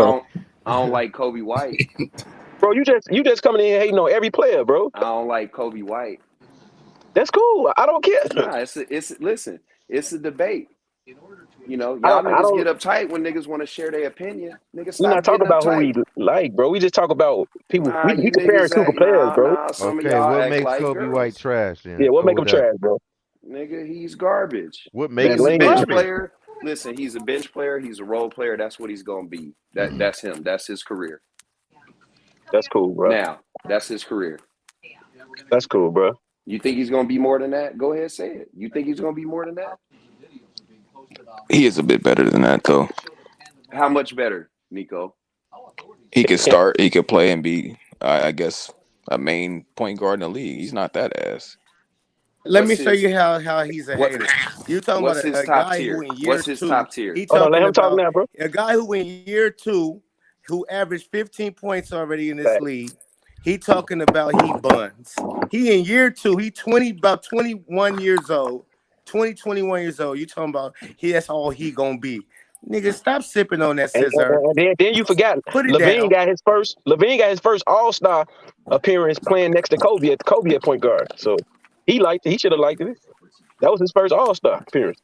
I don't like Kobe White. Bro, you just coming in here hating on every player, bro. I don't like Kobe White. That's cool. I don't care. Nah, listen, it's a debate. You know, I y'all don't. niggas get uptight when niggas want to share their opinion. Niggas We're stop not talking getting about who uptight. we like, bro. We just talk about people. Nah, We you comparing niggas two act players, bro. some of Okay, y'all what act makes like Kobe White girls. trash then? Yeah, Let's what go make him with that. trash, bro? Nigga, he's garbage. What makes He's a him bench garbage? player. Listen, he's a bench player. He's a role player. That's what he's gonna be. That's him. That's his career. That's cool, bro. Now, that's his career. That's cool, bro. You think he's gonna be more than that? Go ahead, say it. You think he's gonna be more than that? He is a bit better than that, though. How much better, Nico? He could start. He could play and be, I guess, a main point guard in the league. He's not that ass. Let me show you how he's a hater. You talking what's about his a top guy tier? who in year What's his two? top tier? He Hold on, let talking him talk about now, bro. a guy who in year two who averaged 15 points already in this league. He talking about he buns. He in year two. He about 21 years old. 21 years old. You talking about that's all he gonna be. Nigga, stop sipping on that scissor. And then you forgot Put it Levine down. got his first All-Star appearance playing next to Kobe at point guard. So he liked it. He should have liked it. That was his first All-Star appearance.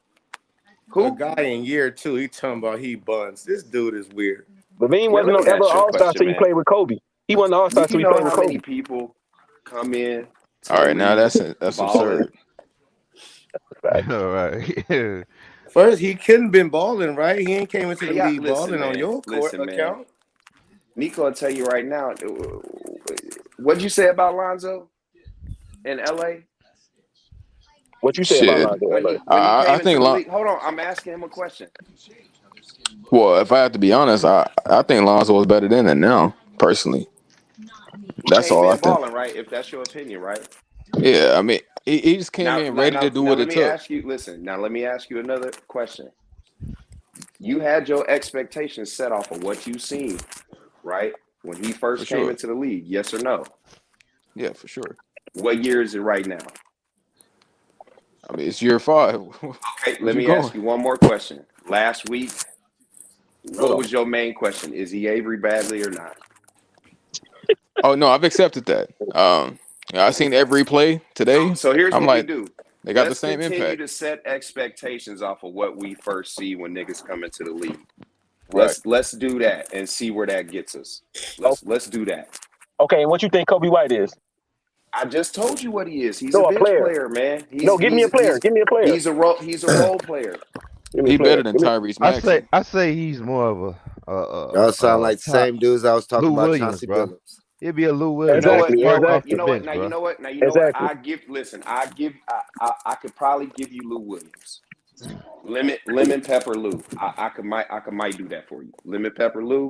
A guy in year two, he talking about he buns. This dude is weird. Levine wasn't let me ever ask you a All-Star question, till he man. played with Kobe. He wasn't All-Star till You he know played with how many Kobe. people come in? All right, now that's balling? absurd. All right. First, he couldn't been balling, right? He ain't came into the Yeah, league listen, balling on man. your court Listen, account. man. Nico will tell you right now. What'd you say about Lonzo in LA? What you say about Shit. Lonzo? When he I came into think the league, hold on, I'm asking him a question. Well, if I have to be honest, I think Lonzo was better then than now, personally. That's He ain't all I been think. balling, right? If that's your opinion, right? Yeah, I mean, he just came in ready to do what let it me took. ask you. Listen, now let me ask you another question. You had your expectations set off of what you seen, right? When he first came into the league, yes or no? Yeah, for sure. What year is it right now? I mean, it's year 5. Okay, let me ask you one more question. Last week, what was your main question? Is he Avery Bradley or not? Oh no, I've accepted that. I seen every play today. So here's I'm what we like, do. they got the Let's same continue impact. to set expectations off of what we first see when niggas come into the league. Right. Let's do that and see where that gets us. Let's do that. Okay, and what you think Kobe White is? I just told you what he is. He's No, a a bench player. player, man. Give me a player. Give me a player. He's a role player. He better than Tyrese Maxey. I say he's more of Y'all sound like the top- same dudes I was talking Lou about Williams, Chauncey bro. Billups. It'd be a Lou Williams. Exactly. Start off You the know what? bench, Now bro. you know what? Exactly. I could probably give you Lou Williams. Lemon pepper Lou. I might do that for you. Lemon pepper Lou.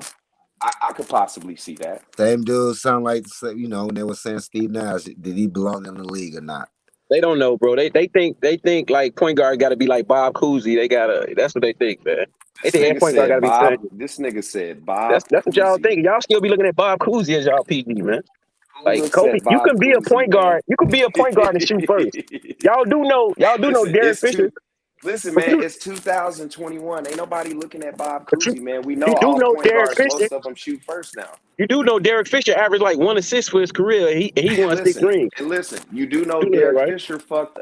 I could possibly see that. Same dudes sound like when they were saying Steve Nash. Did he belong in the league or not? They don't know, bro. They think like point guard got to be like Bob Cousy. That's what they think, man. They think point guard got to be Bob. same. This nigga said Bob. That's what y'all Cousy. think. Y'all still be looking at Bob Cousy as y'all PG, man. Like looked Kobe, at you Bob can be a Cousy, point man? guard. You can be a point guard and shoot first. Y'all do know Listen, Derek Fisher. Listen, man, it's 2021. Ain't nobody looking at Bob But Cousy, man. We know you do all know point Derek guards, Fisher. most of them shoot first now. You do know Derek Fisher averaged like 1 assist for his career. He won 6 rings. And listen, you do know You know that, Derek right? Fisher fucked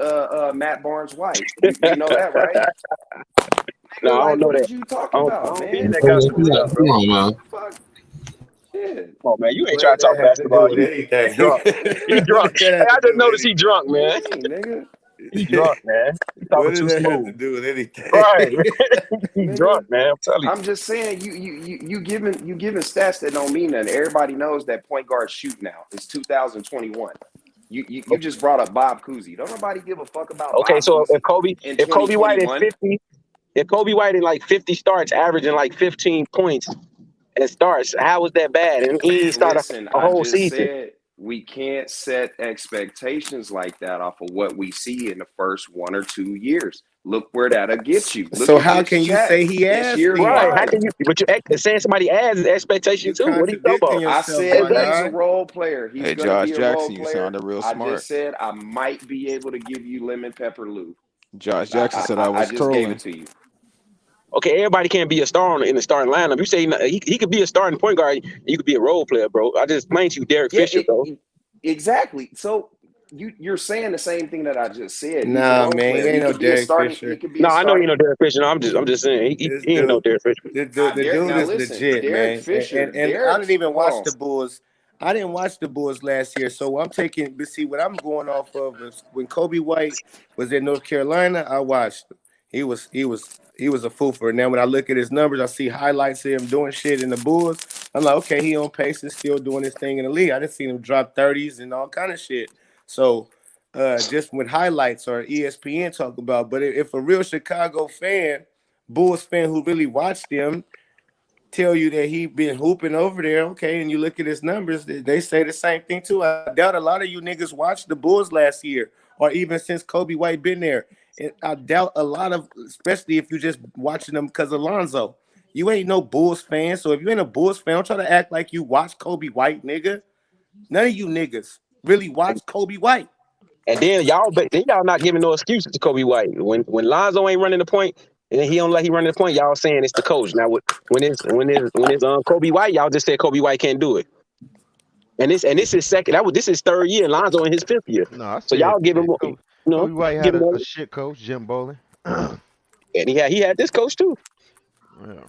Matt Barnes-White. You know that, right? No, I don't know what that. is you talking about, I don't man? be in that gospel stuff, bro. Come on, man. Fuck. Shit. Oh man, you ain't What trying to did talk that have to do basketball. with anything? He drunk. He drunk. What did that Hey, have I to just do noticed with he drunk, man. Dang, nigga. He drunk, man. He What talking did too that have to smooth. do with anything? Right. He Nigga. drunk, man. I'm telling you. I'm just saying, you giving stats that don't mean nothing. Everybody knows that point guards shoot now. It's 2021. You just brought up Bob Cousy. Don't nobody give a fuck about Okay, Bob so Cousy if Kobe White is 2021. 50, if Kobe White in like 50 starts, averaging like 15 points and starts, how was that bad? And he didn't start Listen, a I whole just season. said we can't set expectations like that off of what we see in the first 1 or 2 years. Look where that'll get you. Look So at how this can you chat. say he This has year been? Right? How 5. can you? But you saying somebody has expectation You too? What are you talking contradicting about? I yourself, said my he's a guy. role player. He's Hey, going to Josh be a role Jackson, you player. sounded real I smart. just said I might be able to give you lemon pepper Lou. Josh Jackson said I I was just gave trolling. it to you. Okay, everybody can't be a star in the starting lineup. You say he could be a starting point guard. You could be a role player, bro. I just explained to you Derek Fisher, bro. Exactly. So you're saying the same thing that I just said. He's a Nah, role man, he player. He ain't no could be a Derek starting. Fisher. He could be No, a I know you starting. know Derek Fisher. No, I'm just saying This he ain't no dude, Derek Fisher. the dude Now is listen, legit, Derek man. Fisher. And I Derek, didn't even hold watch on. the Bulls. I didn't watch the Bulls last year, so I'm taking. But see, what I'm going off of is when Kobe White was in North Carolina. I watched him. He was a fool for it. Now when I look at his numbers, I see highlights of him doing shit in the Bulls. I'm like, okay, he on pace and still doing his thing in the league. I didn't see him drop 30s and all kind of shit. So just with highlights or ESPN talk about. But if a real Chicago fan, Bulls fan who really watched him, tell you that he been hooping over there, okay, and you look at his numbers, they say the same thing too. I doubt a lot of you niggas watched the Bulls last year or even since Kobe White been there. And I doubt a lot of, especially if you just watching them because of Lonzo. You ain't no Bulls fan, so if you ain't a Bulls fan, don't try to act like you watch Kobe White, nigga. None of you niggas really watch Kobe White. And then y'all not giving no excuses to Kobe White. When Lonzo ain't running the point, and he don't let he running the point, y'all saying it's the coach. Now when it's Kobe White, y'all just said Kobe White can't do it. And this is second. This is third year. Lonzo in his fifth year. No, I So said y'all give him, Kobe White give had him. a shit coach, Jim Bowling. And he had this coach too. Yeah.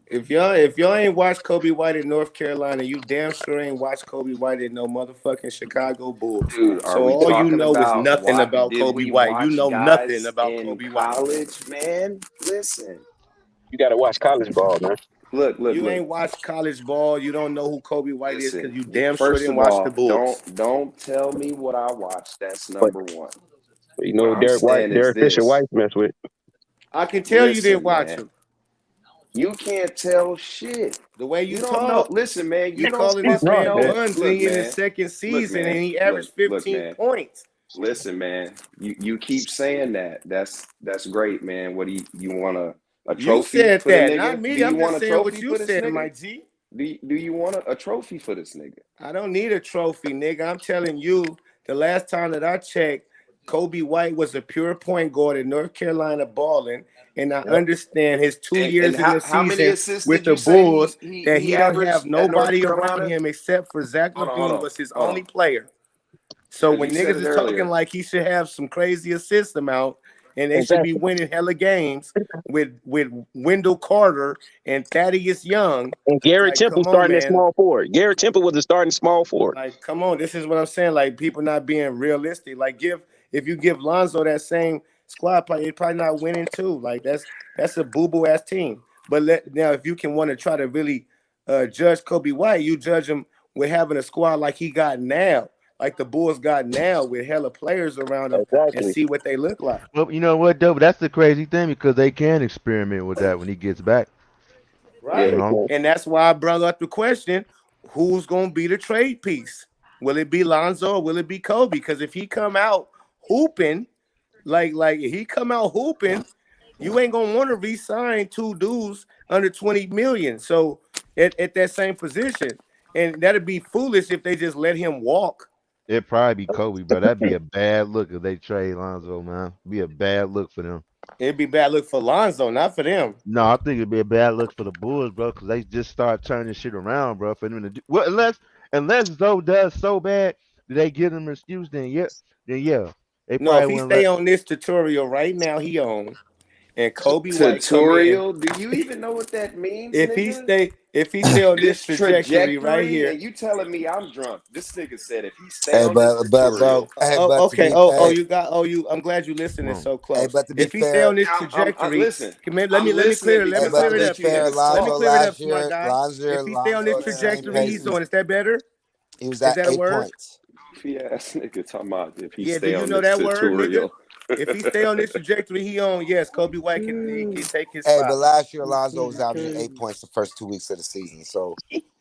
If y'all ain't watched Kobe White in North Carolina, you damn sure ain't watched Kobe White in no motherfucking Chicago Bulls. Dude, are So we all you talking know is about nothing about did Kobe we White. You watch know nothing guys about in Kobe White. college, man? Listen. You got to watch college ball, man. Look. You ain't watched college ball. You don't know who Kobe White is because Listen. you damn sure First didn't of watch the all, Bulls. don't tell me what I watched. That's But number one. you What know I'm saying is Derek Fisher this. White mess with. I can tell you didn't Listen, watch man. him. You can't tell shit. The way You you don't know. talk, Listen, man. You you don't calling this fucking man know. buns and Look, he in his man. second Look, season man. and he averaged Look, 15 man. points. Listen, man. You keep saying that. That's great, man. What do you want a You trophy said for the that, not nigga? me. Do you I'm want just a saying what trophy you for this said, my nigga? G. Do you want a trophy for this nigga? I don't need a trophy, nigga. I'm telling you, the last time that I checked, Kobe White was a pure point guard in North Carolina balling. And I understand his 2 And years in the how many season assists with did the you say Bulls that he he don't have averaged at North nobody around Carolina? him except for Zach Hold LaVine on. was his Hold only on. player. So Because when you said niggas it is talking earlier. like he should have some crazy assist amount and they should be Exactly. winning hella games with Wendell Carter and Thaddeus Young, And it's Garrett like, Temple come on, starting at man. small forward. Garrett Temple was the starting small forward. Like, come on, this is what I'm saying. Like, people not being realistic. Like, if you give Lonzo that same squad play, it's probably not winning too. Like, that's a boo-boo ass team. But now, if you can want to try to really judge Kobe White, you judge him with having a squad like he got now, like the Bulls got now, with hella players around them, and Exactly. see what they look like. Well, you know what, though? That's the crazy thing because they can experiment with that when he gets back. Right. You know? And that's why I brought up the question, who's going to be the trade piece? Will it be Lonzo or will it be Kobe? Because if he come out hooping, like if he come out hooping, you ain't going to want to re-sign two dudes under 20 million. So at that same position. And that'd be foolish if they just let him walk. It'd probably be Kobe, bro. That'd be a bad look if they trade Lonzo, man. Be a bad look for them. It'd be bad look for Lonzo, not for them. No, I think it'd be a bad look for the Bulls, bro, because they just start turning shit around, bro. For them to do well, unless Zoe does so bad, do they give them an excuse? Then yeah, they No, probably if he wouldn't stay let. on this tutorial right now, he on, and Kobe White come in. Tutorial? Do you even know what that means, If he nigga? stay on this This trajectory right trajectory, here. and you telling me I'm drunk. This nigga said if he stay Hey, on this tutorial. but I'm glad you listening so hey, close. but to be If he stay fair, on this trajectory, Listen. let me listening clear it. Let me because but I to clear it be up. let you fair, Let me Lonzo clear it up, last my year, guy. If he stay on this Lonzo at the same trajectory pace. he's on, is that better? He was Is at that a 8 word? points. Goofy ass nigga talking about if he Yeah, do stay you on know this that word, nigga? tutorial. If he stay on this trajectory he on, yes, Kobe White can take his Hey, but spot. last year Lonzo was averaging 8 points the first 2 weeks of the season, so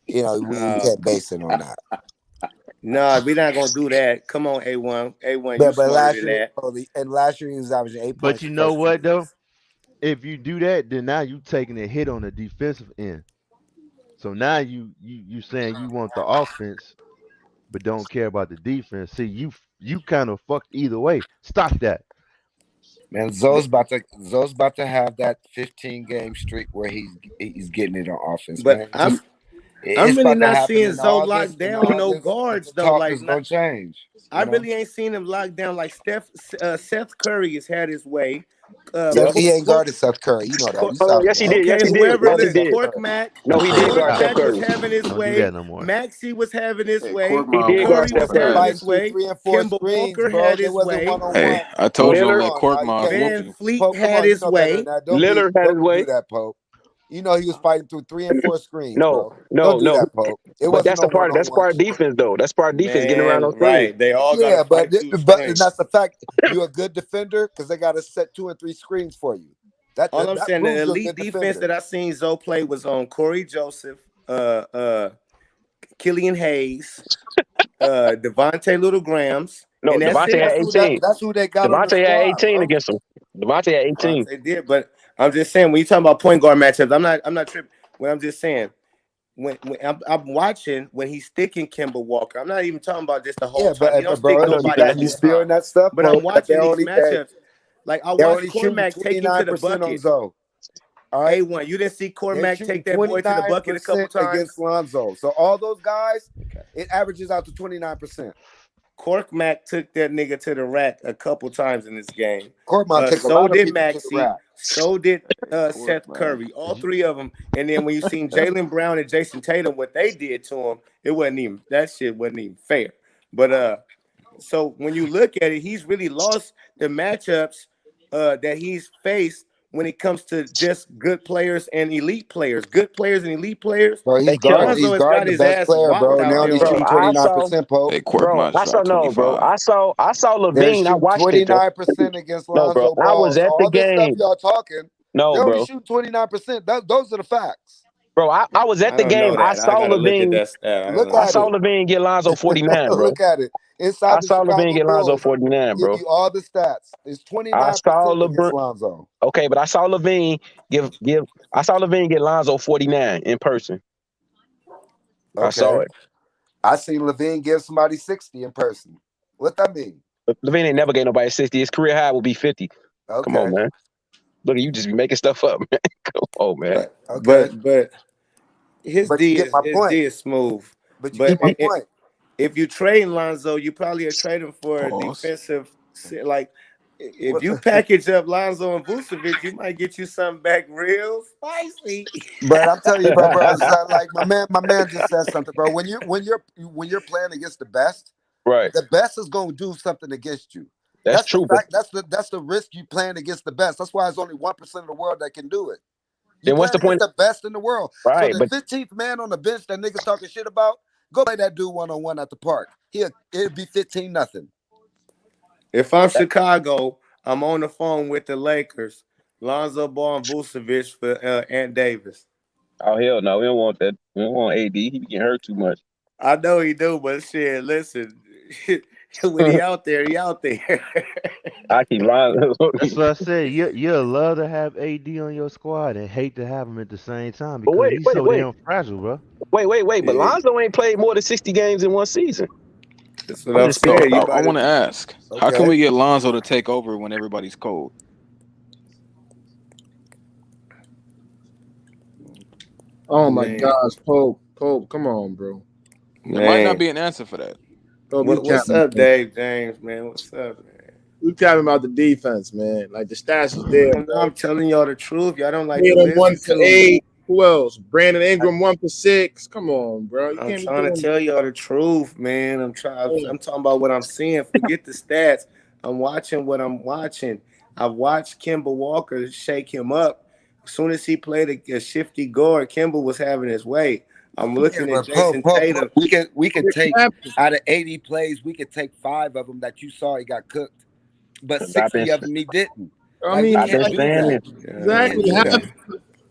you know we Oh, can't base it on that. No, we're not gonna do that. Come on, A1. A1, you But smarter last than year, that. and last year he was averaging 8 But points you the know first 2 what though? games. If you do that, then now you taking a hit on the defensive end. So now you saying you want the offense, but don't care about the defense. See, you kind of fucked either way. Stop that. Man, Zoe's about to have that 15-game streak where he's getting it on offense, But man. I'm It's really about to not happen seeing in Zoe lock August. In down no August, guards the though. talk Like is gonna change. I really ain't seen him lock down like Seth Curry has had his way. He ain't guarded Seth Curry. You know that. You saw Yes, the he game. did. Yes, Okay, he did. whoever Yes, he the did. Cork Mac, No, he did guard Steph was Curry. having his Don't do way. that no more. Maxey was having his Hey, way. He did guard Corey Steph was They Curry. having fighting his through way. 3 and 4 Kemba screens, Walker bro. had They his wasn't way. 1-on-1. Hey, I told you I'm Lillard, gonna let Cork You Mom can't. whoop Van you. Fleet Pope, come had on, you his know better than way. that. Lillard had his Don't do way. that, Pope. You know he was fighting through 3 and 4 screens, No, bro. no, Don't do no. that, Pope. It But wasn't that's no the part. That's 1-on-1 part of shit. defense, though. That's part of defense, getting around Man, those screens. right. They all gotta Yeah, fight through and screens. that's the fact. You're a good defender because they got to set 2 and 3 screens for you. All I'm That saying, the proves you're a elite good defense defender. that I seen Zoe play was on Corey Joseph, Killian Hayes, Devontae Little Grams, No, and that's Devontae it. had 18. That's who they got on the Devontae had squad, 18 bro. against him. Devontae had 18. They did, but I'm just saying when you talking about point guard matchups, I'm not tripping. When I'm just saying when I'm watching when he's sticking Kemba Walker, I'm not even talking about just the whole Yeah, time. He don't stick I bro, know you nobody feel the it. you whole time. feeling that stuff, But I'm Pope? But watching these matchups. Like I they're watched only shooting Cormac take him to the 29% on bucket. Zoe. All right, A1, you didn't see they're Cormac shooting take that boy to the bucket a couple 29% against times. Lonzo. So all those guys, it averages out to 29%. Cork Mac took that nigga to the rack a couple times in this game. Corkman took a So lot of did people to the Maxey. rack. So did Cork, Seth man. Curry. All three of them. And then when you seen Jaylen Brown and Jason Tatum, what they did to him, that shit wasn't even fair. But so when you look at it, he's really lost the matchups that he's faced when it comes to just good players and elite players. Good players and elite players. Bro, They kill him. Lonzo has got the his best ass player, whopped bro. And they out there only on shooting Bro, I saw. 29%, Pope. Hey, Cork Bro, Mom I just saw dropped no, bro. 25. I saw They're Levine. I shooting watched it though. 29% against No, bro. Lonzo I Ball. was So at the all this stuff game. y'all talking, No, they only bro. shoot 29%. Those are the facts. Bro, I was at I the don't know game. I that. I saw gotta look at Levine. that stat. I don't Look know. I at saw it. Levine get Lonzo 49, bro. Look at it. I Inside the saw Levine Chicago get Lonzo Bulls 49, give bro. you all the stats. It's I 29% saw against LeBron. Lonzo. Okay, but I saw Levine I saw Levine get Lonzo 49 in person. I saw Okay. it. I seen Levine give somebody 60 in person. What that mean? Levine ain't never gave nobody 60. His career high would be 50. Okay. Come on, man. Look at you just be making stuff up, man. Come on, man. Okay. But his But you D get is my his point. D is smooth. But you But get my point. if you trade Lonzo, you probably are trading for a Pause. defensive. Like if you package up Lonzo and Vucevic, you might get you something back real spicy. But I'm telling you, bro, it's like my man just said something, bro. When you're playing against the best, right? The best is gonna do something against you. That's true. The fact. That's the risk you playing against the best. That's why it's only 1% of the world that can do it. You Then what's the playing point? against the best in the world. Right, So the 15th man on the bench that niggas talking shit about, go play that dude 1-on-1 at the park. It'd be 15-0. If I'm Chicago, I'm on the phone with the Lakers. Lonzo Ball and Vucevic for Ant Davis. Oh hell no, we don't want that. We don't want AD. He be getting hurt too much. I know he do, but shit, listen. When he out there, he out there. I keep lying. That's what I said. You'll love to have AD on your squad and hate to have him at the same time But because he's so damn fragile, bro. Wait. But Lonzo ain't played more than 60 games in one season. That's what I'm So saying. I want to ask, how can we get Lonzo to take over when everybody's cold? Oh my Man. gosh, Pope, come on, bro. There might not be an answer for that. Pope, What's up, Dave James, man? What's up, man? We capping about the defense, man. Like the stats is there. I'm telling y'all the truth. Y'all don't like Tatum to listen 1 for to me. 8. Who else? Brandon Ingram 1 for 6. Come on, bro. You I'm can't be trying to doing tell y'all the truth, man. I'm talking about what I'm seeing. Forget the stats. I'm watching what I'm watching. I've watched Kemba Walker shake him up. As soon as he played a shifty guard, Kemba was having his way. I'm looking at Jason Tatum. We can take out of 80 plays, we could take 5 of them that you saw he got cooked, but 60 of them he didn't. I mean, I've been saying it. Exactly.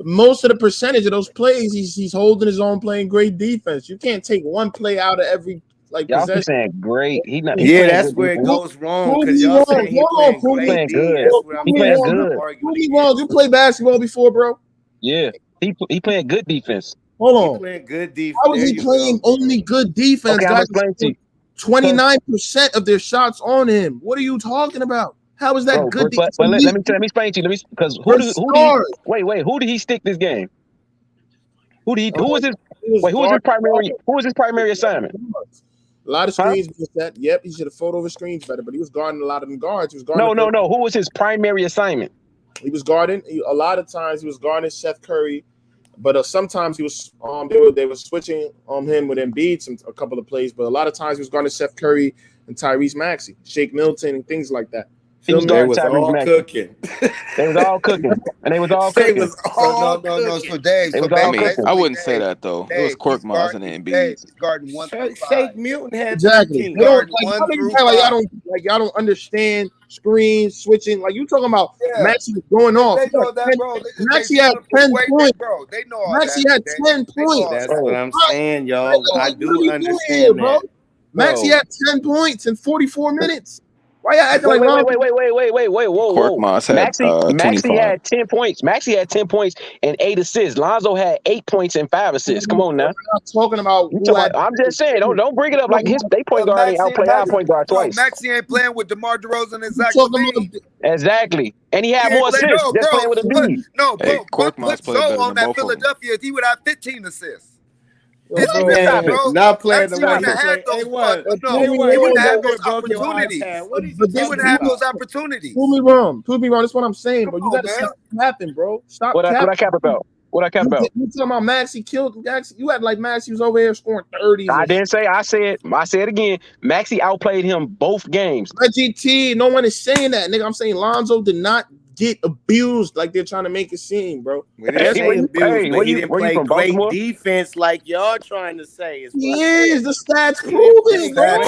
Most of the percentage of those plays, he's holding his own, playing great defense. You can't take one play out of every like Y'all possession. saying great. He Yeah, playing that's good where it defense. goes wrong Prove because me y'all wrong. saying he Hold on, playing prove me. great Playing D. good. That's what He I'm playing saying. good. Prove me wrong. You played basketball before, bro. Yeah, he playing good defense. Hold He on. playing good defense. How is There he you playing go. only good defense? Okay, I'm gonna Guys, explain to you. 29% of their shots on him. What are you talking about? How is that Bro, good? but let me explain to you. Because who did he stick this game? Who was his primary assignment? A lot of screens being set. Yep, he should have fought over screens better, but he was guarding a lot of them guards. He was guarding No. Who was his primary assignment? He was guarding a lot of times. He was guarding Seth Curry, but sometimes he was they were switching him with Embiid a couple of plays. But a lot of times he was guarding Seth Curry and Tyrese Maxey, Shake Milton, and things like that. He was They guarding was Tyrese all Maxey. cooking. They was all cooking, and they was all They cooking. was all No. So Dave, They was I all mean, cooking. I wouldn't say that though. It was Korkmaz and Dave, Embiid. he's guarding 1 through 5. Shake Milton had Exactly. 13. They don't Guarding 1 through like 5. y'all don't understand screens switching. Like you talking about Yeah. Maxey was going off. They know that, bro. Maxey had 10 points. Bro, they know all Maxey that. had 10 They know all points. That's that. what I'm saying, y'all. I do What are you doing understand here, bro? that. Maxey had 10 points in 44 minutes. Why y'all acting like Wait, whoa. Korkmaz had Maxey 25. had 10 points. Maxey had 10 points and 8 assists. Lonzo had 8 points and 5 assists. Come on now. I'm not talking about I'm just saying, don't bring it up like they point guard ain't outplay our point guard twice. Maxey ain't playing with DeMar DeRozan and Zach talking LaVine. Exactly. And he had more assists just playing with Embiid. Hey, Korkmaz Put played better Zoe on than that both of them. Philadelphia, he would have 15 assists. Not playing the way he had played. those. He wouldn't have those opportunities. He wouldn't have those opportunities. Prove me wrong. That's what I'm saying, bro. You got to stop capping, bro. Stop What capping. I cap about? What I cap about? You talking about Maxey killed Maxey? You had like Maxey was over here scoring 30s. I didn't say. I said it again. Maxey outplayed him both games. Reggie T. No one is saying that, nigga. I'm saying Lonzo did not get abused like they're trying to make it seem, bro. We didn't say abused, but he didn't play great Baltimore? defense like y'all trying to say. He is. The stats prove it, bro.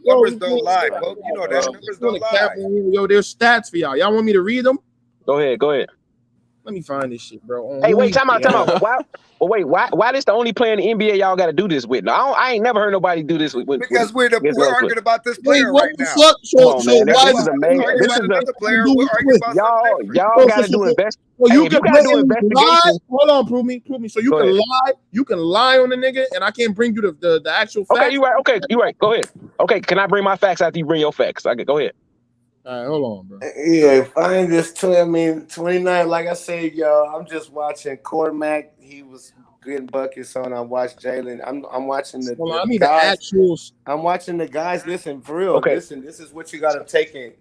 Numbers don't lie, bro. You know that. Numbers don't lie. Yo, there's stats for y'all. Y'all want me to read them? Go ahead. Let me find this shit, bro. Hey, wait, time out. Why this the only player in the NBA y'all got to do this with? No, I ain't never heard nobody do this with. Because we're arguing about this player right now. Y'all got to do investigation. You can lie. Hold on, prove me. So you can lie. You can lie on the nigga, and I can't bring you the actual facts. Okay, you right. Okay, you right. Go ahead. Okay, can I bring my facts after you bring your facts? Go ahead. All right, hold on, bro. Yeah, find this 29. Like I said, y'all, I'm just watching Cormac. He was getting buckets on. I watched Jalen. I'm watching the guys. I'm watching the guys. Listen, for real. Okay. Listen, this is what you got to take in.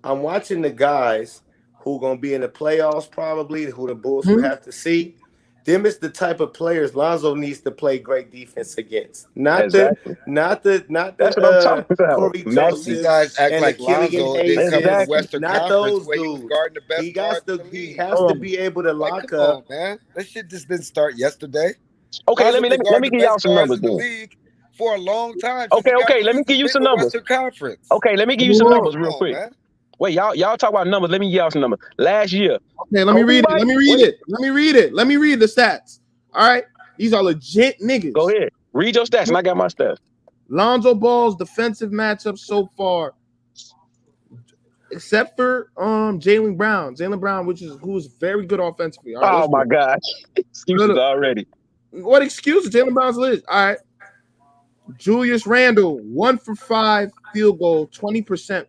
I'm watching the guys who gonna be in the playoffs probably, who the Bulls will have to see. Them is the type of players Lonzo needs to play great defense against. Not the That's what I'm talking about. Corey These guys act and like Killian Lonzo didn't come from the Hayes. Western Not Conference those where he was dudes. guarding the best He has guards to. in the He league. has to be able to lock come up. on, man. That shit just didn't start yesterday. Okay, let me give y'all some numbers then. For a long time. Okay, let me give you some numbers. Western Conference. Okay, let me give you some numbers real quick. Wait, y'all talk about numbers. Let me give y'all some numbers. Last year. Okay, let me read it. Let me read the stats. All right, these are legit niggas. Go ahead. Read your stats, and I got my stats. Lonzo Ball's defensive matchup so far, except for Jaylen Brown. Jaylen Brown, who is very good offensively. All right, my gosh. Excuses already. What excuses? Jaylen Brown's list. All right. Julius Randle, 1 for 5 field goal, 20%.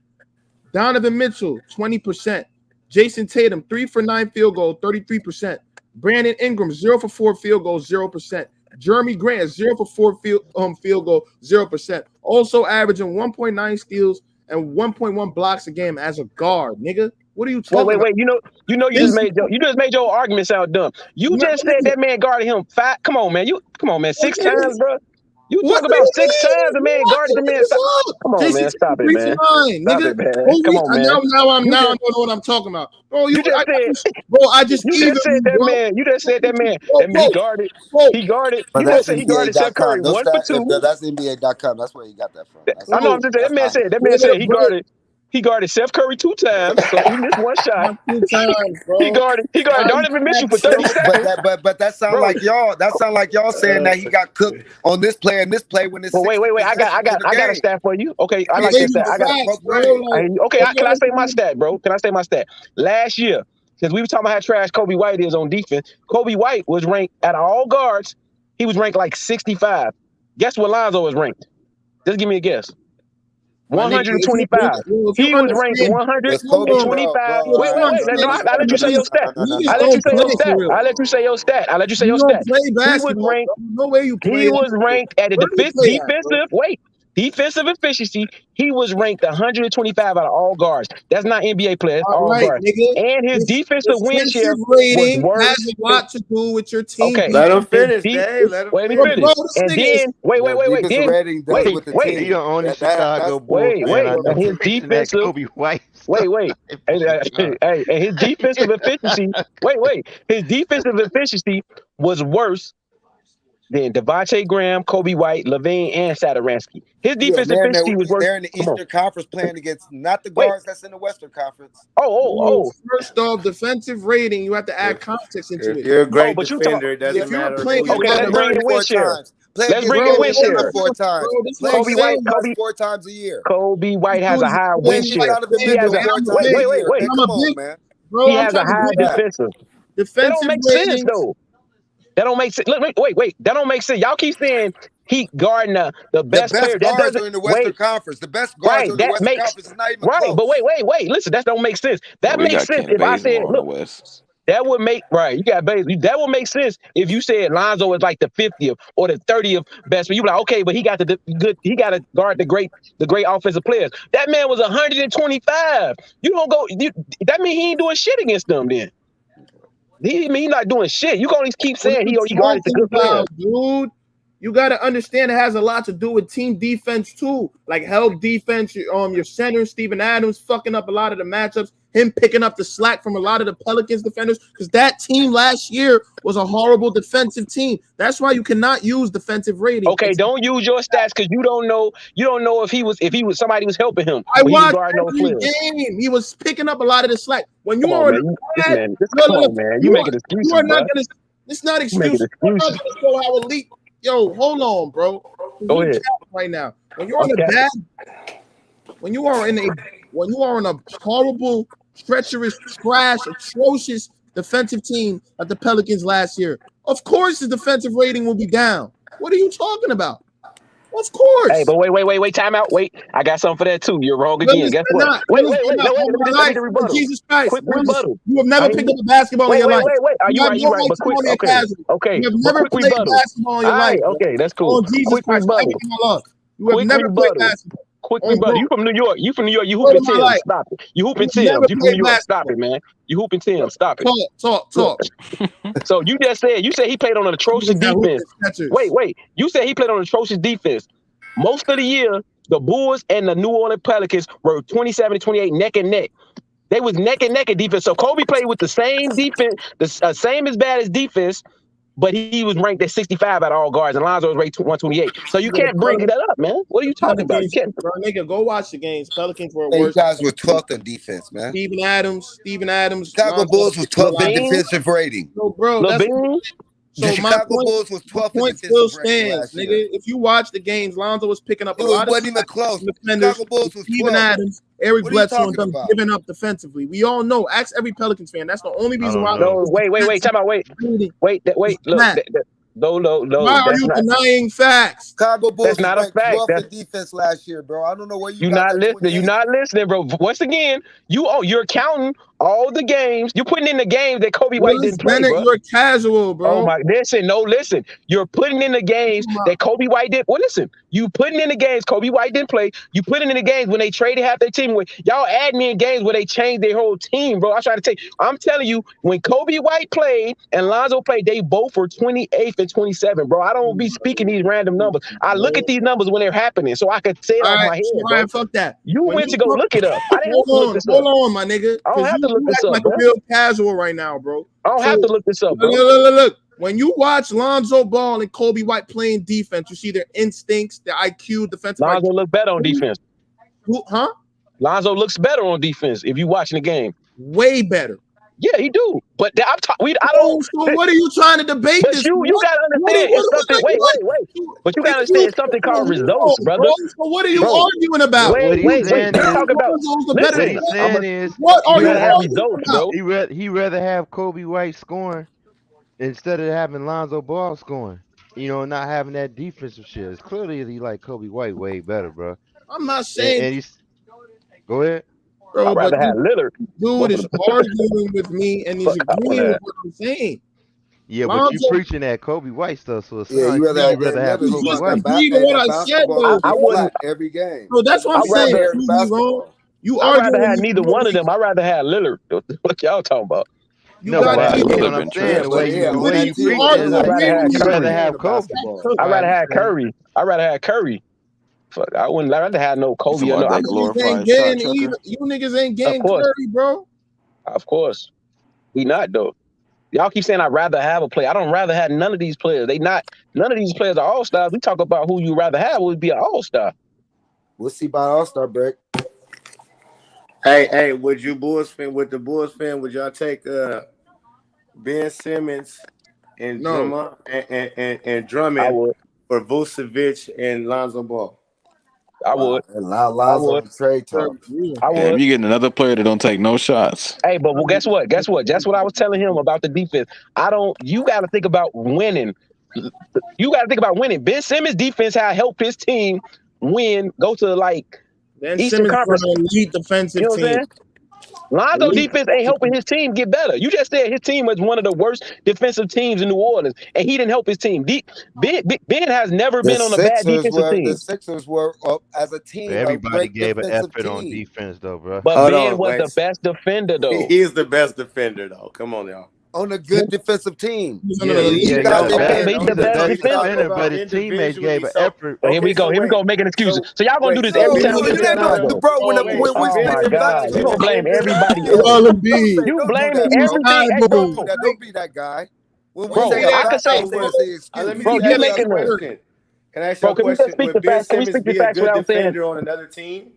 Donovan Mitchell, 20%. Jason Tatum, 3 for 9 field goal, 33%. Brandon Ingram, 0 for 4 field goal, 0%. Jeremy Grant, 0 for 4 field goal, 0%. Also averaging 1.9 steals and 1.1 blocks a game as a guard, nigga. What are you talking about? Wait. You just made your argument sound dumb. You just said that man guarded him 5. Come on, man. 6 times, bro. You talk about 6 times a man guarded the man. Come on, man. Stop it, man. Stop it, man. Come on, man. Now I know what I'm talking about. Bro, You just said that man. You just said that man. He guarded. He guarded. But You just said he guarded Steph Curry 1 for 2. That's NBA.com. That's where you got that from. I know. I'm just saying. That man said he guarded. He guarded Seth Curry 2 times, so he missed one shot. 2 times, bro. He guarded Donovan Mitchell for 30 seconds. But that sound like y'all. That sound like y'all saying that he got cooked on this play and this play when it's. Well, wait. I got a stat for you. Okay, I like this stat. Can I say my stat, bro? Can I say my stat? Last year, because we were talking about how trash Kobe White is on defense. Kobe White was ranked out of all guards. He was ranked like 65. Guess what Lonzo was ranked? Just give me a guess. 125. He was ranked 125. Wait. I'll let you say your stat. I'll let you say your stat. He was ranked. No way you play. He was ranked at the defensive efficiency. He was ranked 125 out of all guards. That's not NBA players. All guards. And his defensive win share rating was worse. has a lot to do with your team. Okay, let him finish, Dave. Let him finish. And then wait. He on the Chicago Bulls. And his defensive Kobe White. Wait. And his defensive efficiency. His defensive efficiency was worse than Devontae Graham, Kobe White, Levine, and Satoransky. His defensive efficiency was worse. They're in the Eastern Conference playing against not the guards that's in the Western Conference. First off, defensive rating, you have to add context into it. You're a great defender. It doesn't matter. Let's bring in win share. Let's bring in win share. 4 times. Kobe White 4 times a year. Kobe White has a higher win share. He has a wait. Come on, man. He has a high defensive. That don't make sense though. That don't make sense. Wait. That don't make sense. Y'all keep saying he guarding the best player. Guards are in the Western Conference. The best guards are in the Western Conference is not even close. But wait. Listen, that don't make sense. That makes sense if I said, look, that would make You got Bazley. That would make sense if you said Lonzo is like the 50th or the 30th best. But you be like, okay, but he got he got to guard the great offensive players. That man was 125. You don't go. That means he ain't doing shit against them then. He's not doing shit. You can only keep saying he guarded the good players. Dude, you got to understand it has a lot to do with team defense too. Like help defense, your center, Steven Adams, fucking up a lot of the matchups. Him picking up the slack from a lot of the Pelicans defenders because that team last year was a horrible defensive team. That's why you cannot use defensive rating. Okay, don't use your stats because you don't know if somebody was helping him. I watched every game. He was picking up a lot of the slack. When you are man, you making excuses. You are not gonna. It's not excuse. You're not gonna show how elite. Yo, hold on, bro. Go ahead. Right now, when you're on when you are on a horrible, treacherous, trash, atrocious defensive team like the Pelicans last year, of course the defensive rating will be down. What are you talking about? Of course. Hey, but wait, time out. Wait, I got something for that too. You're wrong again. Guess what? Wait. Let me rebuttal. Jesus Christ. Quick rebuttal. You have never picked up a basketball in your life. Wait. Are you right? But quick. Okay. You have never played basketball in your life. Okay, that's cool. Quick rebuttal. You have never played basketball. Quick rebuttal. You from New York. You hooping Tim. Stop it. You hooping Tim. You from New York. Stop it, man. You hooping Tim. Stop it. Talk. So you said he played on an atrocious defense. Wait. You said he played on an atrocious defense. Most of the year, the Bulls and the New Orleans Pelicans were 27-28 neck and neck. They was neck and neck at defense. So Kobe played with the same defense, the same as bad as defense, but he was ranked at 65 out of all guards, and Lonzo was ranked 128. So you can't bring that up, man. What are you talking about? You can't. Bro, nigga, go watch the games. Pelicans were These worse. guys were 12th in defense, man. Steven Adams. Chicago Bulls was 12th in defensive rating. So, bro, the Chicago Bulls was 12th in defensive still stands, nigga. If you watch the games, Lonzo was picking up a lot of. It wasn't even close. Chicago Bulls was Steven Adams, Eric Bledsoe, and them giving up defensively. We all know. Ask every Pelicans fan. That's the only reason why. No, wait. Time out. Wait. Look. No. Why are you denying facts? Chicago Bulls that's not a fact. 12th in defense last year, bro. I don't know where you're not listening. You're not listening, bro. Once again, you're counting all the games. You're putting in the games that Kobe White didn't play, bro. You're casual, bro. Oh my! Listen. You're putting in the games that Kobe White did. Well, listen. You putting in the games Kobe White didn't play. You putting in the games when they traded half their team. When y'all add me in games where they changed their whole team, bro. I'm telling you, when Kobe White played and Lonzo played, they both were 28th and 27, bro. I don't be speaking these random numbers. I look at these numbers when they're happening, so I could say it off my head. Bro. Fuck that. You went to go look it up. I didn't hold on, my nigga. I don't have to look this up. Like a real casual right now, bro. I don't have to look this up, bro. Look. When you watch Lonzo Ball and Kobe White playing defense, you see their instincts, their IQ, defensive. Lonzo look better on defense. Huh? Lonzo looks better on defense if you watching the game. Way better. Yeah, he do. But I don't. So what are you trying to debate but this? you gotta understand it's something. Wait. But you gotta understand it's something called results, brother. Bro, so what are you arguing about? Wait. Let's talk about. What he's saying is, what are you you gotta have results, bro? He rather have Kobe White scoring instead of having Lonzo Ball scoring. Not having that defensive shit. It's clearly he like Kobe White way better, bro. I'm not saying. And he's go ahead. Bro, I'd rather have Lillard. Dude is arguing with me and he's agreeing with what I'm saying. Yeah, but you preaching that Kobe White stuff, so it's Yeah, like you rather have Kobe White. Agree with what I said, though. I wouldn't every game. So that's what I'm saying. You I'd rather arguing have neither one of them. I'd rather have Lillard. What y'all talking about? No, what I'm saying, the way you preach is you rather have Kobe. I'd rather have Curry. I'd rather have Curry. Fuck, I wouldn't rather have no Kobe. You niggas ain't getting Curry, bro. Of course. We not, though. Y'all keep saying I'd rather have a player. I don't rather have none of these players. None of these players are all-stars. We talk about who you rather have would be an all-star. We'll see about all-star break. Hey, would the Bulls fan, would y'all take Ben Simmons and Drummond and Drummond for Vucevic and Lonzo Ball? I would. Lonzo trade talk. I would. Yeah, if you getting another player that don't take no shots. Hey, but guess what? That's what I was telling him about the defense. You got to think about winning. You got to think about winning. Ben Simmons' defense helped his team win. Go to Ben Eastern Simmons Conference. an elite defensive You know what I'm saying? Lonzo defense ain't helping his team get better. You just said his team was one of the worst defensive teams in New Orleans, and he didn't help his team. Ben has never been on a bad defensive team. The Sixers were as a team. Everybody gave an effort on defense, though, bro. But Ben was the best defender, though. He is the best defender, though. Come on, y'all. On a good defensive team. He's the best defender, but his teammates gave an effort. Here we go, making excuses. So y'all gonna do this every time. Bro, when you gonna blame everybody else. You blaming everything. Don't be that guy. Bro, I could say, bro, you're making question. Can I ask you a question? Would Ben Simmons be a good defender on another team?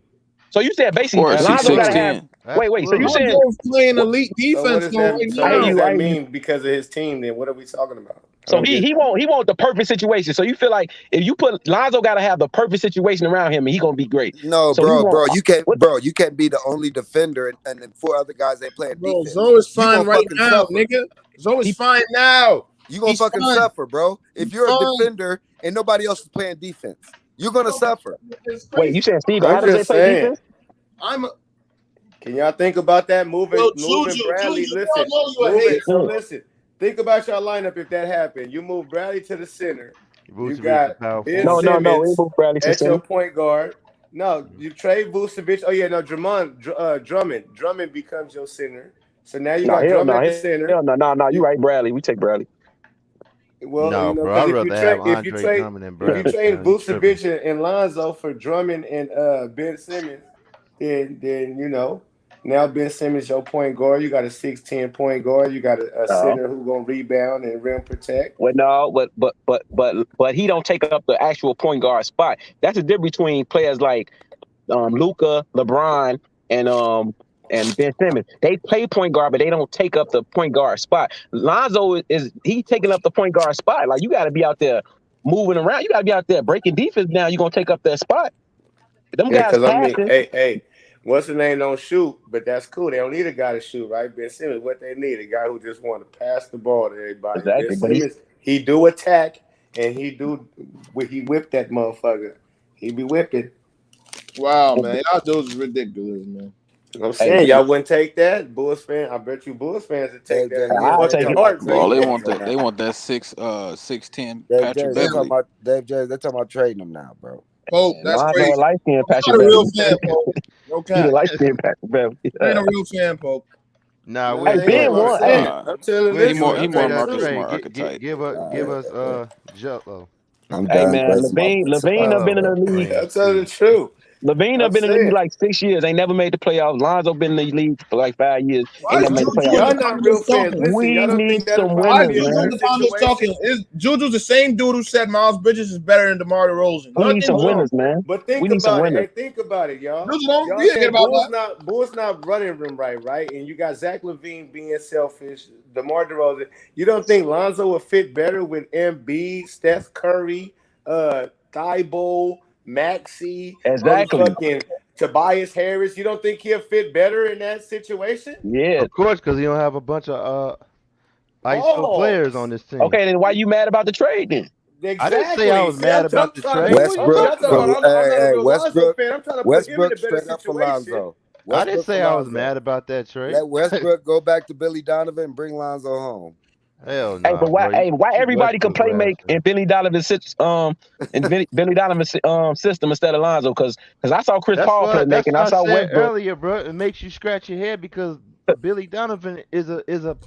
So you said basically Lonzo gotta have. Wait. So you saying playing elite defense? What does that mean because of his team? Then what are we talking about? So he want the perfect situation. So you feel like if you put Lonzo got to have the perfect situation around him, and he gonna be great. No, so bro, you can't be the only defender, and then 4 other guys ain't playing defense. Zoe is fine right now, nigga. Zoe is fine now. You gonna fucking suffer, bro. If you're a defender and nobody else is playing defense, you're gonna suffer. Wait, you said Steve Adams ain't play defense? Can y'all think about that? Moving Bradley. Listen. Think about your lineup if that happened. You move Bradley to the center. You got Ben Simmons at your point guard. No, you trade Vucevic. Oh yeah, no, Drummond becomes your center. So now you got Drummond at the center. No, you right, Bradley. We take Bradley. Well, bro, I'd rather have Andre Drummond and Bradley. If you trade Vucevic and Lonzo for Drummond and Ben Simmons, then now Ben Simmons your point guard. You got a 6'10" point guard. You got a center who's gonna rebound and rim protect. Well, no, but he don't take up the actual point guard spot. That's the difference between players like Luka, LeBron, and Ben Simmons. They play point guard, but they don't take up the point guard spot. Lonzo he taking up the point guard spot. Like you got to be out there moving around. You got to be out there breaking defense down. You're gonna take up that spot. Them guys passing. Hey. What's the name? Don't shoot, but that's cool. They don't need a guy to shoot, right? Ben Simmons, what they need, a guy who just want to pass the ball to everybody. Exactly. Ben Simmons, he do attack, and he whip that motherfucker. He be whipping. Wow, man, y'all dudes is ridiculous, man. I'm saying y'all wouldn't take that, Bulls fan. I bet you Bulls fans would take that. I'll take it. Well, they want that. They want that 6'10" Patrick Beverly. Dave James, they're talking about trading him now, bro. Pope, that's crazy. Light skin Not Patrick a real Beverly. fan, Pope. Okay. Light skin Patrick Beverly. Ain't a real fan, Pope. Nah, Ben won. I'm telling you, he more Marcus Smart archetype. Give us I'm hey done. man, Levine have been in the league. I'm telling the truth. Levine have I'm been in the league saying. like 6 years. Ain't never made the playoffs. Lonzo been in the league for like 5 years. Why Ain't is never made the Juju playoffs. and Y'all the not real comments fans. talking? Listen, y'all We don't need think that'll some Why probably is be winners, a Juju man. in good the comments situation. talking? Juju's the same dude who said Miles Bridges is better than DeMar DeRozan. We need Nothing some wrong. winners, man. But We think need some about it. winners. Hey, think about it, y'all. Juju don't Y'all forget saying about that. Bulls not running them right? And you got Zach LaVine being selfish, DeMar DeRozan. You don't think Lonzo would fit better with Embiid, Steph Curry, Thibault, Maxey, Exactly. fucking Tobias Harris? You don't think he'll fit better in that situation? Yeah. Of course, because he don't have a bunch of ISO players on Pause. this team. Okay, then why you mad about the trade then? I didn't say I Exactly. was See, mad about I'm the trying to. trade. What are you I'm talking talking about. about? I'm not a real Lonzo Westbrook, fan. I'm trying to put him in a Westbrook better straight up for situation. Lonzo. I didn't Westbrook for say I was Lonzo. mad about that trade. Let Westbrook go back to Billy Donovan and bring Lonzo home. Hell Hey, nah, but why? bro. Hey, why Keep everybody can Westbrook play last, make in Billy Donovan's Billy Donovan's system instead of Lonzo? Because I saw Chris Paul play That's making. what I I saw said Westbrook. earlier, bro. It makes you scratch your head because Billy Donovan is a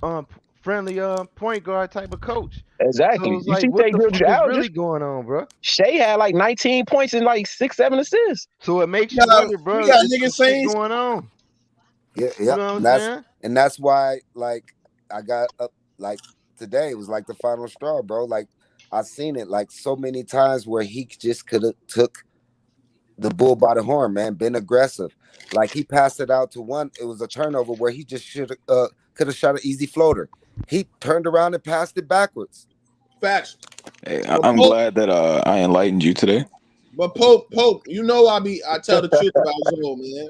friendly point guard type of coach. So Exactly. it's You like, see, what Shea the fuck is Gilgeous-Alexander? really going on, bro? Shea had like 19 points and like 6-7 assists. So it makes you wonder, bro. We got Is some niggas shit saying going on? Yeah, You yeah. know what I'm saying? And that's why, like, I got up like today was like the final straw, bro. Like I seen it like so many times where he just could have took the bull by the horn, man. Been aggressive. Like he passed it out to one. It was a turnover where he just should could have shot an easy floater. He turned around and passed it backwards. facts. Hey, But I'm Pope, glad that I enlightened you today. but Pope, you know I tell the truth about Zoe, man.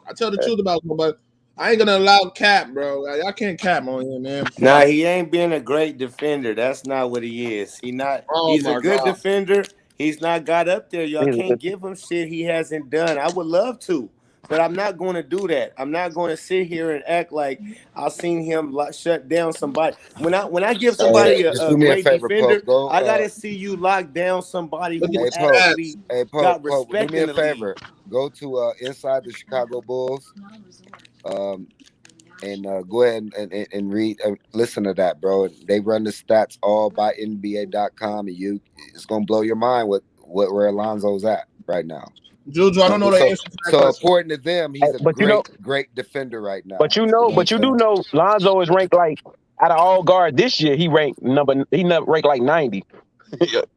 I tell the truth about Zoe, but I ain't gonna allow cap, bro. I can't cap on here, man. Nah, he ain't been a great defender. That's not what he is. Oh He's a my good god. defender. He's not got up there. Y'all can't give him shit he hasn't done. I would love to, but I'm not going to do that. I'm not going to sit here and act like I've seen him shut down somebody. When I give somebody Just a do me a great favor, defender, Pope. Go. I gotta see you lock down somebody who Hey Pope. actually Hey got Pope. Do respect me in a the league. favor. Go to Inside the Chicago Bulls. And go ahead and read, listen to that, bro. They run the stats all by NBA.com, and it's gonna blow your mind where Alonzo's at right now. Juju, I don't know the answer to that So question. according to them, he's a But you know, great defender right now. but you do know Lonzo is ranked like out of all guard this year. He ranked ranked like 90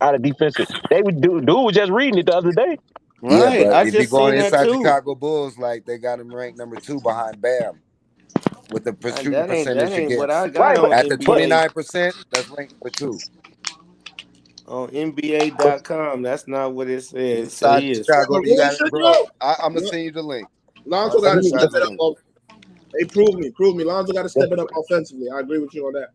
out of defensive. Dude was just reading it the other day. Yeah, Right, but I if you're just seen going that inside too. Chicago Bulls, like they got him ranked number 2 behind Bam with the shooting That percentage ain't what I against. got on At the NBA 29%, that's ranked number 2. on NBA.com. That's not what it says. It said Inside he is. Chicago, But you real got it, shit, bro. though, I'm gonna send you the link. Lonzo got to step it up. Link. Hey, prove me. Lonzo got to step it up offensively. I agree with you on that.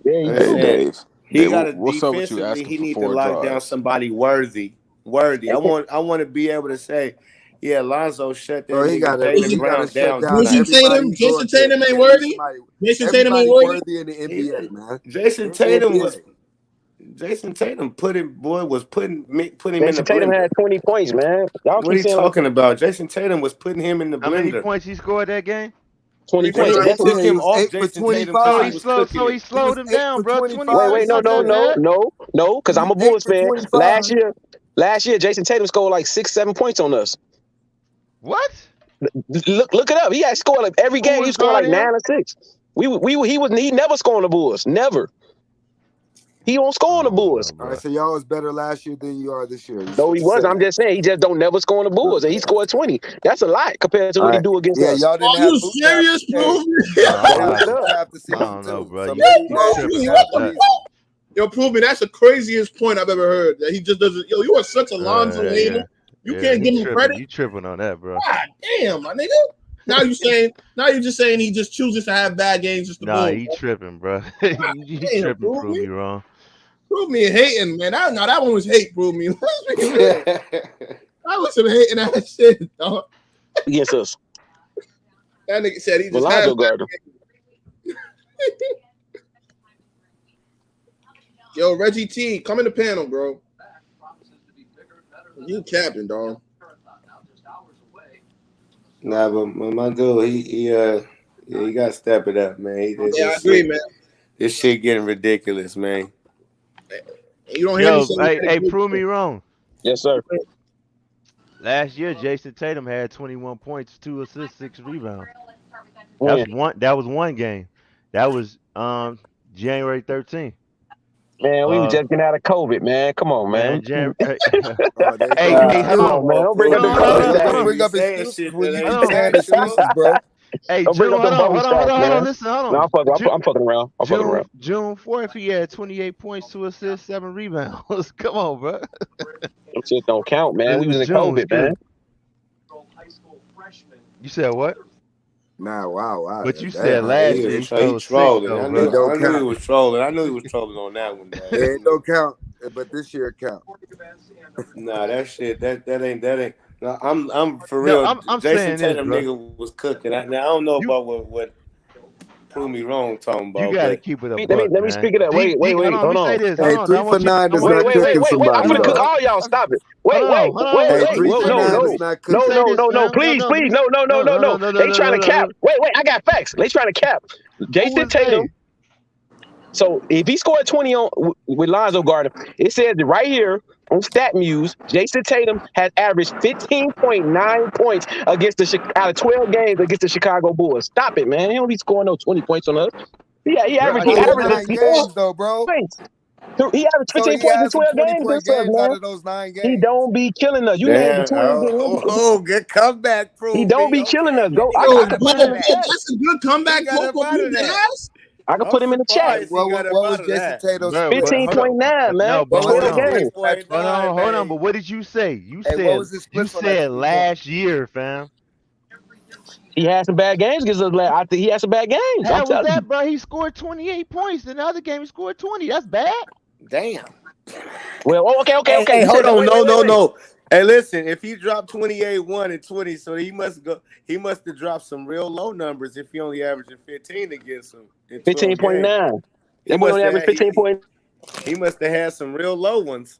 Yeah, you Hey, do. Dave. He Dave, got to what's up with you defensively. asking He for need to 4 lock down drives? somebody worthy. I want to be able to say, yeah, Lonzo shut that Bro, he nigga got Jaylen he got to Brown shut down down Jason tonight. everybody Tatum, he going Jason Tatum against. ain't Give me worthy. somebody. Jason Tatum ain't Everybody worthy. worthy in the NBA, man. Jason In the Tatum NBA. was put him in Jason the Tatum blender. had 20 points, man. Y'all What are keep you saying like talking about? Jason Tatum was putting him in the How many blender. points he scored that game? 20 3 for points. They 34. took Yeah, he him was off 8 for Jason Tatum because So he he 25. was slowed. cooking So it. he slowed him 8 down, for bro. 25. Wait, 25 no, ain't no, that no, bad. no, because I'm a 8 Bulls for fan. 25. Last year, Jason Tatum scored like 6-7 points on us. What? Look it up. He had scored like every Who game. He was scored like guarding 9 him? or 6. He never scored on the Bulls. Never. He don't score on the I don't Bulls. know, All right, bro. so y'all was better last year than you are this year. Is No, what he you're was. I'm saying. just saying he just don't never score on the Bulls, and he Okay. scored 20. That's a lot compared to All what he right. do against Yeah, us. y'all didn't Are have you Boot half. serious, Hey, prove me? y'all didn't have What's Boot up? half the I season don't know, too. bro. So You maybe that Prove helped me. tripping half What off the the that. season. fuck? Yo, prove me. That's the craziest point I've ever heard. That he just doesn't. Yo, you are such a Lonzo hater. You Yeah. can't He give him tripping. credit. You tripping on that, bro. God damn, my nigga. Now you're just saying he just chooses to have bad games just to Nah, bull. he tripping, bro. God he damn, tripping. prove Prove me. me wrong. Prove me hating, man. That one was hate, prove me. That was some hating ass shit, dog. Against us. That nigga said he just has Lonzo guard him. Yo, Reggie T, come in the panel, bro. You capping, dog. Nah, but my dude, he got to step it up, man. Yeah, I agree, man. This shit getting ridiculous, man. You don't hear me Yo, say hey, prove me wrong. Yes, sir. Last year, Jason Tatum had 21 points, 2 assists, 6 rebounds. When? That was one game. That was January 13th. Man, we were just getting out of COVID, man. Come on, man. Hey, Come hold on, man. Don't bring up the COVID stats. Don't bring up excuses when you be saying excuses, bro. Hey, Don't bring June, up them bubble stats, hold man. on, listen, hold on. No, I'm fucking around. I'm fucking around. June 4th, he had 28 points, 2 assists, 7 rebounds. Come on, bro. Them shit don't count, man. We was in June was COVID, man. You said what? Nah, wow. But you said last year he He trolling. I knew count. he was trolling. I knew he was trolling on that one. It don't count, but this year it count. Nah, that shit. That ain't. No, I'm for real. No, I'm Jason saying Tatum this, nigga was cooking. Now I don't know about what prove me wrong talking about. You gotta but keep it a Let buck, me speak of that. Wait, hold hold on. Let me say this. Hey, Hold on. 3 for 9 is not Wait. cooking I'm somebody, gonna cook bro. all y'all. Stop it. Wait. Hey, 3 for 9 is not cooking. No. Please. No. They trying to cap. Wait. I got facts. They trying to cap. Jason Tatum. So if he scored 20 with Lonzo guarding, it says right here on StatMuse, Jason Tatum has averaged 15.9 points out of 12 games against the Chicago Bulls. Stop it, man. He don't be scoring no 20 points on us. He averaged Over 9 games, though, bro. He averaged 15 points in 12 games. 20-point games out of those 9 games. He don't be killing us. You named the 20. Good comeback, prove He don't be killing us. Go. That's a good comeback. I can put him in the chat. What was Jason Tatum's 15.9, man. But hold 12 games. on. But what did you say? You said last year, fam. He had some bad games against us. I think he had some bad games. How was that, bro? He scored 28 points. In the other game, he scored 20. That's bad. Damn. Well, okay. Hey, hold on. No. Hey, listen. If he dropped 28, 1, and 20, so he must have dropped some real low numbers if he only averaging 15 against him. 15.9. That boy only averaged 15. He must have had some real low ones.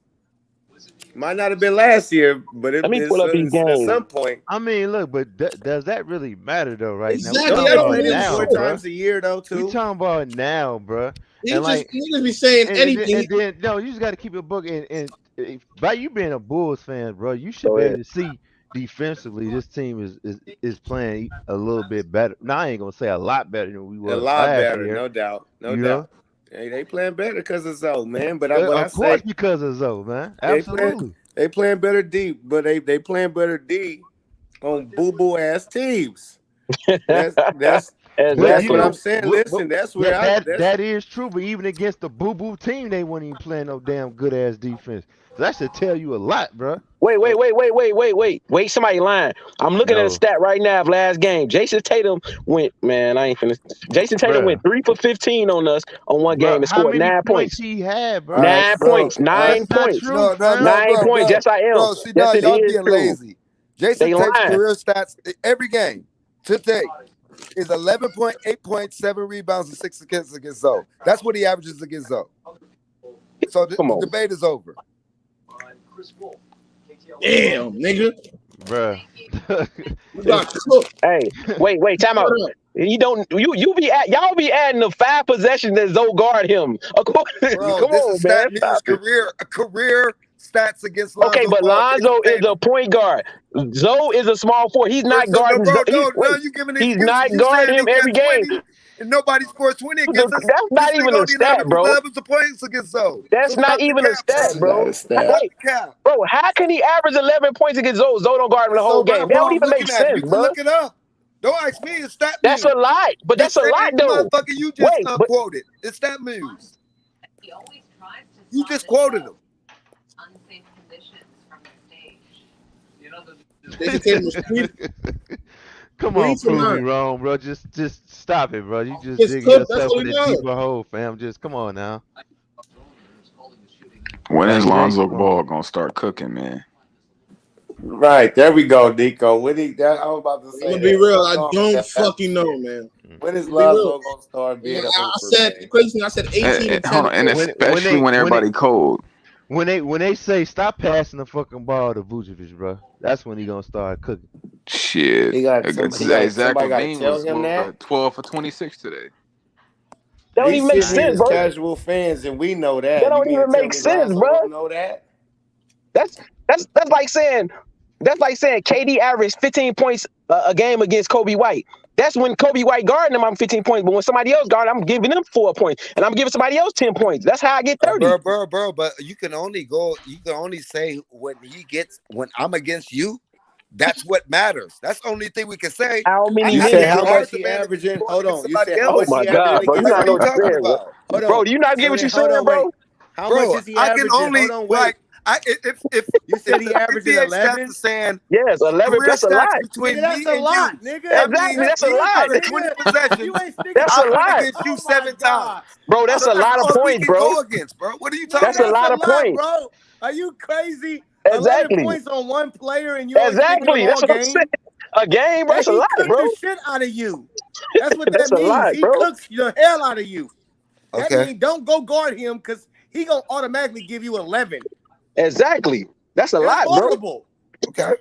Might not have been last year, but let me pull up these games at some point. I mean, look, but does that really matter though? Right Exactly. now, we talking about 4 times a year though, too. We talking about now, bro. He just be saying anything. And then, no, you just got to keep a book. And by you being a Bulls fan, bro, you should be able to see defensively this team is playing a little bit better. Now I ain't gonna say a lot better than we were. A lot better, year, no doubt. No doubt. Know? Hey, they playing better because of Zoe, man. But of course, because of Zoe, man. Absolutely. They playing better deep, but they playing better D on boo-boo ass teams. That's what I'm saying. Listen, that's where that is true. But even against the boo-boo team, they weren't even playing no damn good ass defense. So that should tell you a lot, bro. Wait, somebody lying. I'm looking at a stat right now of last game. Jason Tatum went, man, I ain't finished. Jason Tatum went 3 for 15 on us on one game and scored 9 points. He had, bro. 9 points. 9 points. No, 9 points. Yes, I am. Bro, see, now y'all being lazy. Jason Tatum's lying. career stats every game today is 11.8 points, 7 rebounds, and 6 assists against Zoe. That's what he averages against Zoe. So the debate is over. Damn, nigga. Bruh. Hey, wait, time out. Y'all be adding the 5 possessions that Zoe guard him. Bro, Come on, man. Career stats against Lonzo. Okay, but Lonzo is a point guard. Zoe is a small forward. He's not guarding. He's not guarding him every game. And nobody scores 20 against us. That's not even a stat, bro. Levels of points against Zoe. That's not even a stat, bro. Bro, how can he average 11 points against Zoe? Zoe don't guard him the whole game. That don't even make sense, bro. Look it up. Don't ask me. It's stat. That's a lot, but that's a lot, though. Motherfucker, you just quoted. It's stat news. You just quoted him. Come on, prove me wrong, bro. Just stop it, bro. You just dig yourself in a deeper hole, fam. Just come on now. When is Lonzo Ball gonna start cooking, man? Right, there we go, Nico. I was about to say. I'm gonna be real. I don't fucking know, man. When is Lonzo gonna start being? I said crazy. I said 18 and 10. Hold on, and especially when everybody cold. When they say stop passing the fucking ball to Vucevic, bro, that's when he gonna start cooking. Shit, Zach Levine was 12 for 26 today. That don't even make sense, bro. Casual fans, and we know that. That don't even make sense, bro. Know that? That's like saying That's like saying KD averaged 15 points a game against Kobe White. That's when Kobe White guarding him, I'm 15 points. But when somebody else guard, I'm giving them 4 points, and I'm giving somebody else 10 points. That's how I get 30. Bro. But you can only say when I'm against you. That's what matters. That's the only thing we can say. How many You minutes? said how much he averaging? Hold on. You said how Oh much my he God, averaging? bro! You not know what you're saying, bro. Hold on. Bro, do you not get what you're saying, bro? How much is he I averaging? can only Hold on, wait. if You said he averaging 11. Saying yes, 11. career That's a stats lot. between Nigga, that's me a and lot, you. nigga. Exactly, that's a me, lot. out of 20 possessions, You ain't sticking. That's a I went lot, against you 7 times. bro. That's So a lot of all we points, can bro. go against, bro. What are you talking That's a about? lot of points, bro. Are you crazy? Exactly. 11 points on one player and you only sticking them Exactly. all That's what I'm game? saying. A game, bro. And That's a he lot, cooked bro. the shit out of you. That's what That's that a means. lot, He bro. cooks the hell out of you. That Okay. means don't go guard him because he gonna automatically give you 11. Exactly. That's a lot, bro. Horrible. Okay.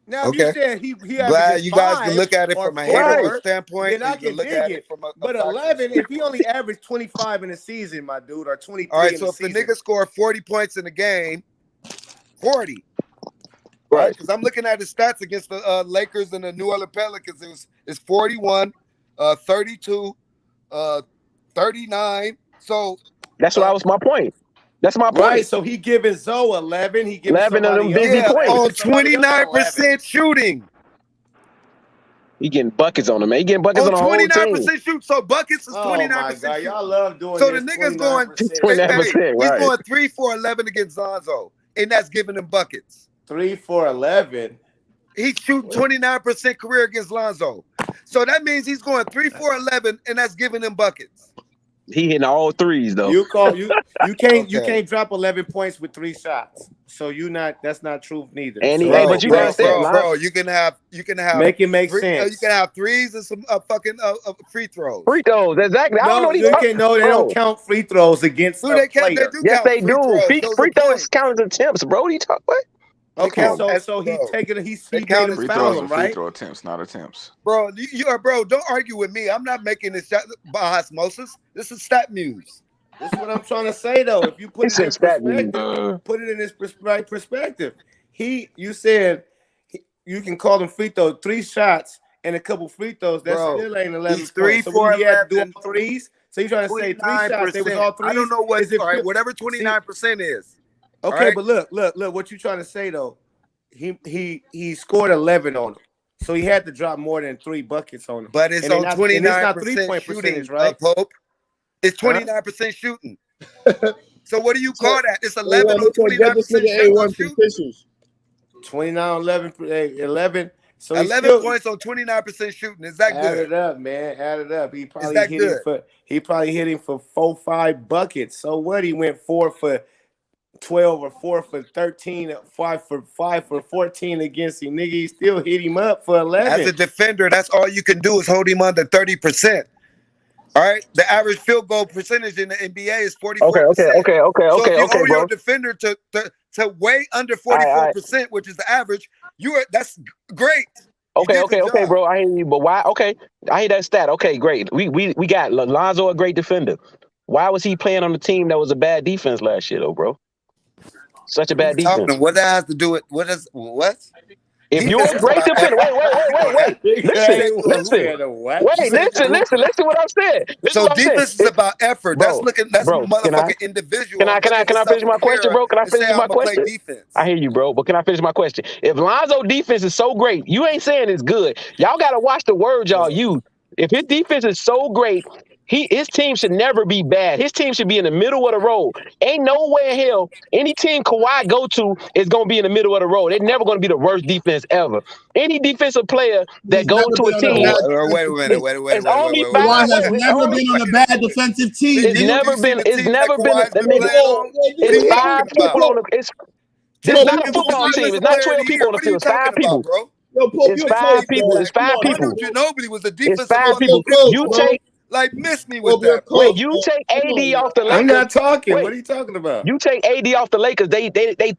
Now, if you said he Glad you guys can 5 look at it or from a 4, hater standpoint. then I You can can look dig at it. it from a But factual 11, if he standpoint. only averaged 25 in a season, my dude, or 23 All right, in so a if the season. nigga scored 40 points in a game, 40. Right. Because I'm looking at his stats against the Lakers and the New Orleans Pelicans. It's 41, 32, 39. So that's what was my point. That's my point. Right, so he giving Zoe 11. He giving 11 of somebody them busy else points. on 29% shooting. He getting buckets on him, man. He getting buckets on the whole team. 29% shoot. So buckets is 29%. Oh my God, y'all love doing so this. the nigga's going 29%, he's right. going 3 for 11 against Lonzo, and that's giving him buckets. 3 for 11. He's shooting 29% career against Lonzo. So that means he's going 3 for 11, and that's giving him buckets. He hitting all threes though. You can't drop 11 points with 3 shots. So that's not true neither. And so, but you gotta understand, bro, you can have make it make sense. You can have threes and some fucking free throws. Free throws, exactly. I don't know they don't count free throws against who they count. player. They do yes, count they free do. throws. Free throws count as attempts, bro. What are you talking about? Okay, so he's taking he's Free foul throws him, are free right? throw attempts, not attempts. Bro, bro, don't argue with me. I'm not making this shot by osmosis. This is stat news. This is what I'm trying to say though. If you put it in perspective, put it in this right perspective. You said you can call them free throws, 3 shots and a couple free throws. That still ain't 11. He's 3 so for he had to 11. do all threes. So you trying to say 3 shots? They was all threes. I don't know what. All right, whatever 29% is. Okay, right? but look. What you trying to say though? He scored 11 on him, so he had to drop more than 3 buckets on him. But it's on 29% not 3-point shooting, percentage, right? Pope. It's 29% shooting. So what do you call that? It's 11 on 29% shooting. 29, 11. So 11 points on 29% shooting. Is that good? Add it up, man. Add it up. He probably that hit good? him for 4-5 buckets. So what? He went 4 for 12 or 4 for 13, 5 for 14 against him. Nigga, he still hit him up for 11. As a defender, that's all you can do is hold him under 30%. All right, the average field goal percentage in the NBA is 44%. Okay, So if you hold bro. your defender to way under 44%, which is the average, that's great. Okay, bro. I hear you, but why? Okay, I hear that stat. Okay, great. We got Lonzo, a great defender. Why was he playing on the team that was a bad defense last year, though, bro? Such a bad defense. What that has to do with what? If you're a great defender, wait. Listen what I'm saying. So defense is about effort. That's motherfucking individual. Can I finish my question, bro? Can I finish my question? I hear you, bro, but can I finish my question? If Lonzo defense is so great, you ain't saying it's good. Y'all gotta watch the words y'all use. If his defense is so great, his team should never be bad. His team should be in the middle of the road. Ain't no way in hell any team Kawhi go to is going to be in the middle of the road. They're never going to be the worst defense ever. Any defensive player that goes to a team... Wait a minute. Kawhi has never been on a bad defensive team. It's never been... It's 5 people on the... It's not a football team. It's not 12 people on the field. It's 5 people. It's 5 people. It's 5 people. Ginobili was the defensive. It's 5 people. You take... Like, miss me with that. Wait, you take AD off the Lakers. I'm not talking. What are you talking about? You take AD off the Lakers. They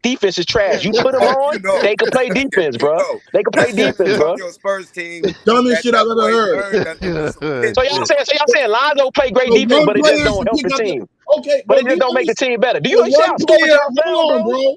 defense is trash. You put them on, they can play defense, bro. They can play defense, bro. Spurs team. Dumbest shit I've ever heard. So y'all saying Lonzo play great defense, but it just don't help the team. Okay, but it just don't make the team better. Do you understand how stupid y'all sound, bro?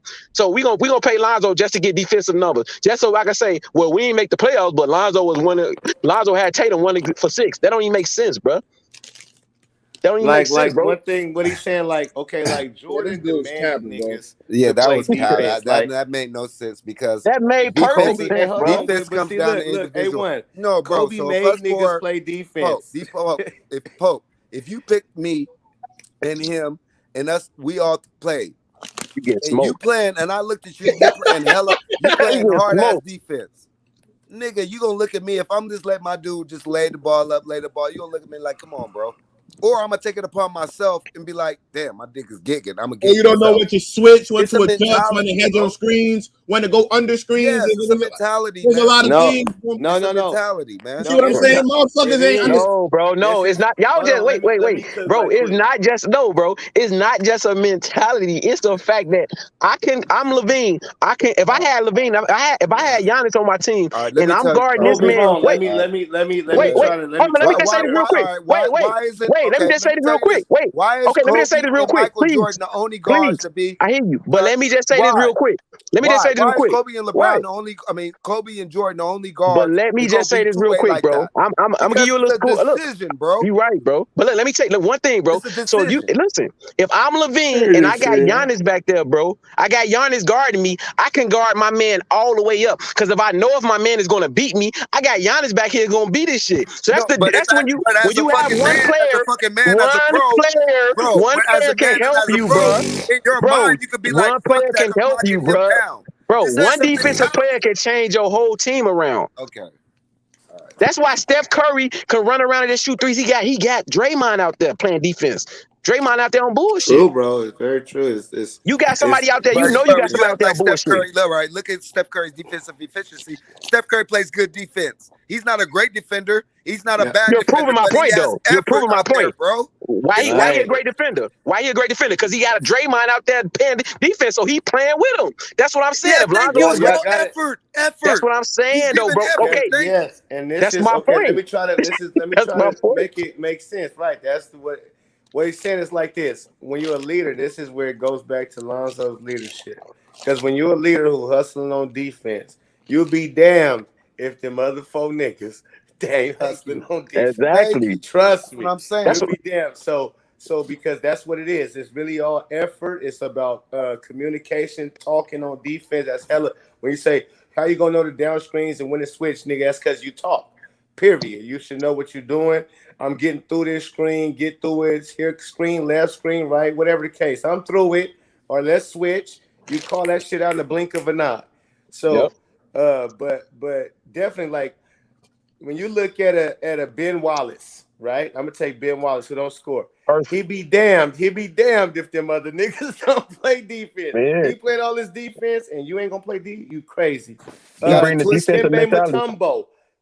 team. So we gonna pay Lonzo just to get defensive numbers, just so I can say, well, we didn't make the playoffs, but Lonzo had Tatum 1 for 6. That don't even make sense, bro. That don't even make sense, Like bro. one thing, what he's saying, like, okay, like Jordan demanded niggas to that play was cap. defense. Like, That made no sense because that made defense, perfect Kobe, sense, hold bro. on, defense but comes see, down look, to look, individual. A1. No, bro. Kobe So made first niggas for play defense. Pope, if you pick me and him and us, we all play. You get And you smoked. playing, and I looked at you, you playing you playing You get hard ass smoked. defense. Nigga, you gonna look at me if I'm just letting my dude just lay the ball up, you gonna look at me like, come on, bro. Or I'm gonna take it upon myself and be like, damn, my dick is gigging. I'm gonna get. Or you don't know when to switch, when It's to a adjust, when to mentality, hedge bro. on screens, when to go under screens. Yes, it's a mentality, There's man. a lot of No, things. no, It's no, a no. mentality, man. You see what I'm it's saying? not- Motherfuckers it ain't is. understand. No, bro, no, This it's is- not. Y'all hold just on, wait, let me cook bro. right It's quick. not just no, bro. It's not just a mentality. It's the fact that I'm Levine. I can if I had Levine, if I had Giannis on my team, All right, let and me I'm tell you. guarding All this right, Hold man. on, Wait, let me wait. try to Hold on, let me just say this real quick. All right, why is it? Wait. Let me Okay, just say let me this tell real you quick. this. Wait. Why is Okay, let me Kobe just say this real and quick, Michael please. Jordan the only guards to be? I hear you, but let me just say this Why? real quick. Let me just say this real Why is quick. Kobe and LeBron the only? I mean, Kobe and Jordan the only But guards let me to go just say be this two real way quick, like bro. that? I'm gonna give Because you a it's little a school. Look, decision, bro. you right, bro. But let me take one thing, bro. It's a So decision. listen. If I'm Levine and I got Giannis back there, bro, I got Giannis guarding me. I can guard my man all the way up. Because if I know if my man is gonna beat me, I got Giannis back here gonna beat this shit. So No, but that's when you as a have fucking one man, as a player, fucking man, as a pro, bro. one But as player a can man and help as a you, pro, bro. in your Bro, mind, you could be like, one "Fuck player that," can I'm help you, locking him bro. down. Bro, It's one just a defensive mentality. player can change your whole team around. Okay. That's why Steph Curry can run around and just shoot threes. He got Draymond out there playing defense. Draymond out there on bullshit. True, bro. It's very true. You got somebody out there. You But know you got somebody out there on Steph bullshit. Curry. Look, right. Look at Steph Curry's defensive efficiency. Steph Curry plays good defense. He's not a great defender. He's not a bad You're defender, proving my but he point, has though. You're effort proving my out there, point. bro. Why he a great defender? Why he a great defender? Because he got a Draymond out there playing defense, so he playing with him. That's what I'm saying. Yeah, If thank Lonzo you, is bro. great, Effort. that's what I'm saying, He's though, giving bro. effort. Okay, Thank Yes, and this that's is my okay. point. Let me try to point. make it make sense. Right. That's what he's saying is like this. When you're a leader, this is where it goes back to Lonzo's leadership. Because when you're a leader who hustling on defense, you'll be damned if them other four niggas they ain't hustling on defense. Exactly. Trust me. What I'm saying. You'll be damned. So because that's what it is. It's really all effort. It's about communication, talking on defense. That's hella. When you say how you gonna know the down screens and when to switch, nigga, that's because you talk. Period. You should know what you're doing. I'm getting through this screen. Get through it. Here, screen left, screen right, whatever the case. I'm through it. Or let's switch. You call that shit out in the blink of an eye. So, but definitely like when you look at a Ben Wallace, right? I'm gonna take Ben Wallace who don't score. He be damned if them other niggas don't play defense. Man. He played all his defense and you ain't gonna play defense. You crazy. You bring the defensive mentality.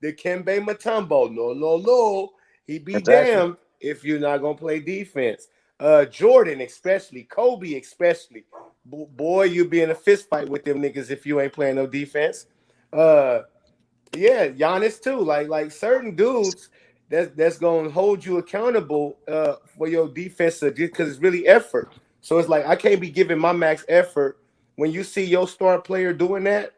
The Kembe Mutombo. No. He be Exactly. damned if you're not gonna play defense. Jordan, especially, Kobe, especially. Boy, you be in a fist fight with them niggas if you ain't playing no defense. Yeah, Giannis too. Like certain dudes that's gonna hold you accountable for your defense because it's really effort. So it's like I can't be giving my max effort when you see your star player doing that.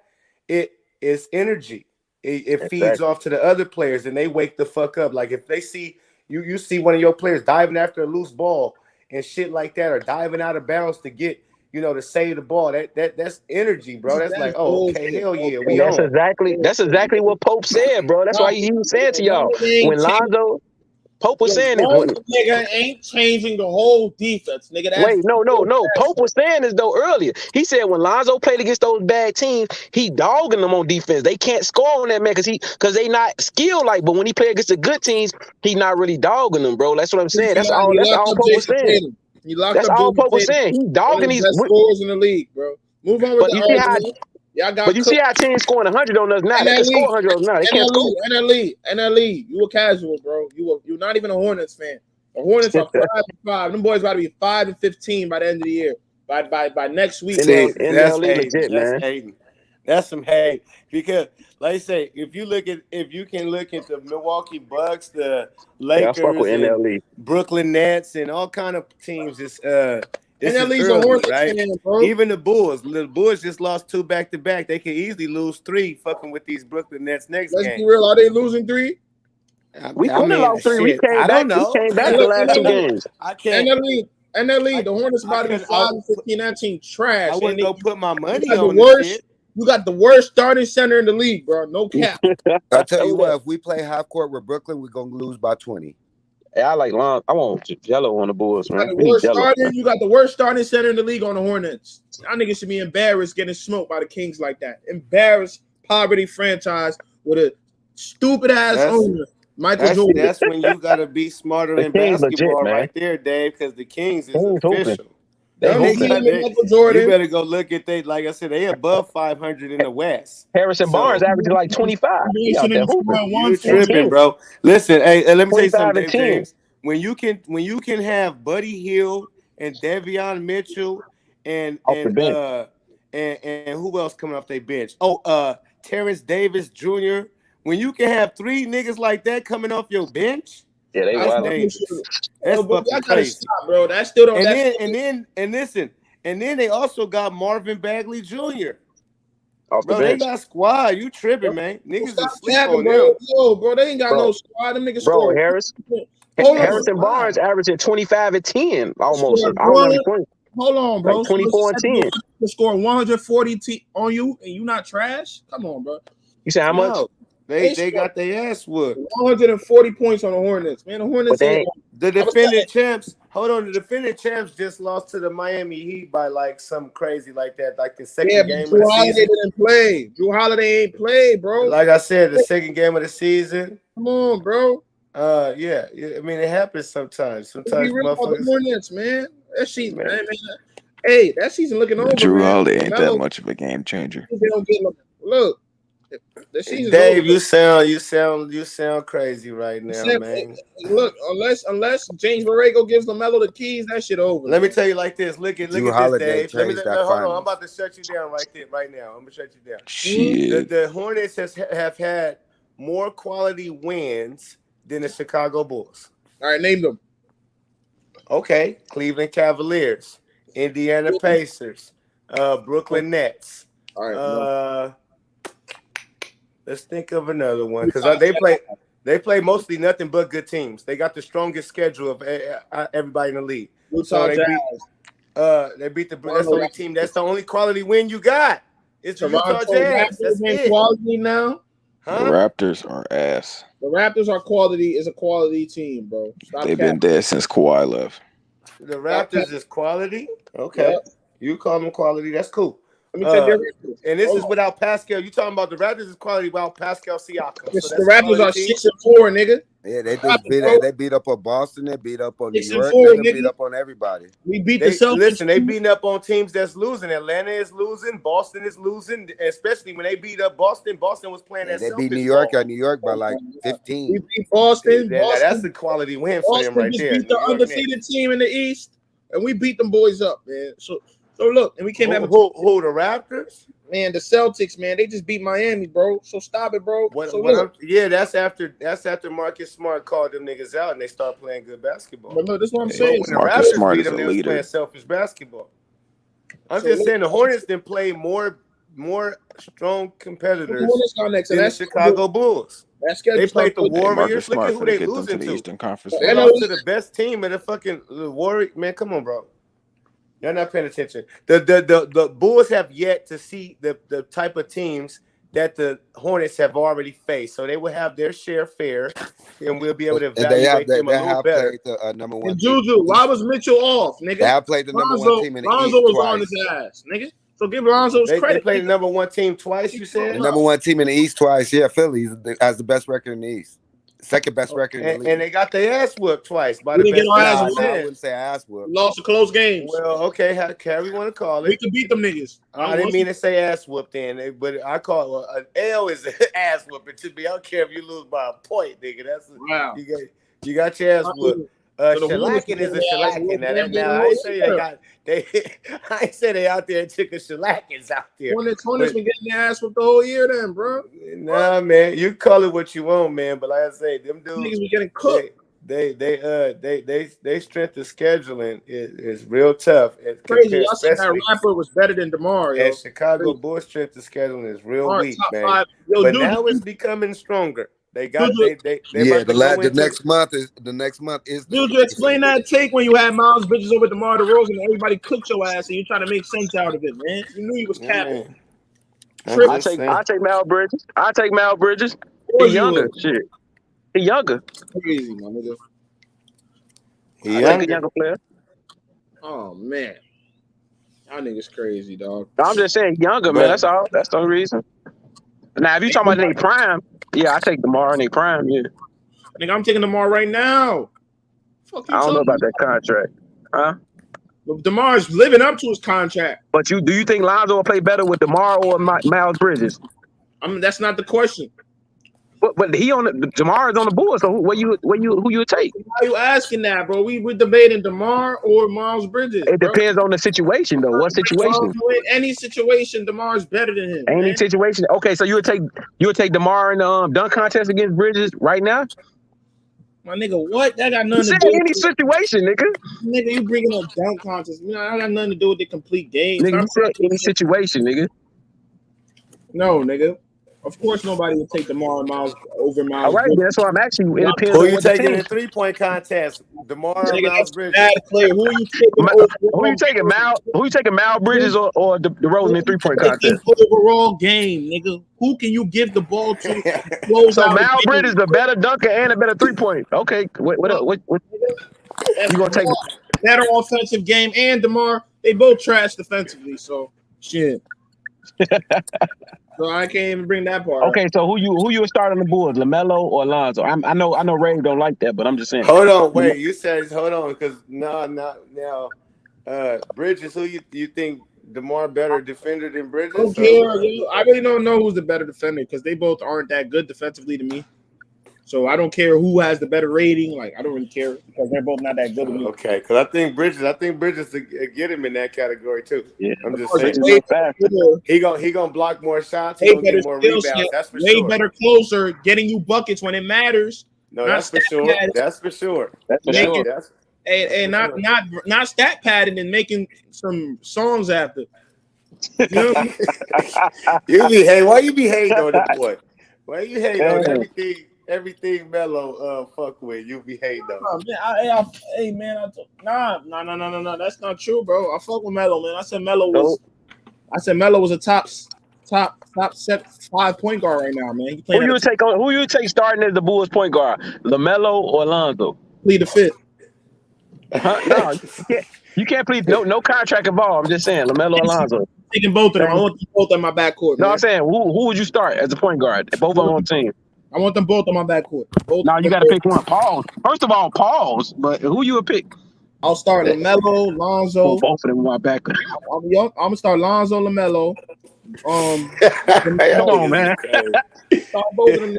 It is energy. It feeds off to the other players and they wake the fuck up. Like if they see you see one of your players diving after a loose ball and shit like that, or diving out of bounds to get to save the ball. That's energy, bro. That's like, oh, okay, hell yeah, we That's on. exactly what Pope said, bro. That's why he was saying to y'all when Lonzo. Pope was saying this. One nigga ain't changing the whole defense, nigga. That's Wait, no. Pope was saying this though earlier. He said when Lonzo played against those bad teams, he dogging them on defense. They can't score on that man because they not skilled like. But when he played against the good teams, he not really dogging them, bro. That's what I'm saying. That's all. That's all Pope was saying. That's all Pope was saying. He dogging these best scorers in the league, bro. Move on with But the you see how. argument. Y'all got But you see how teams scoring 100 on us now. They can score 100 on us now. They can't score. NLE. You a casual, bro. You're not even a Hornets fan. The Hornets are 5-5. Them boys about to be 5-15 by the end of the year. By next week. See, that's legit, hating. That's man. hating. That's some hate. Because, like I say, if you can look at the Milwaukee Bucks, the Lakers, I fuck with and NLE. Brooklyn Nets, and all kind of teams, this NLE's is a early, Hornets right? fan, bro. Even the Bulls. The Bulls just lost 2 back-to-back. They could easily lose 3 fucking with these Brooklyn Nets next Let's game. be real. Are they losing 3? We could have lost 3. We shit, came I back. don't know. We came back And the look, last 2 games. I and can't. the league, the Hornets about to be couldn't- 5-15. That team trash. I wouldn't And go put my money you got on the the worst. shit. You got the worst starting center in the league, bro. No cap. I tell you what, if we play half court with Brooklyn, we're gonna lose by 20. Hey, I like Lonzo. I want Jello on the Bulls, You got man. the We need worst Jello. starting. You got the worst starting center in the league on the Hornets. Y'all niggas should be embarrassed getting smoked by the Kings like that. Embarrassed poverty franchise with a stupid ass owner, Michael Jordan. That's when you gotta be smarter The in Kings legit, basketball man. right there, Dave, because the Kings is Kings hooping. official. They Y'all niggas hooping. even Michael Jordan. You better go look at like I said, they above 500 in the West. Harrison Barnes averaging like 25. He out there hooping. You tripping, bro. Listen, hey, let me tell you 25 something, and Dave 10. James. When you can have Buddy Hield and Devion Mitchell and Off the bench. and who else coming off their bench? Terrence Davis Jr. When you can have 3 niggas like that coming off your bench, Yeah, they that's wild. dangerous. Bro, That's but fucking y'all gotta crazy. stop, bro. That still don't. And then they also got Marvin Bagley Jr. Off the Bro, they bench. got squad. You tripping, man? Niggas Stop is sleep capping, on bro. them. Yo, bro, they ain't got Bro. no squad. Them niggas Bro, score. Harrison Barnes averaging 25 and 10 almost. Scored I don't know how many 100 points. Hold on, bro. Like 24 and 10. To score 140 on you and you not trash? Come on, bro. You said how much? No, they got their ass whooped. 140 points on the Hornets, man. The Hornets But they ain't. The defending champs. Hold on, the defending champs just lost to the Miami Heat by like some crazy like that, like the second Yeah, game but of Drew the Holiday season. didn't play. Drew Holiday ain't played, bro. Like I said, the second game of the season. Come on, bro. Yeah. I mean, it happens sometimes. Let's Sometimes be real about the motherfuckers. Hornets, man. That season, man. Hey, that season looking over, Drew man. Holiday ain't that Melo, much of a game changer. they don't get look. The season's Dave, over. you sound crazy right now, Except, man. look, unless James Borrego gives LaMelo the keys, that shit over. Let me tell you like this. Look at Drew this, Holiday Dave. Let me changed hold that on. finals. I'm about to shut you down right now. I'm gonna shut you down. Shit. The Hornets have had more quality wins than the Chicago Bulls. All right, name them. Okay, Cleveland Cavaliers, Indiana Pacers, Brooklyn Nets. All right, let's think of another one because they play mostly nothing but good teams. They got the strongest schedule of everybody in the league. Utah Jazz. They beat that's the only team. That's the only quality win you got. It's the Utah Jazz. That's it. Quality now. The Raptors are ass. The Raptors are quality. Is a quality team, bro. They've been dead since Kawhi left. The Raptors is quality. Okay, you call them quality. That's cool. Let me tell you, and this is without Pascal. You talking about the Raptors is quality without Pascal Siakam. So the Raptors are 6-4, nigga. Yeah, they beat up on Boston. They beat up on New York. They beat up on everybody. We beat the Celtics. Listen, they beating up on teams that's losing. Atlanta is losing. Boston is losing. Especially when they beat up Boston. Boston was playing that. They Celtics beat New York ball. at New York by like 15. We beat Boston. That's a quality win for them right just there. beat the undefeated team in the East, and we beat them boys up, man. So look, and we came who the Raptors? Man, the Celtics, man, they just beat Miami, bro. So stop it, bro. That's after Marcus Smart called them niggas out and they start playing good basketball. But look, this is what I'm saying. When the Raptors beat them, they was playing selfish basketball. I'm just saying the Hornets didn't play more strong competitors than the Chicago Bulls. They played the Warriors. Look at who they losing to. Eastern Conference. They lost to the best team in the fucking Warriors. Man, come on, bro. You're not paying attention. The Bulls have yet to see the type of teams that the Hornets have already faced. So they will have their share fair, and we'll be able to evaluate them a little better. The number one. And Juju, why was Mitchell off, nigga? They have played the number one team in the Lonzo East was twice. on his ass, nigga. So give Lonzo's credit. They played the number one team twice, you said? The number one team in the East twice. Yeah, Philly has the best record in the East. Second best record in the league. And they got their ass whooped twice by We the didn't best get our team. ass I wouldn't say ass whooped. Lost to close games. Well, okay, however you want to call it. We could beat them niggas. I didn't mean to say ass whooped then, but I call an L is an ass whooping to me. I don't care if you lose by a point, nigga. That's wow. You got your ass whooped. Shellacking is a shellacking. Now I ain't say I ain't say they out there and took a shellackings out there. Hornets been getting their ass whooped the whole year, then, bro. Nah, man, you call it what you want, man. But like I say, them dudes niggas be getting cooked. They strength of scheduling is real tough. Crazy. Y'all said that rapper was better than DeMar. And Chicago Bulls strength of scheduling is real weak, man. But now it's becoming stronger. They got they Yeah, about to go the into next month is the. Dude, you explain that take when you had Miles Bridges over DeMar DeRozan and everybody cooked your ass and you trying to make sense out of it, man. You knew he was capping. I take Mal Bridges. I take Mal Bridges. He younger. Shit. He younger. Crazy, my nigga. He take a younger player. Oh man. Y'all niggas crazy, dog. I'm just saying younger, man. That's all. That's the only reason. Now, if you talking about in their prime, yeah, I take DeMar in their prime, yeah. Nigga, I'm taking DeMar right now. Fuck you I don't know about that contract. Huh? But DeMar's living up to his contract. But do you think Lonzo will play better with DeMar or Miles Bridges? I mean, that's not the question. But DeMar is on the board, so who you would take? Why are you asking that, bro? We're debating DeMar or Miles Bridges. It depends on the situation, though. What situation? In any situation, DeMar's better than him. Any situation. Okay, so you would take DeMar in the dunk contest against Bridges right now? My nigga, what? That got nothing to Said do any situation, nigga. Nigga, you bringing up dunk contest. You know, that got nothing to do with the complete game. Nigga, you said any situation, nigga. No, nigga. Of course, nobody would take DeMar and Miles over Miles. All right, that's what I'm asking you. It depends who on you what the taking team. in the 3-point contest? DeMar or Miles Bridges? Bad player. Who are you taking? Who you taking, Mal? Who you taking, Mal Bridges or DeRozan in 3-point contest? Overall game, nigga. Who can you give the ball to? So Mal Bridges the better dunker and a better 3-point. Okay, what you gonna take? Better offensive game and DeMar. They both trash defensively. So shit. So I can't even bring that part. Okay, so who you would start on the board, LaMelo or Lonzo? I know Ray don't like that, but I'm just saying. Hold on, wait. You said hold on, because now, Bridges. Who you think DeMar better defender than Bridges? Okay, I really don't know who's the better defender because they both aren't that good defensively to me. So I don't care who has the better rating. Like I don't really care because they're both not that good to me. Okay, because I think Bridges get him in that category too. Yeah, I'm just saying. He gonna block more shots. He gonna get more rebounds. That's for sure. Way better closer, getting you buckets when it matters. No, that's for sure. That's for sure. That's for sure. And not stat padding and making some songs after. You be hey, why you be hating on the boy? Why you hating on everything Melo fuck with? You be hating on. Hey man, no. That's not true, bro. I fuck with Melo, man. I said Melo was a top 5 point guard right now, man. Who you take starting as the Bulls point guard? LaMelo or Lonzo? Plead the fifth. No, you can't plead. No contract involved. I'm just saying LaMelo or Lonzo. Taking both of them. I want them both on my backcourt. No, I'm saying who would you start as a point guard? Both of them on the team. I want them both on my backcourt. No, you got to pick one. Pause. First of all, pause. But who you would pick? I'll start LaMelo, Lonzo. Both of them on my backcourt. I'm gonna start Lonzo, LaMelo. Come on, man. Start both of them.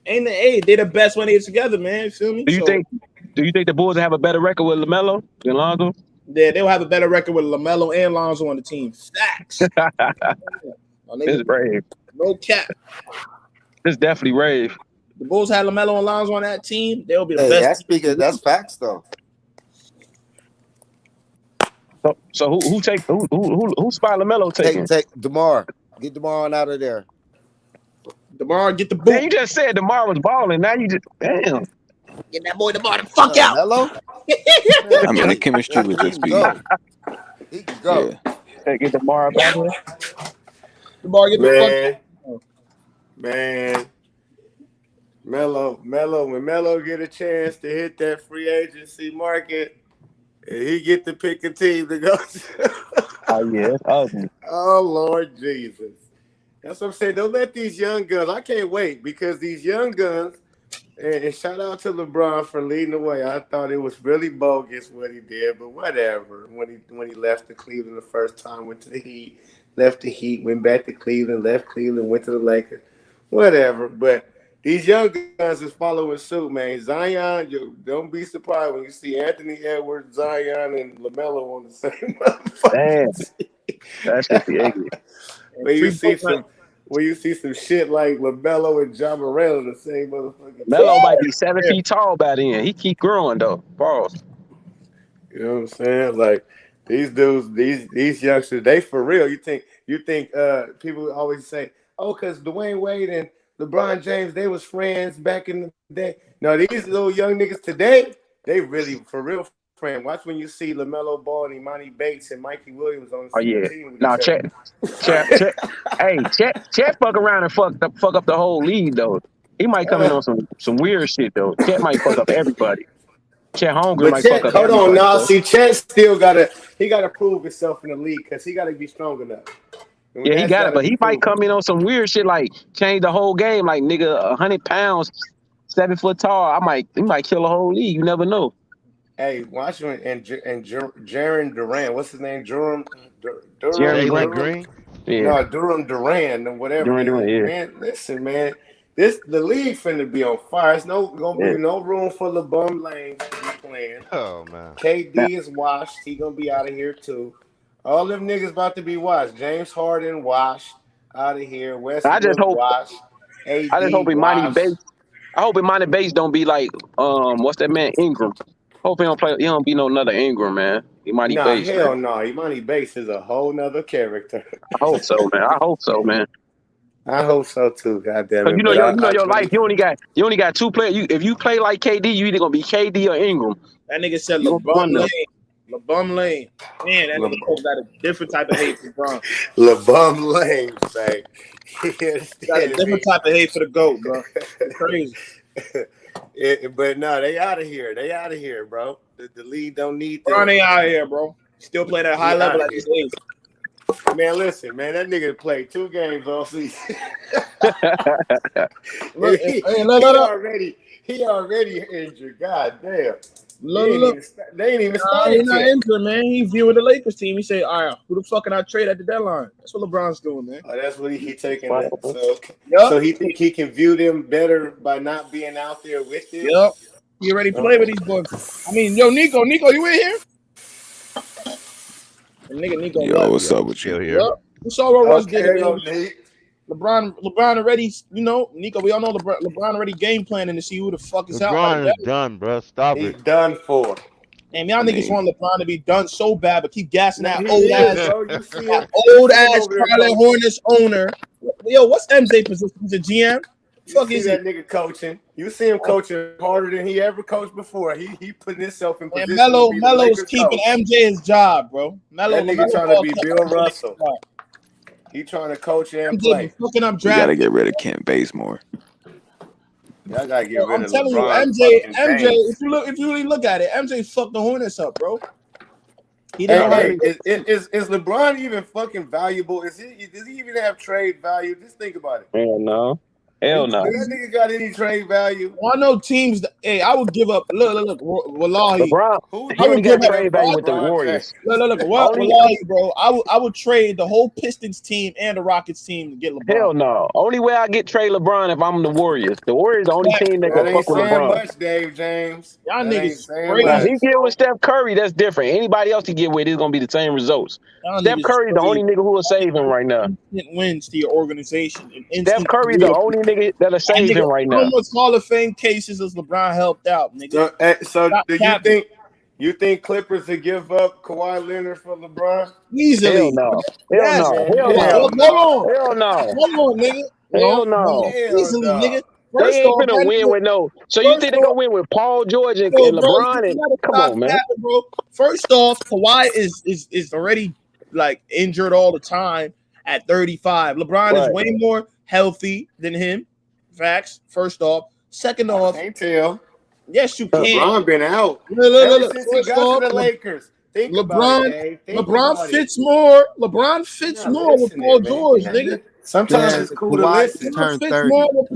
They're the best when they're together, man. You feel me? Do you think the Bulls will have a better record with LaMelo than Lonzo? Yeah, they'll have a better record with LaMelo and Lonzo on the team. Facts. It's brave. No cap. It's definitely rave. The Bulls had LaMelo and Lonzo on that team. They'll be the best. That's facts, though. So who spot LaMelo taking? Take DeMar. Get DeMar on out of there. DeMar, get the boot. Man, you just said DeMar was balling. Now you just damn. Get that boy DeMar the fuck out. Hello. I mean, the chemistry would just be. He can go. Yeah. Get DeMar back there. DeMar, get the fuck out. Man. Melo, when Melo get a chance to hit that free agency market, and he get to pick a team to go to. Oh, yeah. Oh, Lord Jesus. That's what I'm saying. Don't let these young guns. I can't wait because these young guns, and shout out to LeBron for leading the way. I thought it was really bogus what he did, but whatever. When he left the Cleveland the first time, went to the Heat, left the Heat, went back to Cleveland, left Cleveland, went to the Lakers. Whatever. But these young guys is following suit, man. Zion, don't be surprised when you see Anthony Edwards, Zion, and LaMelo on the same motherfucker. That's just the ugly. When you see some shit like LaMelo and Ja Morant on the same motherfucker. Melo might be 7 feet tall by then. He keep growing though. Pause. You know what I'm saying? Like these dudes, these youngsters, they for real. You think people always say, Oh, because Dwayne Wade and LeBron James, they was friends back in the day. No, these little young niggas today, they really for real friend. Watch when you see LaMelo Ball and Imani Bates and Mikey Williams on the Oh same yeah. team with Now each other. Chet. Hey, Chet fuck around and fuck up the whole league though. He might come in on some weird shit though. Chet might fuck up everybody. Chet Holmgren But might Chet, fuck up hold on, everybody. now Bro. see, Chet still gotta prove himself in the league because he gotta be strong enough. And Yeah, he that's got it, gotta but be he might proven. come in on some weird shit like change the whole game, like nigga 100 pounds, 7 foot tall. He might kill a whole league. You never know. Hey, watch him and Jaron Duran. What's his name? Jeremy Green. Yeah. No, Durham Duran or whatever. Duran, yeah. Man, listen, man. The league finna be on fire. It's gonna be no room for LeBum Lane to be playing. Oh man. KD is washed. He gonna be out of here too. All them niggas about to be washed. James Harden washed out of here. Westbrook washed. AD I just hope Imani washed. Bates. I hope Imani Bates don't be like what's that man Ingram. Hope he don't play. He don't be no another Ingram, man. Imani Bates. Hell no. Imani Bates is a whole nother character. I hope so, man. I hope so too. Goddamn it. But your life. You only got 2 players. If you play like KD, you either gonna be KD or Ingram. That nigga said LeBum Lane. Man, that nigga got a different type of hate for LeBron. LeBum Lane, say. Got a different type of hate for the GOAT, bro. It's crazy. But no, they out of here. They out of here, bro. The league don't need LeBron ain't out of here, bro. Still playing at a high level at this age. Man, listen, man, that nigga played 2 games all season. He already injured. God damn. They ain't even started. He's not injured, man. He's viewing the Lakers team. He said, all right, who the fuck can I trade at the deadline? That's what LeBron's doing, man. Oh, that's what he taking that. So he think he can view them better by not being out there with them? Yep. He already played with these boys. I mean, yo, Nico, you in here? Nico, yo, what's up with you here? Yep. We saw what Russ did. LeBron already, Nico, we all know LeBron already game planning to see who the fuck is out. LeBron is done, bro. Stop He's it. done for. And y'all niggas want LeBron to be done so bad, but keep gassing that He old is, ass, bro. You see him? Charlotte Hornets owner. Yo, what's MJ position? He's a GM. Fuck is that nigga coaching? You see him coaching harder than he ever coached before. He putting himself in position. And Melo's keeping MJ his job, bro. That nigga trying to be Bill Russell. He trying to coach and play. You gotta get rid of Kent Bazemore. Y'all gotta get rid of I'm telling LeBron. you, MJ. If you really look at it, MJ fucked the Hornets up, bro. Is LeBron even fucking valuable? Does he even have trade value? Just think about it. Hell no. Does that nigga got any trade value? Well, I know teams. I would give up. Look, Wallahi. LeBron. I would give up trade value with the Warriors. Look, Wallahi, bro. I would trade the whole Pistons team and the Rockets team to get LeBron. Hell no. Only way I get trade LeBron if I'm the Warriors. The Warriors the only team that can fuck with LeBron. Much, Dave James. Y'all niggas Now, if he get with Steph Curry, that's different. Anybody else he get with is gonna be the same results. Steph Curry the only nigga who will save him right now. Wins to your organization. Steph Curry the only nigga that'll save him right now. How much Hall of Fame cases has LeBron helped out, nigga? So do you think Clippers would give up Kawhi Leonard for LeBron? Easily. Hell no. Hell no. Hell no. Come on, nigga. Hell no. Easily, nigga. They ain't gonna win with no. So you think they're gonna win with Paul George and LeBron? Come on, man. Bro. First off, Kawhi is already like injured all the time at 35. LeBron is way more healthy than him. Facts. First off. Second off, I can't tell. Yes, you can. LeBron been out. Look. Since he got to the Lakers. LeBron fits more. LeBron fits more with Paul George, nigga. Sometimes it's cool to listen. Turn 30.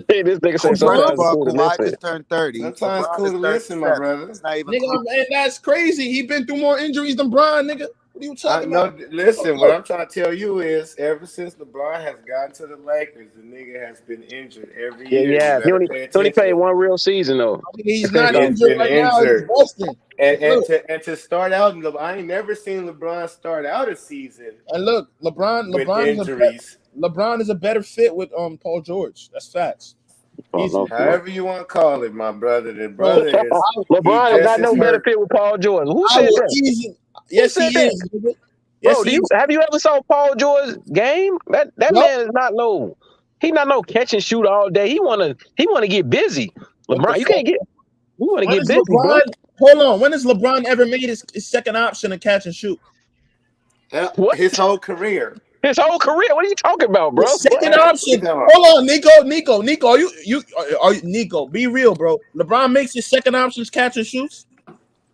Hey, this nigga said sometimes it's cool to Kawhi listen. just turned 30. Sometimes it's cool to listen, my brother. It's not even Nigga, and that's crazy. He been through more injuries than Bron, nigga. What are you talking about? Listen, what I'm trying to tell you is, ever since LeBron has gotten to the Lakers, the nigga has been injured every year. Yeah. He only played one real season though. He's not injured right now. He's busting. And to start out, I ain't never seen LeBron start out a season. And look, LeBron is a better fit with Paul George. That's facts. However you want to call it, my brother. The brother is LeBron is not no better fit with Paul George. Who said that? Yes, he is. Bro, have you ever saw Paul George's game? That man is not low. He not no catch and shoot all day. He wanna get busy. LeBron, you can't get. You want to When get is busy, bro. Hold on. When has LeBron ever made his second option to catch and shoot? What? His whole career. His whole career. What are you talking about, bro? The second option. Hold on, Nico. Are you Nico? Be real, bro. LeBron makes his second options catch and shoots.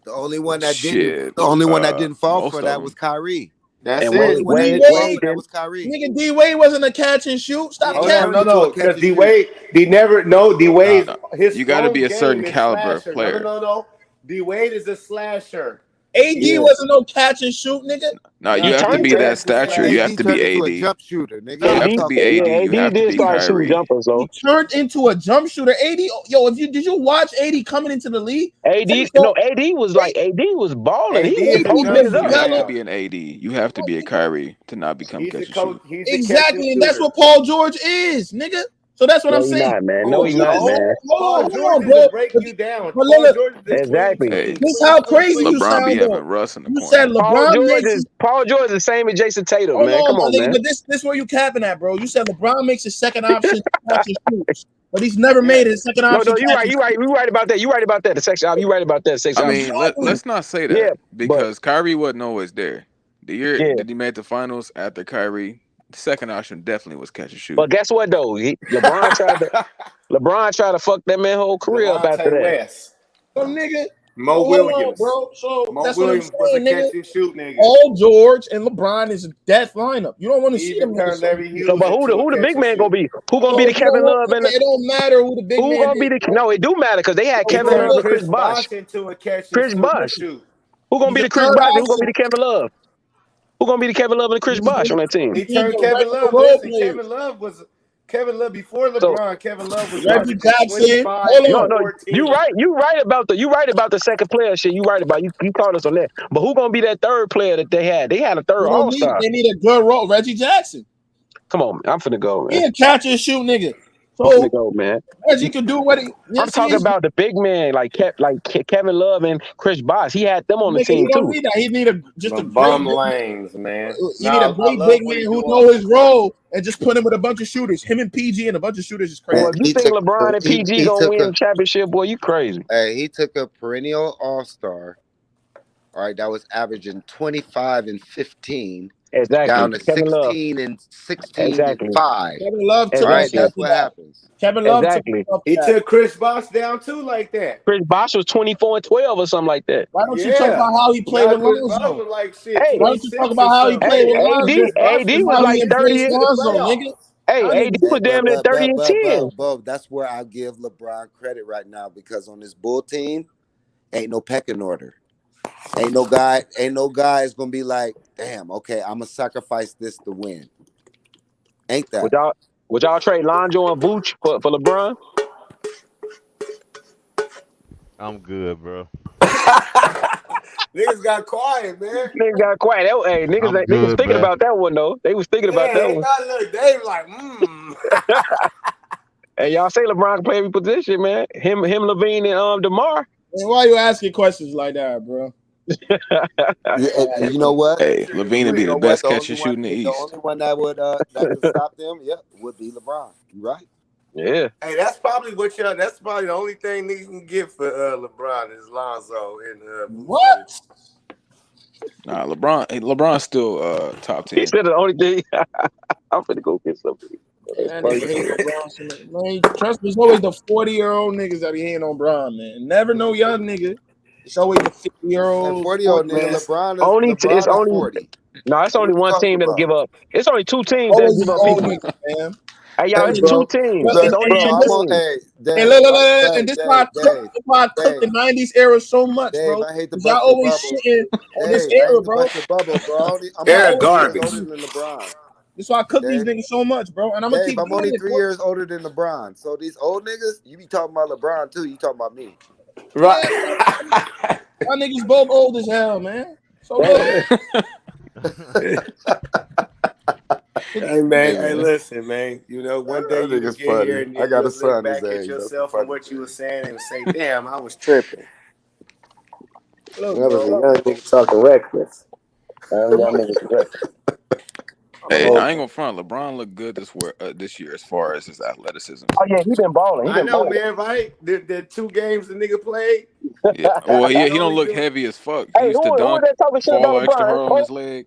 The only one that Shit, didn't. The only one that didn't fall most for of that them. was Kyrie. That's And it. Wade That was Kyrie. Nigga, D Wade wasn't a catch and shoot. Stop Yeah, catching. No, because D Wade, D Wade, his You got to strong be a certain game is caliber of slasher. player. No. D Wade is a slasher. AD wasn't no catch and shoot, nigga. No, you have to be that stature. You have to be into a AD. jump shooter, nigga. You have to be AD. You have to be Kyrie. So. He turned into a jump shooter. AD, yo, did you watch AD coming into the league? AD was balling. He was You posting niggas up. have to be an AD. You have to be a Kyrie to not become catch and shoot. Exactly, and that's what Paul George is, nigga. So that's what I'm saying. Not, man. No, he's not, man. Hold on, bro. Break you down. But look, exactly. Hey, this is how crazy you LeBron be sound. having Russ in the You corner. said LeBron Paul George is the same as Jason Tatum, Hold man. on, Come on, nigga, man. but this where you capping at, bro. You said LeBron makes his second option catch and shoots, but he's never made his second option. No, you right about that. You right about that. The section, you right about that. Section. I mean, let's not say that. Yeah, because Kyrie wasn't always there. The year that he made the finals after Kyrie, the second option definitely was catch and shoot. But guess what though? LeBron tried to fuck that man whole career up after that. West. So nigga, Mo Williams, bro. So Mo that's Williams what I'm saying, was a nigga. catch and shoot nigga. Paul George and LeBron is a death lineup. You don't want to see them. So, but who the big man gonna be? Who gonna be the Kevin Love and it don't matter who the big man gonna be the? No, it do matter because they had Kevin Love and Chris Bosh. Into a catch and Chris shoot Bosh. shoot. Who gonna be the Chris Bosh? Who gonna be the Kevin Love? Who gonna be the Kevin Love and the Chris Bosh on that team? He turned Kevin Love. Listen, Kevin Love before LeBron. Kevin Love was Reggie Jackson. No, you right about the second player shit. You right about you caught us on that. But who gonna be that third player that they had? They had a third all-star. They need a good role. Reggie Jackson. Come on, I'm finna go, man. He a catch and shoot nigga. I'm finna go, man. Reggie can do what he. I'm talking about the big man like Kevin Love and Chris Bosh. He had them on the team he don't too. need that. He need just a bum great lanes, man. He need a great big man who know his role and just put him with a bunch of shooters. Him and PG and a bunch of shooters is crazy. Boy, if you think LeBron and PG gonna win the championship, boy, you crazy. Hey, he took a perennial all-star. All right, that was averaging 25 and 15. Exactly. Down to Kevin 16 Love. and 16 and 5. Kevin Love took all right, that's what happens. Kevin Love exactly. He took Chris Bosh down too like that. Chris Bosh was 24 and 12 or something like that. Why don't you talk about how he played with Lonzo? Like shit, hey, why don't you talk about how he played with Lonzo? AD was like 30 and nigga. Hey, AD was damn near 30 and 10. But that's where I'll give LeBron credit right now because on this Bull team, ain't no pecking order. Ain't no guy is gonna be like, damn, okay, I'm gonna sacrifice this to win. Ain't that? Would y'all trade Lonzo and Vooch for LeBron? I'm good, bro. Niggas got quiet, man. Niggas got quiet. Hey, niggas was thinking about that one though. They was thinking about that one. They like, Hey, y'all say LeBron can play every position, man. Him, Levine, and DeMar. Man, why you asking questions like that, bro? You know what? Hey, Levine would be the best catch and shoot in the East. The only one that would that could stop them, would be LeBron. You right? Yeah. Hey, that's probably the only thing niggas can get for LeBron is Lonzo and what? Nah, LeBron's still top 10. He said the only thing. I'm finna go get something. Man, trust me, it's always the 40-year-old niggas that be hating on Bron, man. Never no young nigga. It's always the 50-year-old, 40-year-old nigga. LeBron it's only 40. No, it's only one team that'll give up. It's only two teams that give up people. Man. Hey, y'all, it's two teams. It's only two teams. And this why I cooked the 90s era so much, bro. Y'all always shitting on this era, bro. They're garbage. That's why I cook these niggas so much, bro. And I'm gonna keep. I'm only 3 years older than LeBron. So these old niggas, you be talking about LeBron too. You talking about me, right? My niggas both old as hell, man. So hey man, hey, listen, man. You know, one day you get funny. here and I got a look son back his at age. yourself and what you were saying and say, "Damn, I was tripping." That was a young nigga talking reckless. Young niggas reckless. Hey, I ain't gonna front. LeBron looked good this year as far as his athleticism. Oh yeah, he been balling. I know, man. Right? The 2 games the nigga played. Yeah. Well, he don't look heavy as fuck. He Hey, used to who dunk, that talking shit fall about extra LeBron? hard on his leg.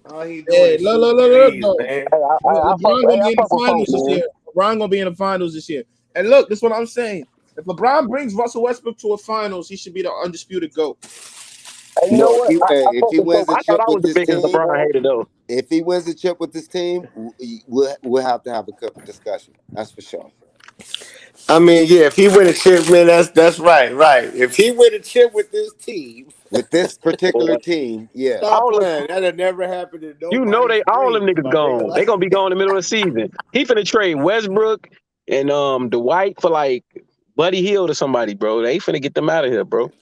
All he doing Hey, is look, shooting threes, though. man. Hey, LeBron gonna be in the finals this man. year. LeBron gonna be in the finals this year. And look, this is what I'm saying. If LeBron brings Russell Westbrook to a finals, he should be the undisputed GOAT. Hey, you know what? If he wins a chip with the this biggest team, LeBron hater though. if he wins a chip with this team, we'll have to have a discussion. That's for sure. I mean, yeah, if he win a chip, man, that's right. If he win a chip with this team, with this particular team, yeah. Stop playing. That'll never happen to nobody. You know all them niggas gone. They gonna be gone in the middle of the season. He finna trade Westbrook and Dwight for like Buddy Hield or somebody, bro. They finna get them out of here, bro.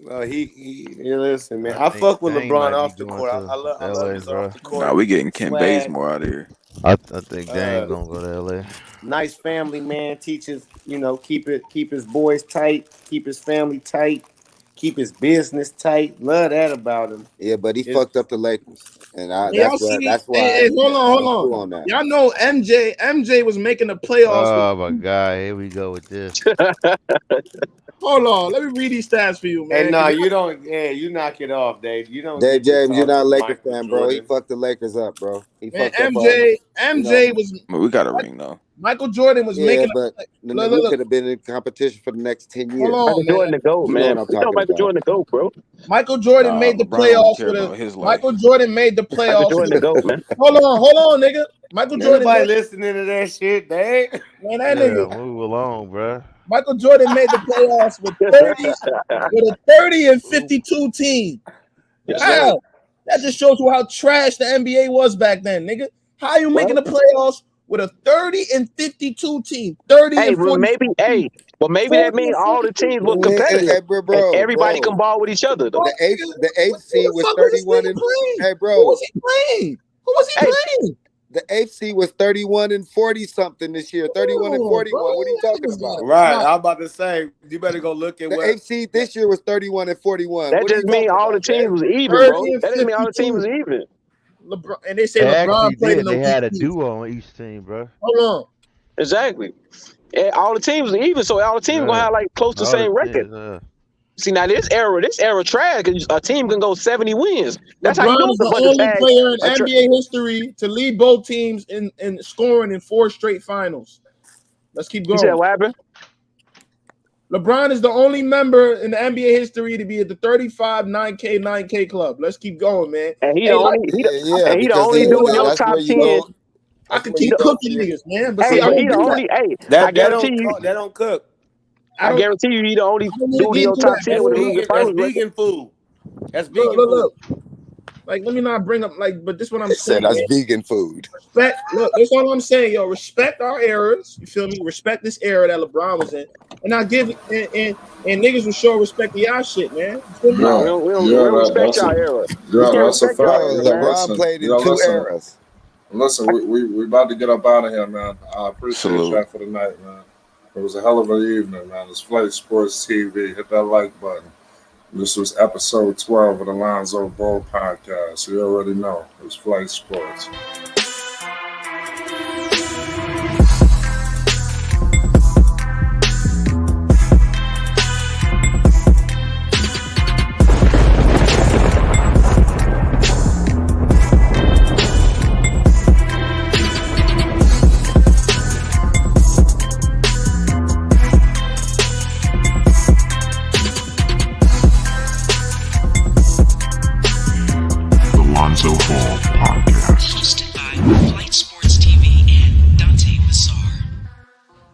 Well, listen, man. I fuck with LeBron off the court. I love his off the court. Nah, we getting Ken swag. Bazemore out of here. I think Dame gonna go to LA. Nice family, man. Teaches, keep his boys tight, keep his family tight, keep his business tight. Love that about him. Yeah, but he fucked up the Lakers, and that's why. Hey, hold on. Y'all know MJ was making the playoffs. Oh my God, here we go with this. Hold on, let me read these stats for you, man. Hey, no, you don't. Yeah, you knock it off, Dave. You don't. Dave James, you're not a Lakers Michael fan, bro. Jordan. He fucked the Lakers up, bro. Man, MJ was. We got a ring though. Michael Jordan was making. But we could have been in competition for the next 10 years. Hold on, Jordan the GOAT, man. Michael Jordan the GOAT, bro. Michael Jordan made the playoffs with Michael Jordan made the playoffs. Michael Jordan the GOAT, man. Hold on, nigga. Michael Jordan. Nobody listening to that shit, Dave. Man, that nigga. Move along, bro. Michael Jordan made the playoffs with 30 and 52 team. Wow. That just shows you how trash the NBA was back then, nigga. How you making the playoffs with a 30 and 52 team? 30 and 40. Maybe that means all the teams were competitive. And everybody can ball with each other. Though. The eighth seed was 31 and hey, bro. Who was he playing? The eighth seed was 31 and 40 something this year. 31 and 41. Bro. What are you talking about? Right. I'm about to say, you better go look at the eighth seed this year was 31 and 41. That just means all the teams was even, bro. That doesn't mean all the teams was even. LeBron, and they say LeBron played in the They had a duo on each team, bro. Hold on. Exactly. And all the teams was even, so all the teams gonna have like close to the same record. See, now this era trash. A team can go 70 wins. That's LeBron how you know is the only player in NBA history to lead both teams in scoring in 4 straight finals. Let's keep going. You said what happened? LeBron is the only member in the NBA history to be at the 35 9K club. Let's keep going, man. And he the only dude in your top 10. I could keep cooking niggas, man. But Hey, see, I but he won't the do only. that. Hey, That I guarantee you. That don't cook. I guarantee you, he the only dude in your top 10 with a losing finals record. Vegan food. That's vegan Look. Like, let me not bring up but this is what I'm saying. That's vegan food. Respect. Look, that's all I'm saying, yo. Respect our eras. You feel me? Respect this era that LeBron was in, and I give and niggas will show respect to y'all shit, man. We don't respect y'all era. That's a fact. LeBron played in 2 eras. Listen, we about to get up out of here, man. I appreciate y'all for the night, man. It was a hell of an evening, man. It's Flight Sports TV. Hit that like button. This was episode 12 of the Lonzo Ball podcast. You already know. It's Flight Sports. Lonzo Ball Podcast. Hosted by Flight Sports.